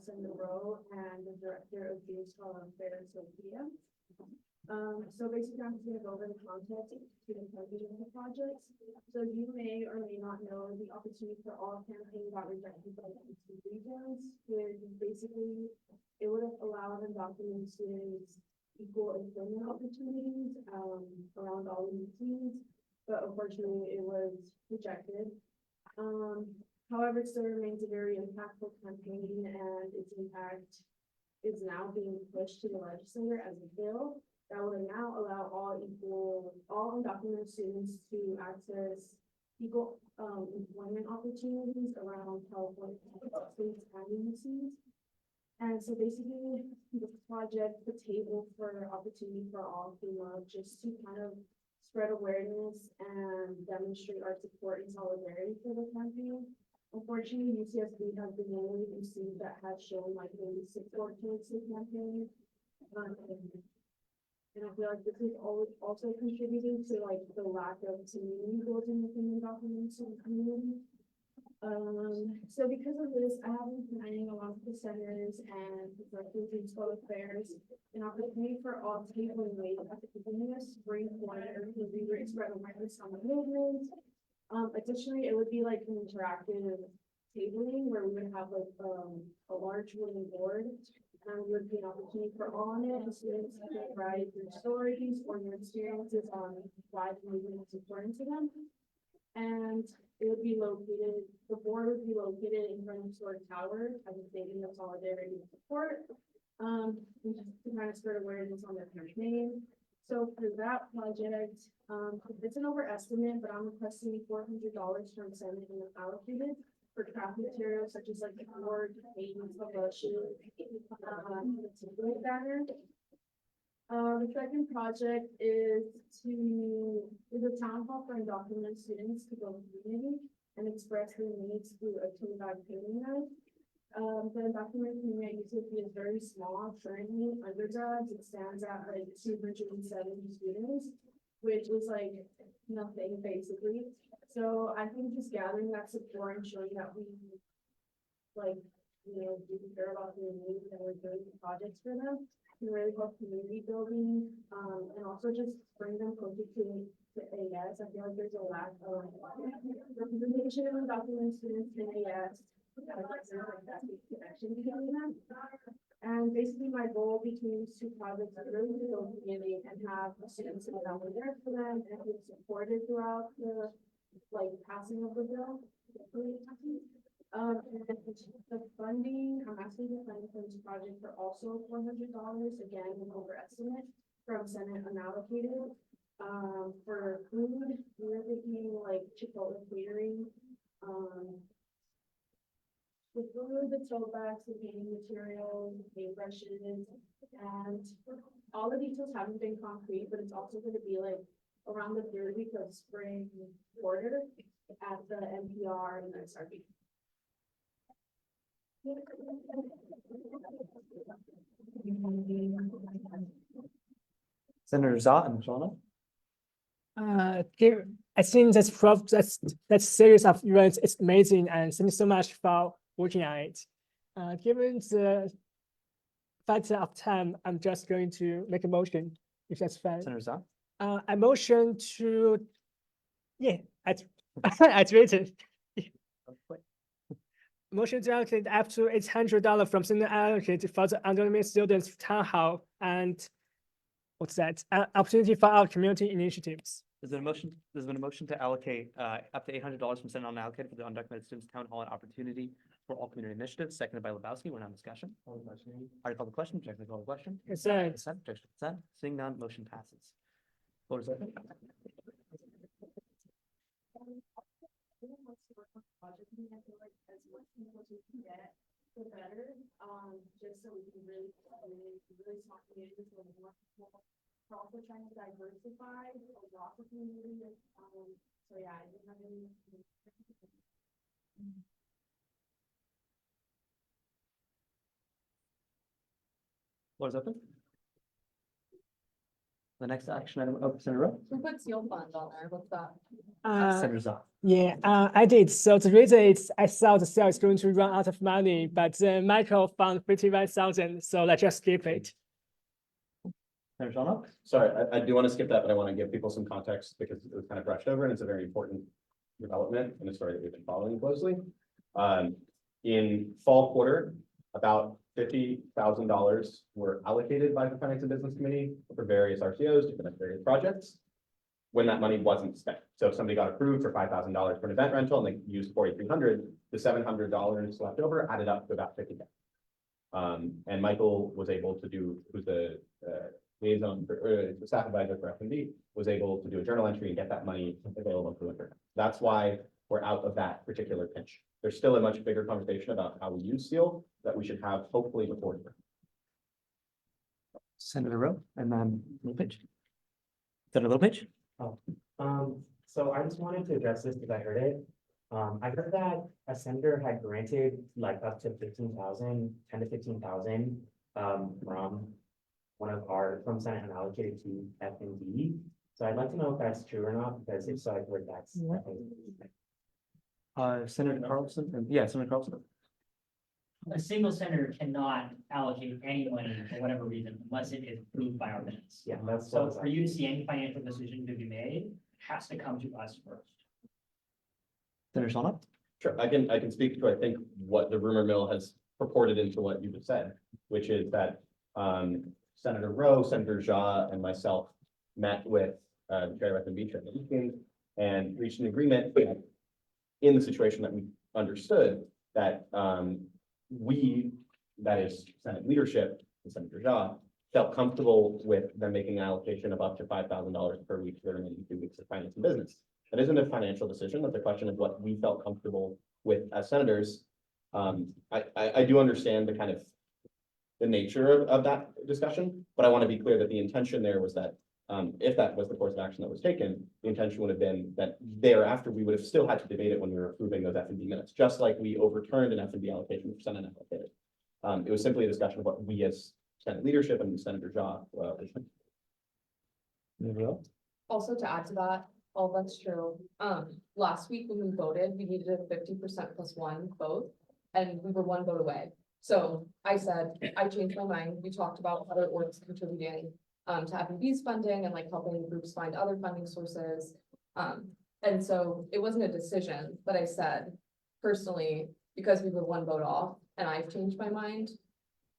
Senator Rowe, and the Director of Youth Scholar Affairs, Sophia. So basically I'm just gonna go over the context to the purpose of the projects. So you may or may not know the Opportunity for All campaign got rejected by the two regions, which basically it would have allowed undocumented students equal employment opportunities around all of these teams, but unfortunately it was rejected. However, it still remains a very impactful campaign, and its impact is now being pushed to the legislature as a bill that would now allow all undocumented students to access equal employment opportunities around California states and agencies. And so basically, the project, the table for Opportunity for All came up just to kind of spread awareness and demonstrate our support and solidarity for the campaign. Unfortunately, UCSB has been the only agency that has shown like really support towards the campaign. And I feel like this is also contributing to like the lack of community building within the documents in the community. So because of this, I have been planning along with the senators and the directors of school affairs an opportunity for all tabling weight at the beginning of spring quarter to spread awareness on the movement. Additionally, it would be like an interactive tabling where we would have like a large wooden board. And we would be an opportunity for all on it, and students could write their stories or their experiences on why the movement is important to them. And it would be located, the board would be located in front of Sword Tower as a statement of solidarity and support. And just to kind of spread awareness on their campaign. So for that project, it's an overestimate, but I'm requesting $400 from Senate and allocated for craft materials such as like the board, paintings, shoe, the banner. The second project is a town hall for undocumented students to go to the community and express their needs through a tool-bag painting night. The undocumented community at UCSB is very small. Currently, undergrads, it stands at like 270 students, which is like nothing basically. So I think just gathering that support and showing that we like, do care about their needs and we're doing projects for them can really help community building, and also just bring them closer to AS. I feel like there's a lack of representation of undocumented students in AS. Connection between them. And basically my goal between these two projects is really to build community and have students that are there for them and be supported throughout the passing of the bill. And the funding, I'm asking the funding for this project for also $400, again, an overestimate from Senate unallocated. For food, we're thinking like Chipotle catering, with the tote bags, the painting materials, paintbrushes, and all the details haven't been concrete, but it's also gonna be like around the third week of spring quarter at the NPR and the SRB. Senator Zott and Shauna. I think that's series of events. It's amazing, and thank you so much for working on it. Given the factor of time, I'm just going to make a motion, if that's fine. Senator Zott. I motion to, yeah, I written. Motion to allocate up to $800 from center allocated for the underprivileged students town hall and what's that? Opportunity for our community initiatives. There's been a motion to allocate up to $800 from Senate unallocated for the undocumented students town hall and opportunity for all community initiatives, seconded by Lebowski. We're now in discussion. Already called the question, technically called the question. Consent. Consent. Seeing none, motion passes. Vote is open. The better, just so we can really smart communities with more people. We're also trying to diversify across the community, so yeah, I didn't have any. Floor is open. The next action item, Senator Rowe. Who put seal fund on there? What's that? Senator Zott. Yeah, I did. So the reason is I thought the sale is going to run out of money, but Michael found 51,000, so let's just skip it. Senator Shauna. Sorry, I do want to skip that, but I want to give people some context because it was kind of brushed over and it's a very important development in a story that we've been following closely. In fall quarter, about $50,000 were allocated by the Finance and Business Committee for various RCOs, different various projects, when that money wasn't spent. So if somebody got approved for $5,000 for an event rental and they used $4,300, the $700 left over added up to about $50,000. And Michael was able to do, who's the liaison, the staff advisor for F&B, was able to do a journal entry and get that money available for winter. That's why we're out of that particular pinch. There's still a much bigger conversation about how we use seal that we should have hopefully before. Senator Rowe, and then Littlepage. Senator Littlepage. So I just wanted to address this because I heard it. I heard that a senator had granted like up to 10 to 15,000, from one of our, from Senate and allocated to F&D. So I'd like to know if that's true or not, because if so, I've heard that's. Senator Carlson, yeah, Senator Carlson. A single senator cannot allocate any money for whatever reason unless it is approved by our minutes. Yeah, that's. So for you to see any financial decision to be made, has to come to us first. Senator Shauna. Sure, I can speak to, I think, what the rumor mill has purported into what you just said, which is that Senator Rowe, Senator Jha, and myself met with the chair of F&B and reached an agreement in the situation that we understood that we, that is Senate leadership and Senator Jha, felt comfortable with them making an allocation of up to $5,000 per week for the remaining 2 weeks of finance and business. That isn't a financial decision. That's a question of what we felt comfortable with as senators. I do understand the kind of the nature of that discussion, but I want to be clear that the intention there was that if that was the course of action that was taken, the intention would have been that thereafter we would have still had to debate it when we were approving those F&B minutes, just like we overturned an F&B allocation for Senate allocated. It was simply a discussion of what we as Senate leadership and Senator Jha. Also to add to that, all that's true. Last week when we voted, we needed a 50% plus one vote, and we were one vote away. So I said, I changed my mind. We talked about other orgs contributing to F&B's funding and like helping groups find other funding sources. And so it wasn't a decision, but I said personally, because we were one vote off and I've changed my mind,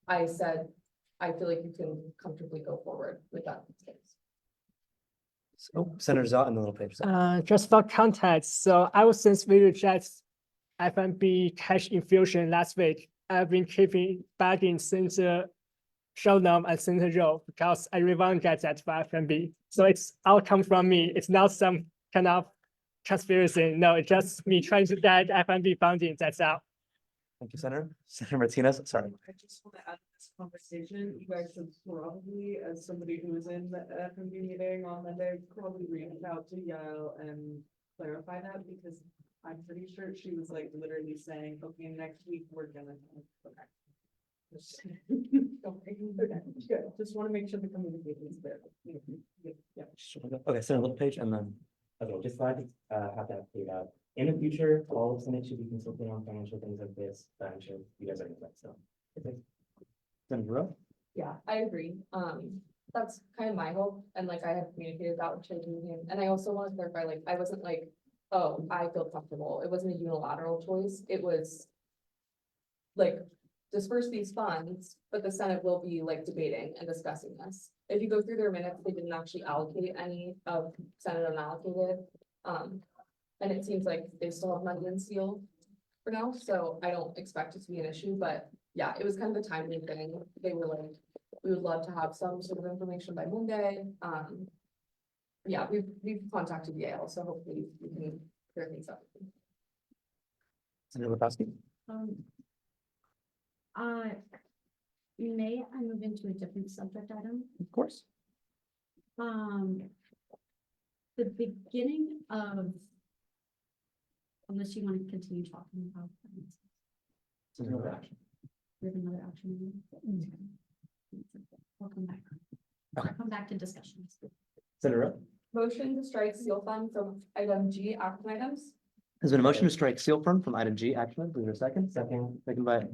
I said, I feel like you can comfortably go forward with that. So Senator Zott and the Littlepage. Just for context, so I was since we reject F&B cash infusion last week. I've been keeping bagging since Sheldon and Senator Rowe because I really want to get that for F&B. So it's all come from me. It's not some kind of conspiracy. No, it's just me trying to get F&B funding. That's all. Thank you, Senator. Senator Martinez, sorry. I just want to add to this conversation, you guys should probably, as somebody who was in the FMU meeting on Monday, probably reach out to Yael and clarify that, because I'm pretty sure she was like literally saying, okay, next week we're gonna. Okay. Just want to make sure the communication is there. Yeah. Okay, Senator Littlepage, and then Okay, just glad to have that cleared out. In the future, all of Senate should be consulting on financial things like this, but I'm sure you guys are gonna, so. Senator Rowe. Yeah, I agree. That's kind of my hope, and like I have communicated that with Children Union, and I also want to clarify, like, I wasn't like, oh, I feel comfortable. It wasn't a unilateral choice. It was like, disperse these funds, but the Senate will be like debating and discussing this. If you go through their minutes, they didn't actually allocate any of Senate unallocated. And it seems like they still have money in seal for now, so I don't expect it to be an issue, but yeah, it was kind of a timely thing. They were like, we would love to have some sort of information by Monday. Yeah, we've contacted Yale, so hopefully we can clear things up. Senator Lepowski. May I move into a different subject item? Of course. The beginning of, unless you want to continue talking about. Senator action. We have another action. We'll come back. Okay. Come back to discussions. Senator Rowe. Motion to strike seal fund from item G action items. There's been a motion to strike seal fund from item G, action. Is there a second? Second by, I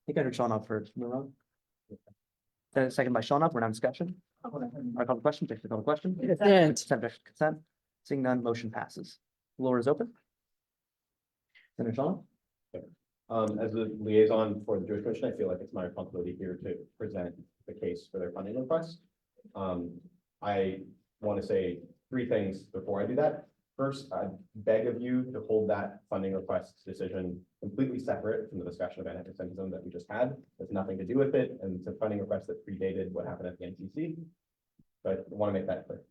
think I heard Sean off first. Am I wrong? Second by Sean off. We're now in discussion. I call the question. Take the call the question. Consent. Seeing none, motion passes. Floor is open. Senator Sean. As the liaison for the Jewish Commission, I feel like it's my responsibility here to present the case for their funding request. I want to say three things before I do that. First, I beg of you to hold that funding request decision completely separate from the discussion of anti-Semitism that we just had. There's nothing to do with it, and it's a funding request that predated what happened at the NCC. But I want to make that clear.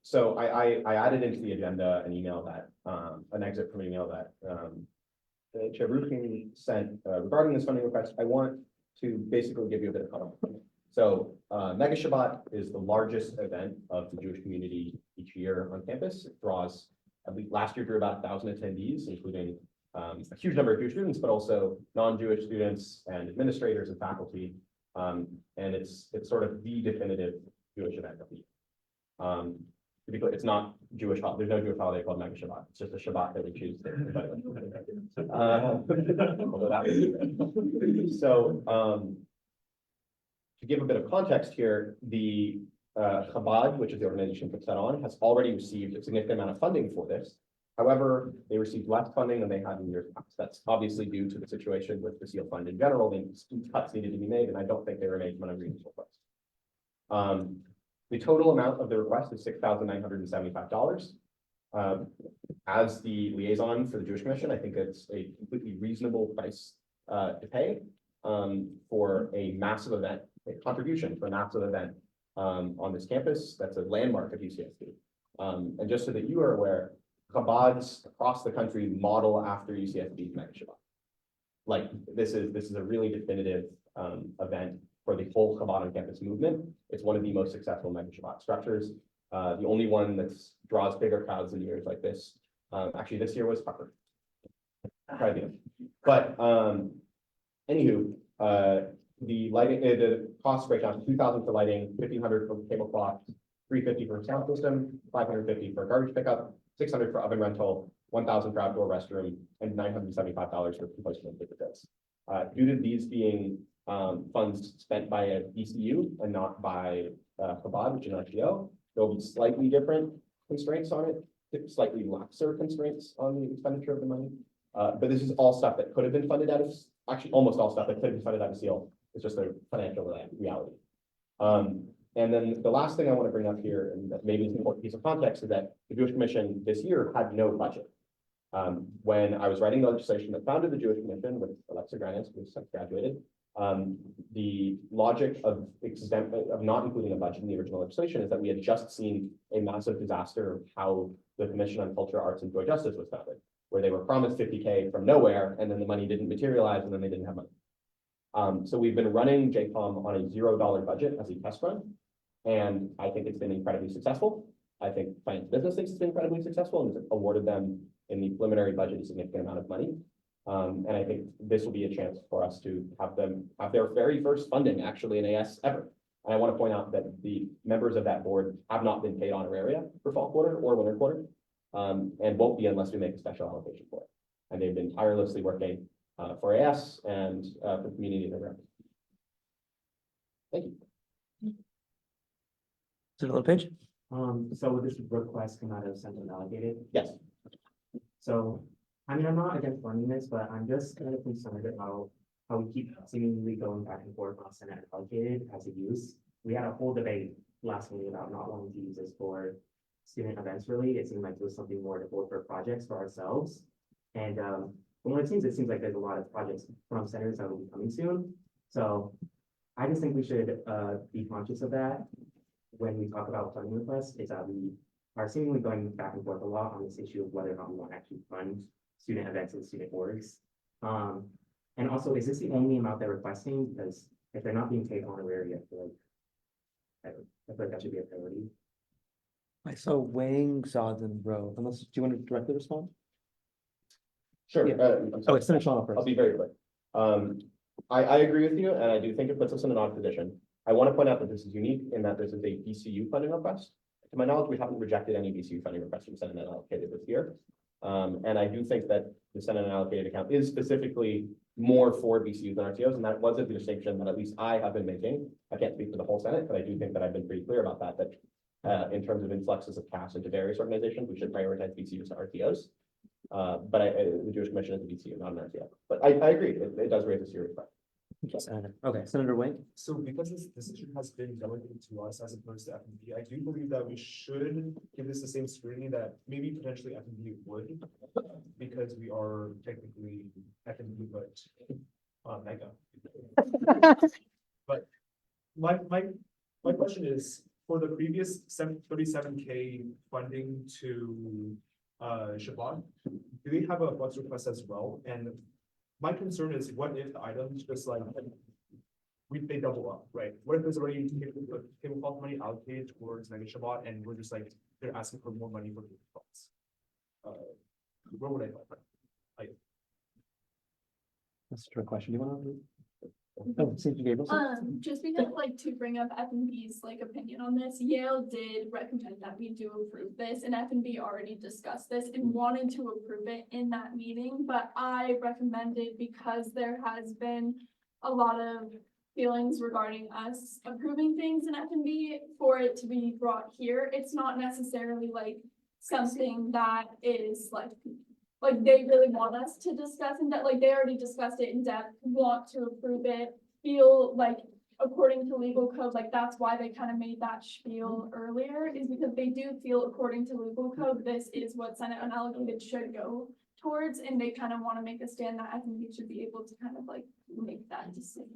So I added into the agenda an email that, an exit from an email that Chair Rukin sent regarding this funding request. I want to basically give you a bit of context. So Mega Shabbat is the largest event of the Jewish community each year on campus. It draws, at least last year drew about 1,000 attendees, including a huge number of Jewish students, but also non-Jewish students and administrators and faculty. And it's sort of the definitive Jewish event of the year. To be clear, it's not Jewish holiday. There's no Jewish holiday called Mega Shabbat. It's just a Shabbat that we choose. To give a bit of context here, the Chabad, which is the organization that put that on, has already received a significant amount of funding for this. However, they received less funding than they had in years past. That's obviously due to the situation with the SEAL fund in general. Cuts needed to be made, and I don't think they were made from an unreasonable place. The total amount of the request is $6,975. As the liaison for the Jewish Commission, I think it's a completely reasonable price to pay for a massive event, a contribution for a massive event on this campus. That's a landmark of UCSD. And just so that you are aware, Chabads across the country model after UCSD's Mega Shabbat. Like this is a really definitive event for the whole Chabad on campus movement. It's one of the most successful Mega Shabbat structures. The only one that draws bigger crowds in years like this. Actually, this year was Harvard. But anywho, the lighting, the cost breakdown: $2,000 for lighting, $1,500 for tablecloth, $350 for sound system, $550 for garbage pickup, $600 for oven rental, $1,000 for outdoor restroom, and $975 for replacement of goods. Due to these being funds spent by a ECU and not by Chabad, which is an NGO, there will be slightly different constraints on it, slightly laxer constraints on the expenditure of the money. But this is all stuff that could have been funded out of, actually almost all stuff that could have been funded out of SEAL. It's just a financial reality. And then the last thing I want to bring up here, and that maybe is an important piece of context, is that the Jewish Commission this year had no budget. When I was writing the legislation that founded the Jewish Commission with Alexa Granis, who since graduated, the logic of not including a budget in the original legislation is that we had just seen a massive disaster of how the Commission on Culture, Arts, and Joy Justice was founded, where they were promised 50K from nowhere, and then the money didn't materialize, and then they didn't have money. So we've been running JPOM on a $0 budget as a test run, and I think it's been incredibly successful. I think finance business thinks it's been incredibly successful and has awarded them in the preliminary budget a significant amount of money. And I think this will be a chance for us to have them have their very first funding actually in AS ever. And I want to point out that the members of that board have not been paid honoraria for fall quarter or winter quarter, and won't be unless we make a special allocation for it. And they've been tirelessly working for AS and for the community that we're. Thank you. Senator Page? So would this request come out of central allocated? Yes. So, I mean, I'm not against funding this, but I'm just kind of concerned about how we keep seemingly going back and forth on Senate allocated as a use. We had a whole debate last meeting about not wanting to use this for student events really. It seemed like there was something more to hold for projects for ourselves. And from what it seems like there's a lot of projects from senators that will be coming soon. So I just think we should be conscious of that when we talk about funding requests, is that we are seemingly going back and forth a lot on this issue of whether or not we want to actually fund student events and student orgs. And also, is this the only amount they're requesting? Because if they're not being paid honorary, I feel like that should be a priority. I saw Wang, Zod, and Rowe. Unless, do you want to directly respond? Sure. Yeah. I'm sorry. Okay, Senator Shaw first. I'll be very quick. I agree with you, and I do think it puts us in an odd position. I want to point out that this is unique in that this is a BCU funding request. To my knowledge, we haven't rejected any BCU funding requests from Senate unallocated this year. And I do think that the Senate unallocated account is specifically more for BCUs than RTOs, and that was a distinction that at least I have been making. I can't speak for the whole Senate, but I do think that I've been pretty clear about that, in terms of influxes of cash into various organizations, we should prioritize BCUs to RTOs. But the Jewish Commission is a BCU, not an RTO. But I agree, it does raise a serious question. Okay, Senator Wang. So because this decision has been delegated to us as opposed to FNB, I do believe that we should give this the same scrutiny that maybe potentially FNB would, because we are technically FNB, but mega. But my question is, for the previous 37K funding to Shabbat, do they have a funds request as well? And my concern is, what if the items just like they double up, right? What if there's already tablecloth money allocated towards Mega Shabbat, and we're just like they're asking for more money for tablecloths? Where would I go? That's a trick question. Do you want to? Oh, Senator Gabriel. Just because like to bring up FNB's like opinion on this, Yale did recommend that we do approve this, and FNB already discussed this and wanted to approve it in that meeting, but I recommended, because there has been a lot of feelings regarding us approving things in FNB, for it to be brought here. It's not necessarily like something that is like they really want us to discuss in depth, like they already discussed it in depth, want to approve it, feel like according to legal code, like that's why they kind of made that spiel earlier, is because they do feel according to legal code, this is what Senate unallocated should go towards, and they kind of want to make a stand that I think we should be able to kind of like make that decision.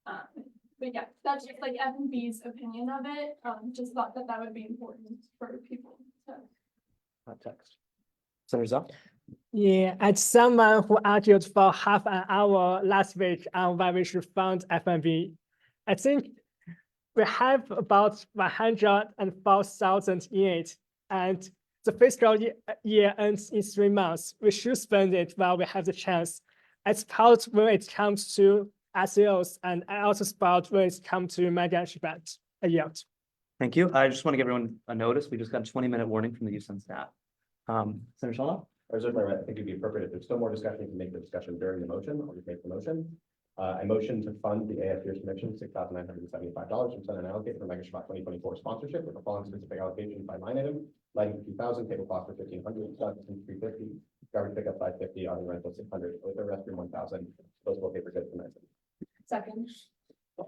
But yeah, that's just like FNB's opinion of it. Just thought that would be important for people to. Context. Senator Zah? Yeah, as someone who argued for half an hour last week on why we should fund FNB, I think we have about 104,000 in it, and the fiscal year ends in 3 months. We should spend it while we have the chance. I support when it comes to SEOs, and I also support when it comes to Mega Shabbat. A yield. Thank you. I just want to give everyone a notice. We just got a 20-minute warning from the use staff. Senator Shaw? I reserve my right. I think it'd be appropriate if there's still more discussion, you can make the discussion during the motion, or just make the motion. I motion to fund the AF Years Commission $6,975 from Senate allocate for Mega Shabbat 2024 sponsorship with the following specific allocation by line item: lighting for 2,000, tablecloth for 1,500, substance 350, garbage pickup 550, audio rental 600, with the restroom 1,000, disposable paper goods for 900. Second. There's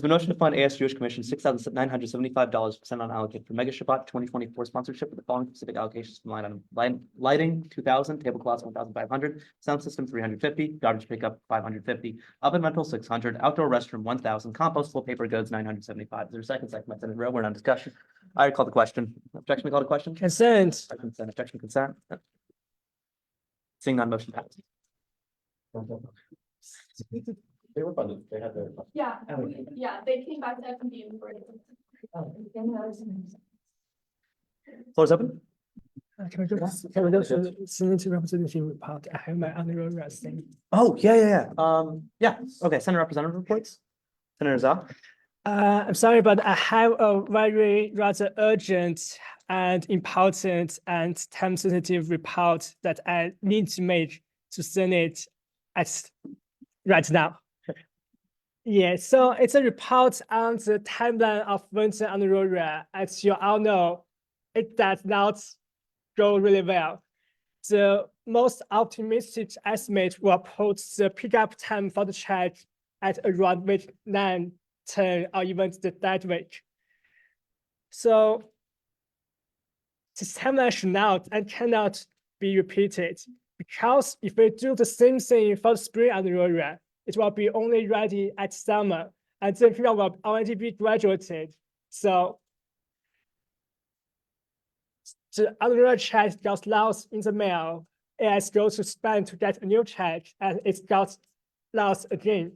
been a motion to fund AS Jewish Commission $6,975 percent unallocated for Mega Shabbat 2024 sponsorship with the following specific allocations from line item lighting 2,000, tablecloths 1,500, sound system 350, garbage pickup 550, oven rental 600, outdoor restroom 1,000, compostable paper goods 975. Is there a second? Second by Senator Rowe. We're on discussion. I call the question. Objection, we call the question. Consent. Consent. Objection, consent. Seeing none, motion passes. They were funded, they had their. Yeah, yeah, they came back to F and B and were. Floor is open. Can we go to the Senate representative report? I have my honorary resting. Oh, yeah. Okay, Senate Representative reports. Senator Zah. I'm sorry, but I have a very rather urgent and important and time-sensitive report that I need to make to Senate right now. Yeah, so it's a report on the timeline of winter on Aurora. As you all know, it does not go really well. The most optimistic estimate will put the pickup time for the child at around week 9, 10, or even the third week. So this timeline should not and cannot be repeated, because if we do the same thing for the spring on Aurora, it will be only ready at summer, and then people will already be graduated. So the Aurora check got lost in the mail. AS goes to spend to get a new check, and it got lost again.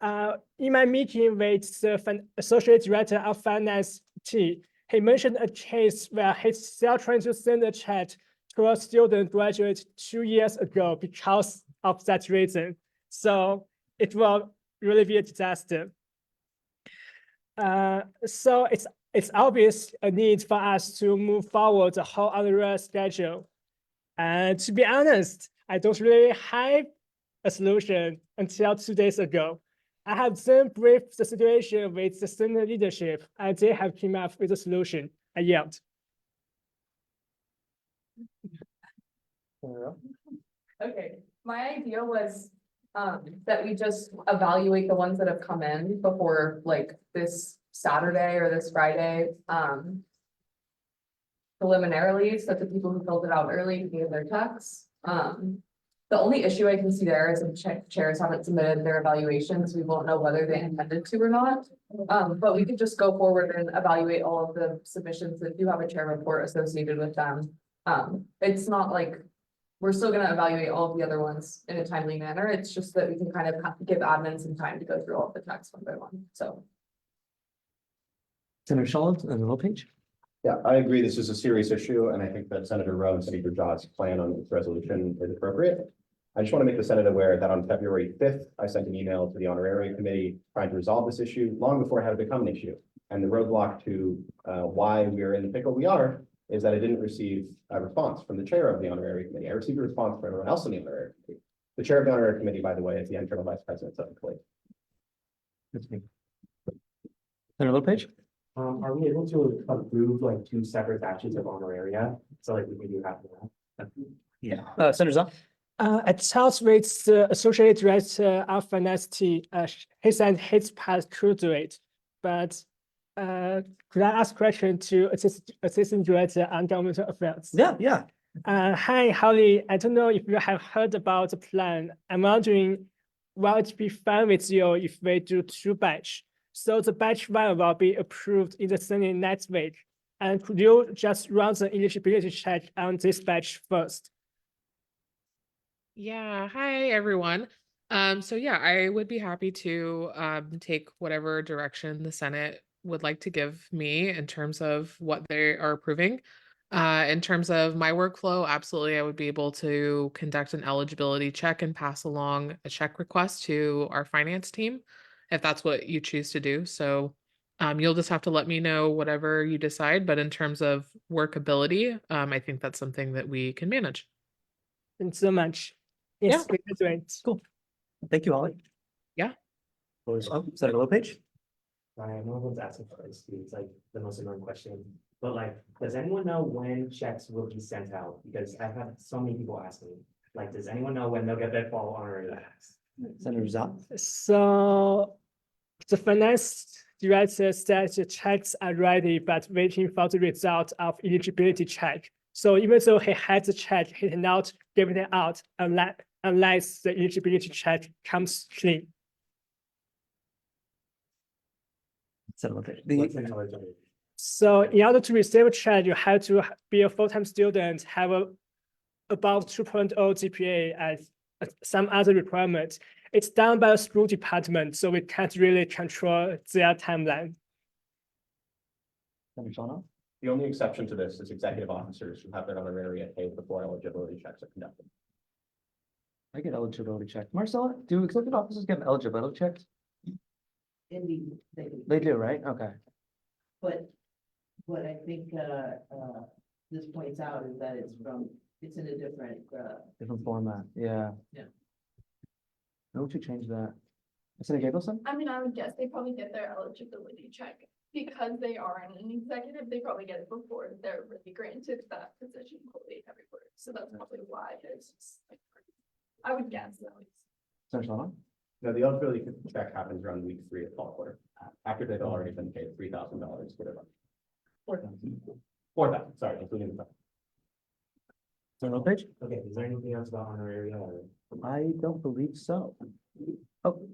In my meeting with the Associate Director of Finance T, he mentioned a case where he's still trying to send a check to a student graduate 2 years ago because of that reason. So it will really be a disaster. So it's obvious a need for us to move forward the whole Aurora schedule. And to be honest, I don't really have a solution until 2 days ago. I have then briefed the situation with the senior leadership, and they have come up with a solution. I yelled. Okay, my idea was that we just evaluate the ones that have come in before like this Saturday or this Friday. Preliminarily, so that the people who filled it out early can get their checks. The only issue I can see there is if chairs haven't submitted their evaluations, we won't know whether they intended to or not. But we could just go forward and evaluate all of the submissions that do have a chair report associated with them. It's not like we're still gonna evaluate all of the other ones in a timely manner. It's just that we can kind of give admin some time to go through all of the checks one by one, so. Senator Shull and Lopez. Yeah, I agree. This is a serious issue, and I think that Senator Rowe and Senator John's plan on this resolution is appropriate. I just want to make the Senate aware that on February 5th, I sent an email to the Honorary Committee trying to resolve this issue long before it had become an issue. And the roadblock to why we are in the pickle we are is that I didn't receive a response from the chair of the Honorary Committee. I received a response from everyone else in the Honorary Committee. The chair of the Honorary Committee, by the way, is the internal vice president of the committee. That's me. Senator Lopez. Are we able to approve like 2 separate batches of honoraria? So like we can do half of that? Yeah. Senator Zah. I talked with the Associate Director of Finance T. He said his part could do it, but could I ask a question to Assistant Director on Governmental Affairs? Yeah. Hi, Holly. I don't know if you have heard about the plan. I'm wondering, will it be fine with you if we do 2 batch? So the batch 1 will be approved in the Senate next week. And could you just run the eligibility check on this batch first? Yeah, hi everyone. So yeah, I would be happy to take whatever direction the Senate would like to give me in terms of what they are approving. In terms of my workflow, absolutely, I would be able to conduct an eligibility check and pass along a check request to our finance team, if that's what you choose to do. So you'll just have to let me know whatever you decide. But in terms of workability, I think that's something that we can manage. Thanks so much. Yes, we can do it. Cool. Thank you, Holly. Yeah. Senator Lopez. I know everyone's asking for this, it's like the most annoying question, but like, does anyone know when checks will be sent out? Because I've had so many people asking, like, does anyone know when they'll get their fall honorary checks? Senator Zah. So the finance director said the checks are ready, but waiting for the result of eligibility check. So even though he had the check, he did not give it out unless the eligibility check comes clean. So in order to receive a check, you have to be a full-time student, have above 2.0 GPA and some other requirements. It's done by a school department, so we can't really control their timeline. The only exception to this is executive officers who have their honorarium paid before eligibility checks are conducted. I get eligibility check. Marcella, do executive officers get eligibility checks? Indeed, they do. They do, right? Okay. But what I think, this points out is that it's in a different, Different format, yeah. Yeah. How would you change that? Senator Gabrielson? I mean, I would guess they probably get their eligibility check because they are an executive. They probably get it before they're really granted that position fully everywhere. So that's probably why there's, like, I would guess at least. Senator Solomon? No, the eligibility check happens around week 3 of fall quarter, after they've already been paid $3,000 for their. 4,000, sorry, including the. Senator Page? Okay, is there anything else about honoraria or? I don't believe so. Oh,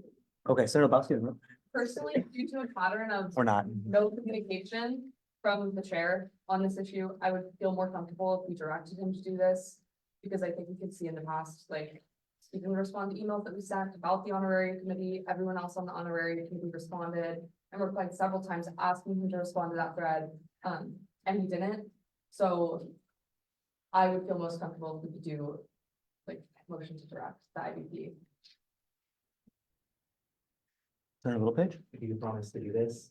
okay, Senator Bosky, Personally, due to a pattern of or not? no communication from the chair on this issue, I would feel more comfortable if we directed him to do this. Because I think we could see in the past, like, he can respond to emails that we sent about the honorary committee, everyone else on the honorary committee responded. And replied several times asking him to respond to that thread, and he didn't. So I would feel most comfortable if we could do, like, motion to direct the IVP. Senator Littlepage? If you promise to do this.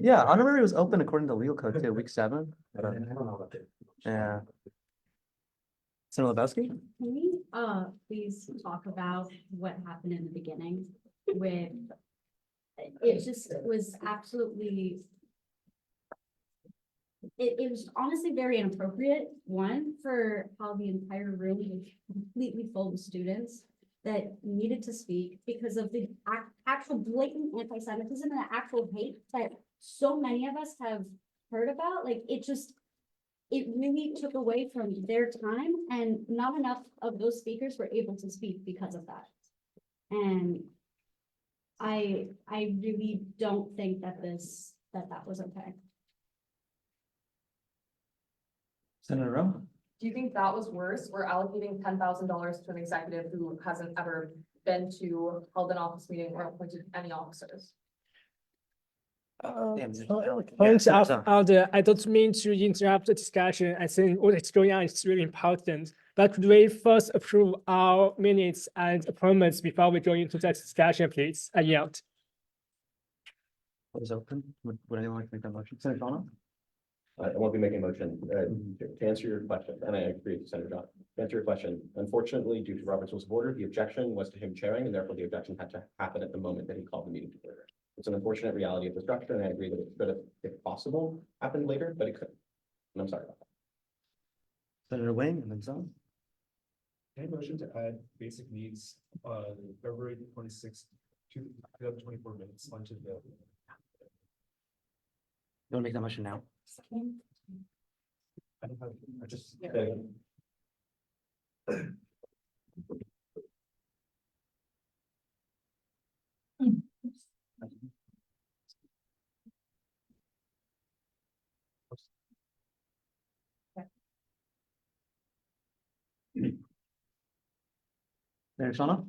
Yeah, honorary was open according to legal code too, week 7. I don't know about it. Yeah. Senator Lebowski? Can we, please talk about what happened in the beginning with, it just was absolutely, it was honestly very inappropriate, one, for how the entire room was completely full of students that needed to speak because of the actual blatant anti-Semitism and the actual hate that so many of us have heard about. Like, it really took away from their time, and not enough of those speakers were able to speak because of that. And I really don't think that that was okay. Senator Rowe? Do you think that was worse? We're allocating $10,000 to an executive who hasn't ever been to held an office meeting or appointed any officers. Points out there, I don't mean to interrupt the discussion. I think what is going on is really important. But could we first approve our minutes and appointments before we go into that discussion, please? I yield. What is open? Would anyone like to make that motion? Senator Donald? I won't be making a motion. To answer your question, and I agree with Senator John. To answer your question, unfortunately, due to Robert's Rules of Order, the objection was to him chairing, and therefore the objection had to happen at the moment that he called the meeting to order. It's an unfortunate reality of the structure, and I agree that it could have, if possible, happened later, but it couldn't. And I'm sorry about that. Senator Wing and then some. Any motion to add basic needs, February 26th to 2024 minutes onto the. You want to make that motion now? I don't have, I just. Senator Shawna?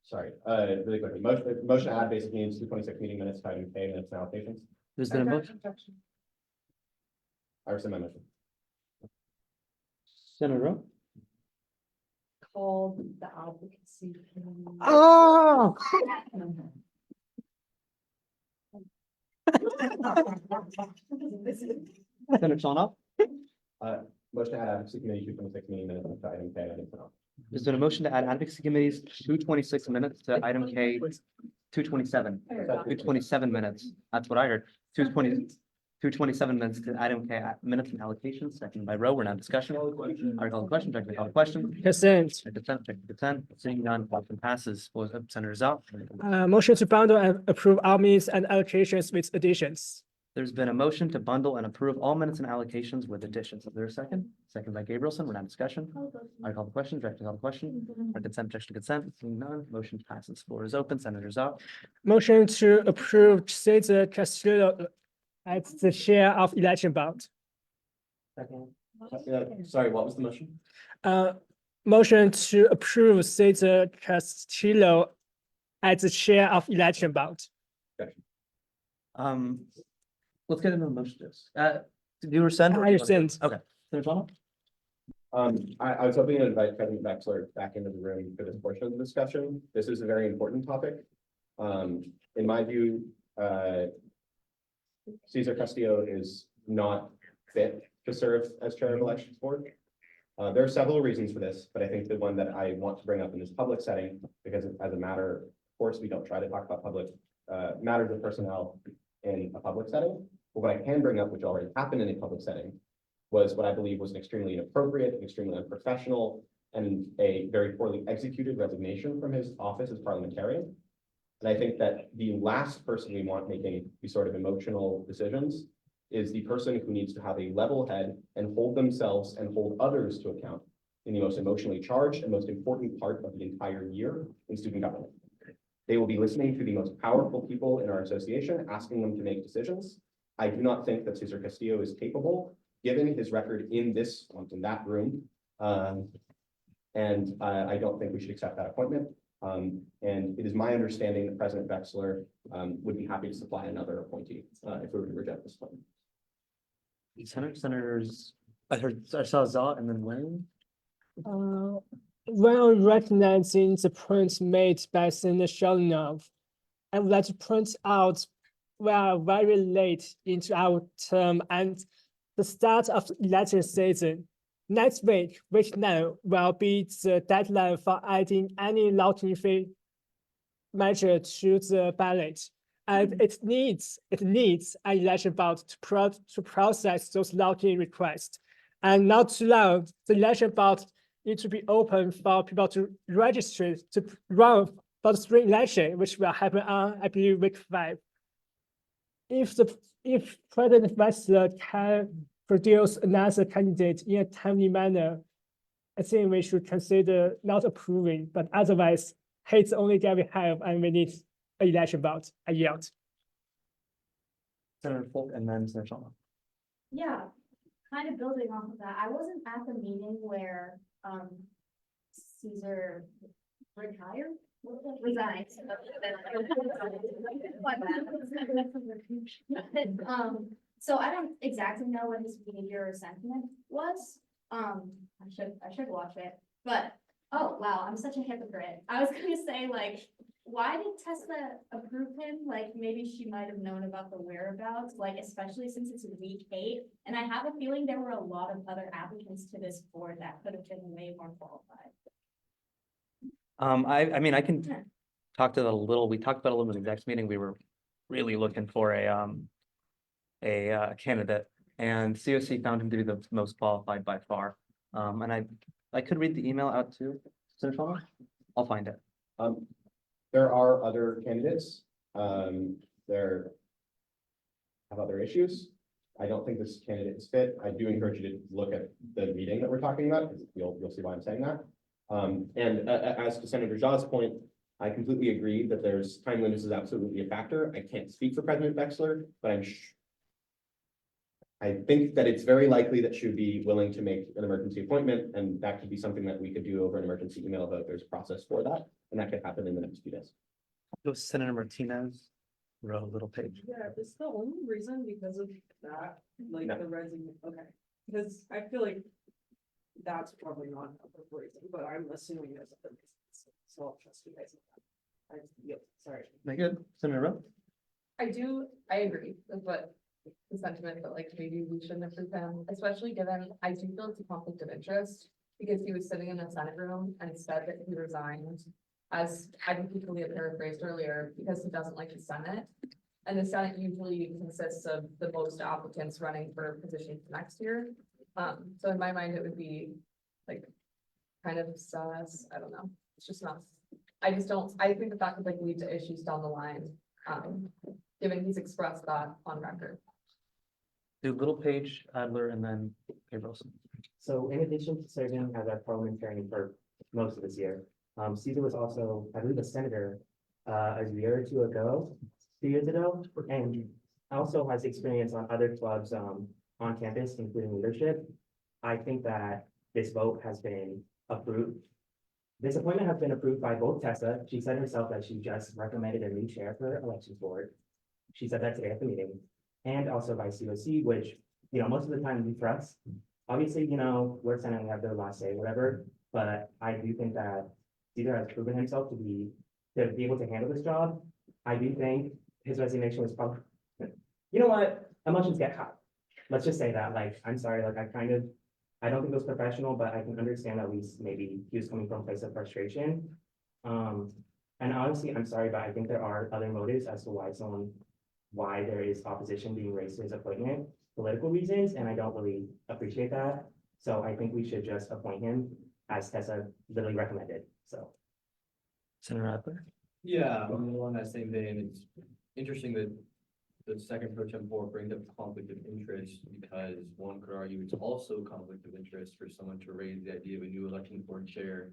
Sorry, really quickly, motion to add basic needs to 26 meeting minutes to item K minutes and allocations. There's been a motion. I rescind my motion. Senator Rowe? Called the advocacy. Oh! Senator Shawna? Motion to add advocacy committee to 26 meeting minutes to item K minutes and allocations. There's been a motion to add advocacy committees 226 minutes to item K 227. 227 minutes. That's what I heard. 220 227 minutes to item K, minutes and allocations, second by Rowe. We're now discussion. Article on question, directly call the question. Consent. Consent. Seeing none, motion passes. Senator Zal. Motion to bundle and approve all minutes and allocations with additions. There's been a motion to bundle and approve all minutes and allocations with additions. Is there a second? Second by Gabrielson. We're now discussion. I call the question, directly call the question. For consent, objection to consent. Seeing none, motion passes. Floor is open. Senator Zal. Motion to approve Cesar Castillo as the chair of election board. Sorry, what was the motion? Motion to approve Cesar Castillo as the chair of election board. Let's get into the motions. Do you rescind? or I do you want to- rescind. Okay. Senator Donald? I was hoping to invite President Wexler back into the room for this portion of the discussion. This is a very important topic. In my view, Cesar Castillo is not fit to serve as chair of elections board. There are several reasons for this, but I think the one that I want to bring up in this public setting, because as a matter, of course, we don't try to talk about public matters of personnel in a public setting. But what I can bring up, which already happened in a public setting, was what I believe was an extremely inappropriate, extremely unprofessional, and a very poorly executed resignation from his office as parliamentarian. And I think that the last person we want making these sort of emotional decisions is the person who needs to have a level head and hold themselves and hold others to account in the most emotionally charged and most important part of the entire year in student government. They will be listening to the most powerful people in our association, asking them to make decisions. I do not think that Cesar Castillo is capable, given his record in that room. And I don't think we should accept that appointment. And it is my understanding that President Wexler would be happy to supply another appointee if we were to reject this appointment. Senators, I saw Zal and then Wayne. While recognizing the points made by Senator Shalonov, I would like to point out we are very late into our term and the start of the election season. Next week, week 9, will be the deadline for adding any locking fee measure to the ballot. And it needs an election board to process those locking requests. And not too long, the election board needs to be open for people to register to run for the spring election, which will happen on, I believe, week 5. If President Wexler can produce another candidate in a timely manner, I think we should consider not approving, but otherwise, he's the only guy we have, and we need an election board. I yield. Senator Folk and then Senator Shalonov. Yeah, kind of building off of that, I wasn't at the meeting where Caesar retired. Resigned. So I don't exactly know what his behavior or sentiment was. I should watch it, but oh wow, I'm such a hypocrite. I was gonna say, like, why did Tesla approve him? Like, maybe she might have known about the whereabouts, like, especially since it's week 8. And I have a feeling there were a lot of other applicants to this board that could have been way more qualified. I mean, I can talk to that a little. We talked about it a little bit in the next meeting. We were really looking for a candidate, and COC found him to be the most qualified by far. And I could read the email out to Senator Shalonov. I'll find it. There are other candidates. There have other issues. I don't think this candidate is fit. I do encourage you to look at the meeting that we're talking about, because you'll see why I'm saying that. And as to Senator Zha's point, I completely agree that there's timeliness is absolutely a factor. I can't speak for President Wexler, but I think that it's very likely that she would be willing to make an emergency appointment, and that could be something that we could do over an emergency email vote. There's a process for that, and that could happen in the next few days. Senator Martinez wrote a little page. Yeah, is the only reason because of that, like No. the resume, okay, because I feel like that's probably not a reason, but I'm assuming there's other reasons, so I'll trust you guys. Sorry. Very good. Senator Rowe? I agree with what the sentiment, but like maybe we shouldn't approve him, especially given, I do feel it's a conflict of interest. Because he was sitting in the Senate room and said that he resigned, as I think Kalia paraphrased earlier, because he doesn't like the Senate. And the Senate usually consists of the most applicants running for positions next year. So in my mind, it would be like kind of sus, I don't know, it's just not. I just don't, I think that could like lead to issues down the line, given he's expressed that on record. Do Little Page, Adler, and then Gabriel. So in addition to serving as our parliamentarian for most of this year, Caesar was also, I believe, a senator a year or two ago, 2 years ago, and also has experience on other clubs on campus, including leadership. I think that this vote has been approved. This appointment has been approved by both Tessa. She said herself that she just recommended a new chair for elections board. She said that today at the meeting, and also by COC, which, you know, most of the time we trust. Obviously, you know, we're Senate, we have their last say, whatever, but I do think that Caesar has proven himself to be able to handle this job. I do think his resignation was probably, you know what, emotions get hot. Let's just say that, like, I'm sorry, like, I don't think it was professional, but I can understand at least maybe he was coming from a place of frustration. And honestly, I'm sorry, but I think there are other motives as to why there is opposition being raised to his appointment, political reasons, and I don't really appreciate that. So I think we should just appoint him as Tessa literally recommended, so. Senator Adler? Yeah, along that same vein, it's interesting that the second pro tem board brings up conflict of interest because one could argue it's also conflict of interest for someone to raise the idea of a new election board chair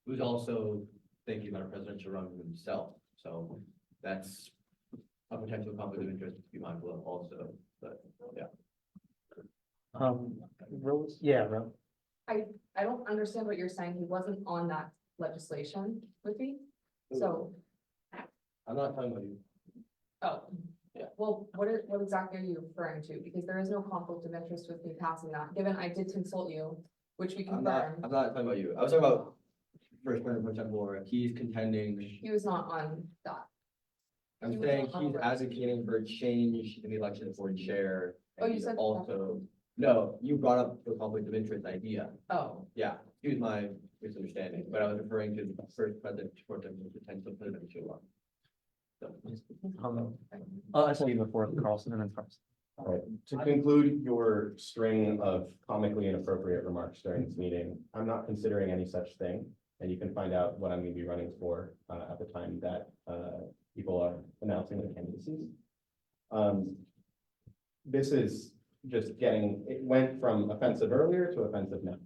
who's also thinking about a presidential run himself. So that's a potential conflict of interest to be mindful of also, but yeah. Rose, yeah, Rose. I don't understand what you're saying. He wasn't on that legislation with me, so. I'm not talking about you. Oh. Yeah. Well, what exactly are you referring to? Because there is no conflict of interest with me passing that, given I did consult you, which we I'm not confirmed. talking about you. I was talking about first point of contact board. He's contending. He was not on that. I'm He was saying not on he's the advocating for a change in the election board chair. Oh, and you he's said- also, no, you brought up the conflict of interest idea. Oh, Yeah, excuse my misunderstanding, but I was referring to the first president for the potential presidential run. So, I saw you before, Carlson, and then Carlson. All right, to conclude your string of comically inappropriate remarks during this meeting, I'm not considering any such thing. And you can find out what I'm going to be running for at the time that people are announcing their candidacies. This is just it went from offensive earlier to offensive now.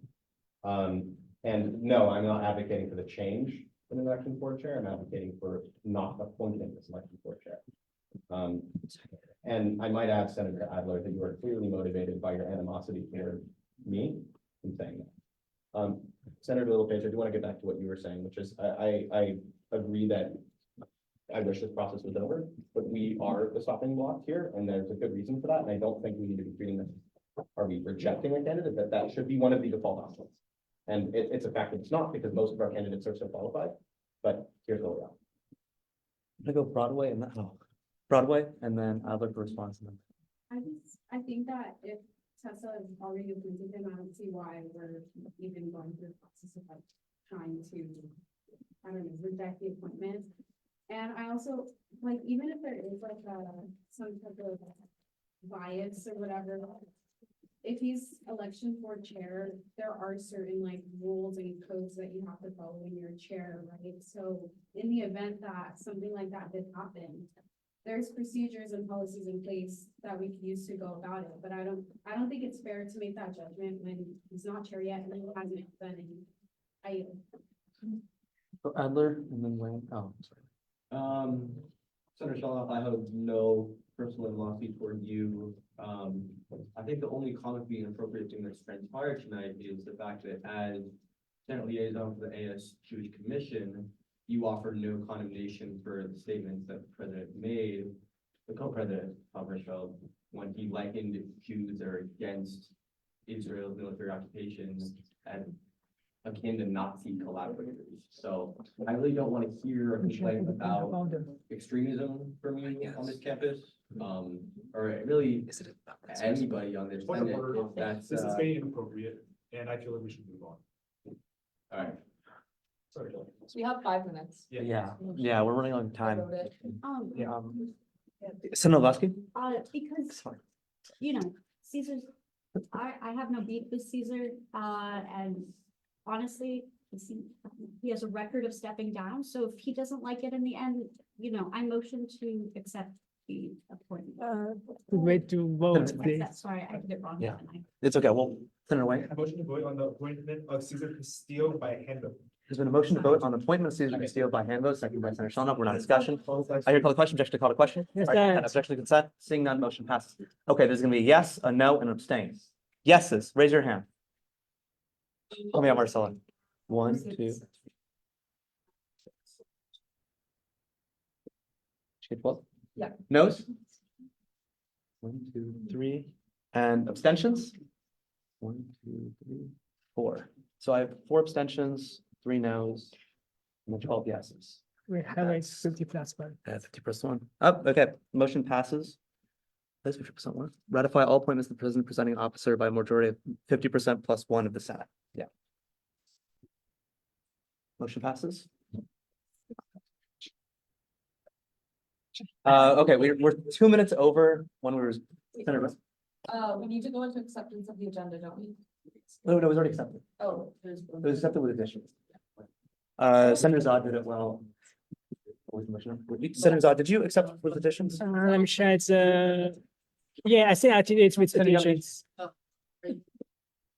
And no, I'm not advocating for the change in an election board chair. I'm advocating for not appointing this election board chair. And I might add, Senator Adler, that you are clearly motivated by your animosity toward me in saying that. Senator Littlepage, I do want to get back to what you were saying, which is I agree that I wish this process was over, but we are the stopping block here, and there's a good reason for that. And I don't think we need to be treating this. Are we rejecting a candidate? That should be one of the default options. And it's a fact that it's not, because most of our candidates are so qualified. But here's what we are. I'm gonna go Broadway and then, Broadway, and then I'll look for response. And then I think that if Tessa is already appointed him, I don't see why we're even going through the process of like trying to, I don't know, reject the appointment. And I also, like, even if there is like some type of bias or whatever, if he's election board chair, there are certain like rules and codes that you have to follow when you're chair, right? So in the event that something like that did happen, there's procedures and policies in place that we can use to go about it, but I don't think it's fair to make that judgment when he's not chair yet and he hasn't been. So Adler and then Wayne. Oh, sorry. Senator Sholoff, I have no personal animosity toward you. I think the only comment being appropriate thing that's transpired tonight is the fact that as Senate liaison for the AS Jewish Commission, you offered no condemnation for the statements that the president made, the co-president, Tom Hirschfeld, when he likened Jews that are against Israel's military occupation and akin to Nazi collaborators. So I really don't want to hear a complaint about extremism from you on this campus, or really anybody on this. Point of Senate, order. if that's, This is being inappropriate, and I feel like we should move on. all right. Sorry. we have 5 minutes. Yeah, we're running on I time. wrote it. Yeah. Senator Lasky? Because, Sorry. you know, Caesar's, I have no beef with Caesar, and honestly, he has a record of stepping down, so if he doesn't like it in the end, you know, I motion to accept the appointment. Wait to vote, please. Sorry, I did it wrong. Yeah. didn't I? It's okay, well, Senator White, A motion to vote on the appointment of Cesar Castillo by hand vote. there's been a motion to vote on the appointment of Cesar Castillo by hand vote, second by Senator Shellnup. We're not discussion. I hear call the question, objection to call the question. Yes, All right, sir. objection to consent, seeing none, motion passes. Okay, there's gonna be a yes, a no, and abstain. Yeses, raise your hand. Help me out, Marcella. 1, 2. Shade 12? Yeah. Noes? 1, 2, 3, and abstentions? 1, 2, 3, 4. So I have 4 abstentions, 3 noes, and then 12 yeses. We have a 50+1. 50+1. Oh, okay, motion passes. That's 50% one. Ratify all appointments of the president presiding officer by a majority of 50% plus 1 of the Senate. Yeah. Motion passes. Okay, we're 2 minutes over when we were. Senator, We need to go into acceptance of the agenda, don't we? no, it was already accepted. Oh, there's. It was accepted with additions. Senator Zod did it well. What was the motion? Senator Zod, did you accept with additions? Let me check it's, yeah, I think I did it with additions.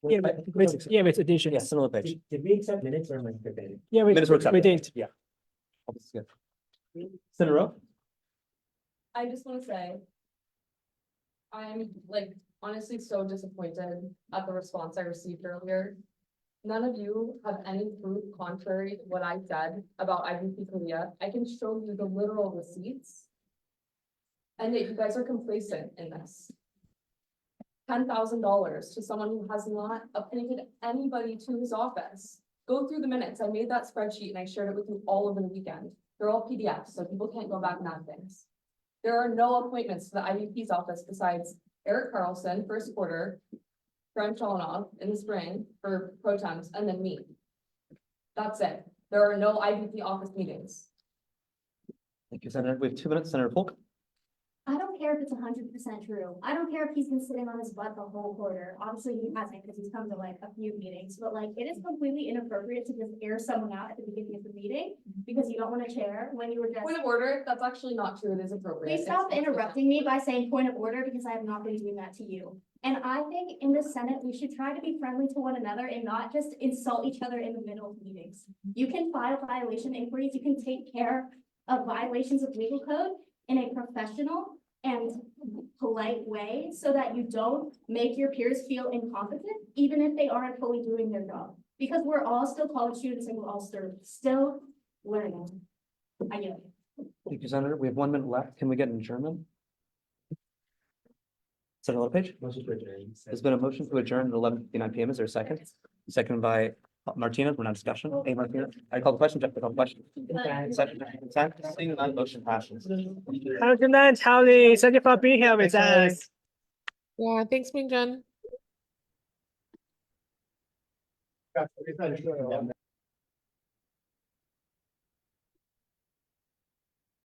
Yeah, with additions. Yes, Senator Page. Did we accept minutes or am I forgetting? Yeah, Minutes were we accepted. did. Yeah. Oh, this is good. Senator Rowe? I just want to say, I'm like honestly so disappointed at the response I received earlier. None of you have any proof contrary to what I said about IVP Korea. I can show you the literal receipts. And yet you guys are complacent in this. $10,000 to someone who has not appointed anybody to his office. Go through the minutes. I made that spreadsheet and I shared it with you all over the weekend. They're all PDFs, so people can't go back and add things. There are no appointments to the IVP's office besides Eric Carlson, first quarter, French Chalonov in the spring for pro temps, and then me. That's it. There are no IVP office meetings. Thank you, Senator. We have 2 minutes, Senator Polk. I don't care if it's 100% true. I don't care if he's been sitting on his butt the whole quarter. Obviously, he hasn't because he's come to like a few meetings, but like it is completely inappropriate to just air someone out at the beginning of the meeting because you don't want to chair when you were just. Point of order, that's actually not true. It is appropriate. Please stop interrupting me by saying point of order because I have not been doing that to you. And I think in the Senate, we should try to be friendly to one another and not just insult each other in the middle of meetings. You can file violation inquiries. You can take care of violations of legal code in a professional and polite way so that you don't make your peers feel incompetent, even if they aren't fully doing their job. Because we're all still college students and we're all still learning. I get it. Thank you, Senator. We have 1 minute left. Can we get an adjournment? Senator LePage? Motion to adjourn. There's been a motion to adjourn at 11:59 PM. Is there a second? Second by Martinez. We're not discussion. Hey, Martinez. I call the question. Jeff, I call the question. Consent, consent. Seeing none, motion passes. Have a good night, Charlie. Thank you for being here with us. Yeah, thanks, Mingjun.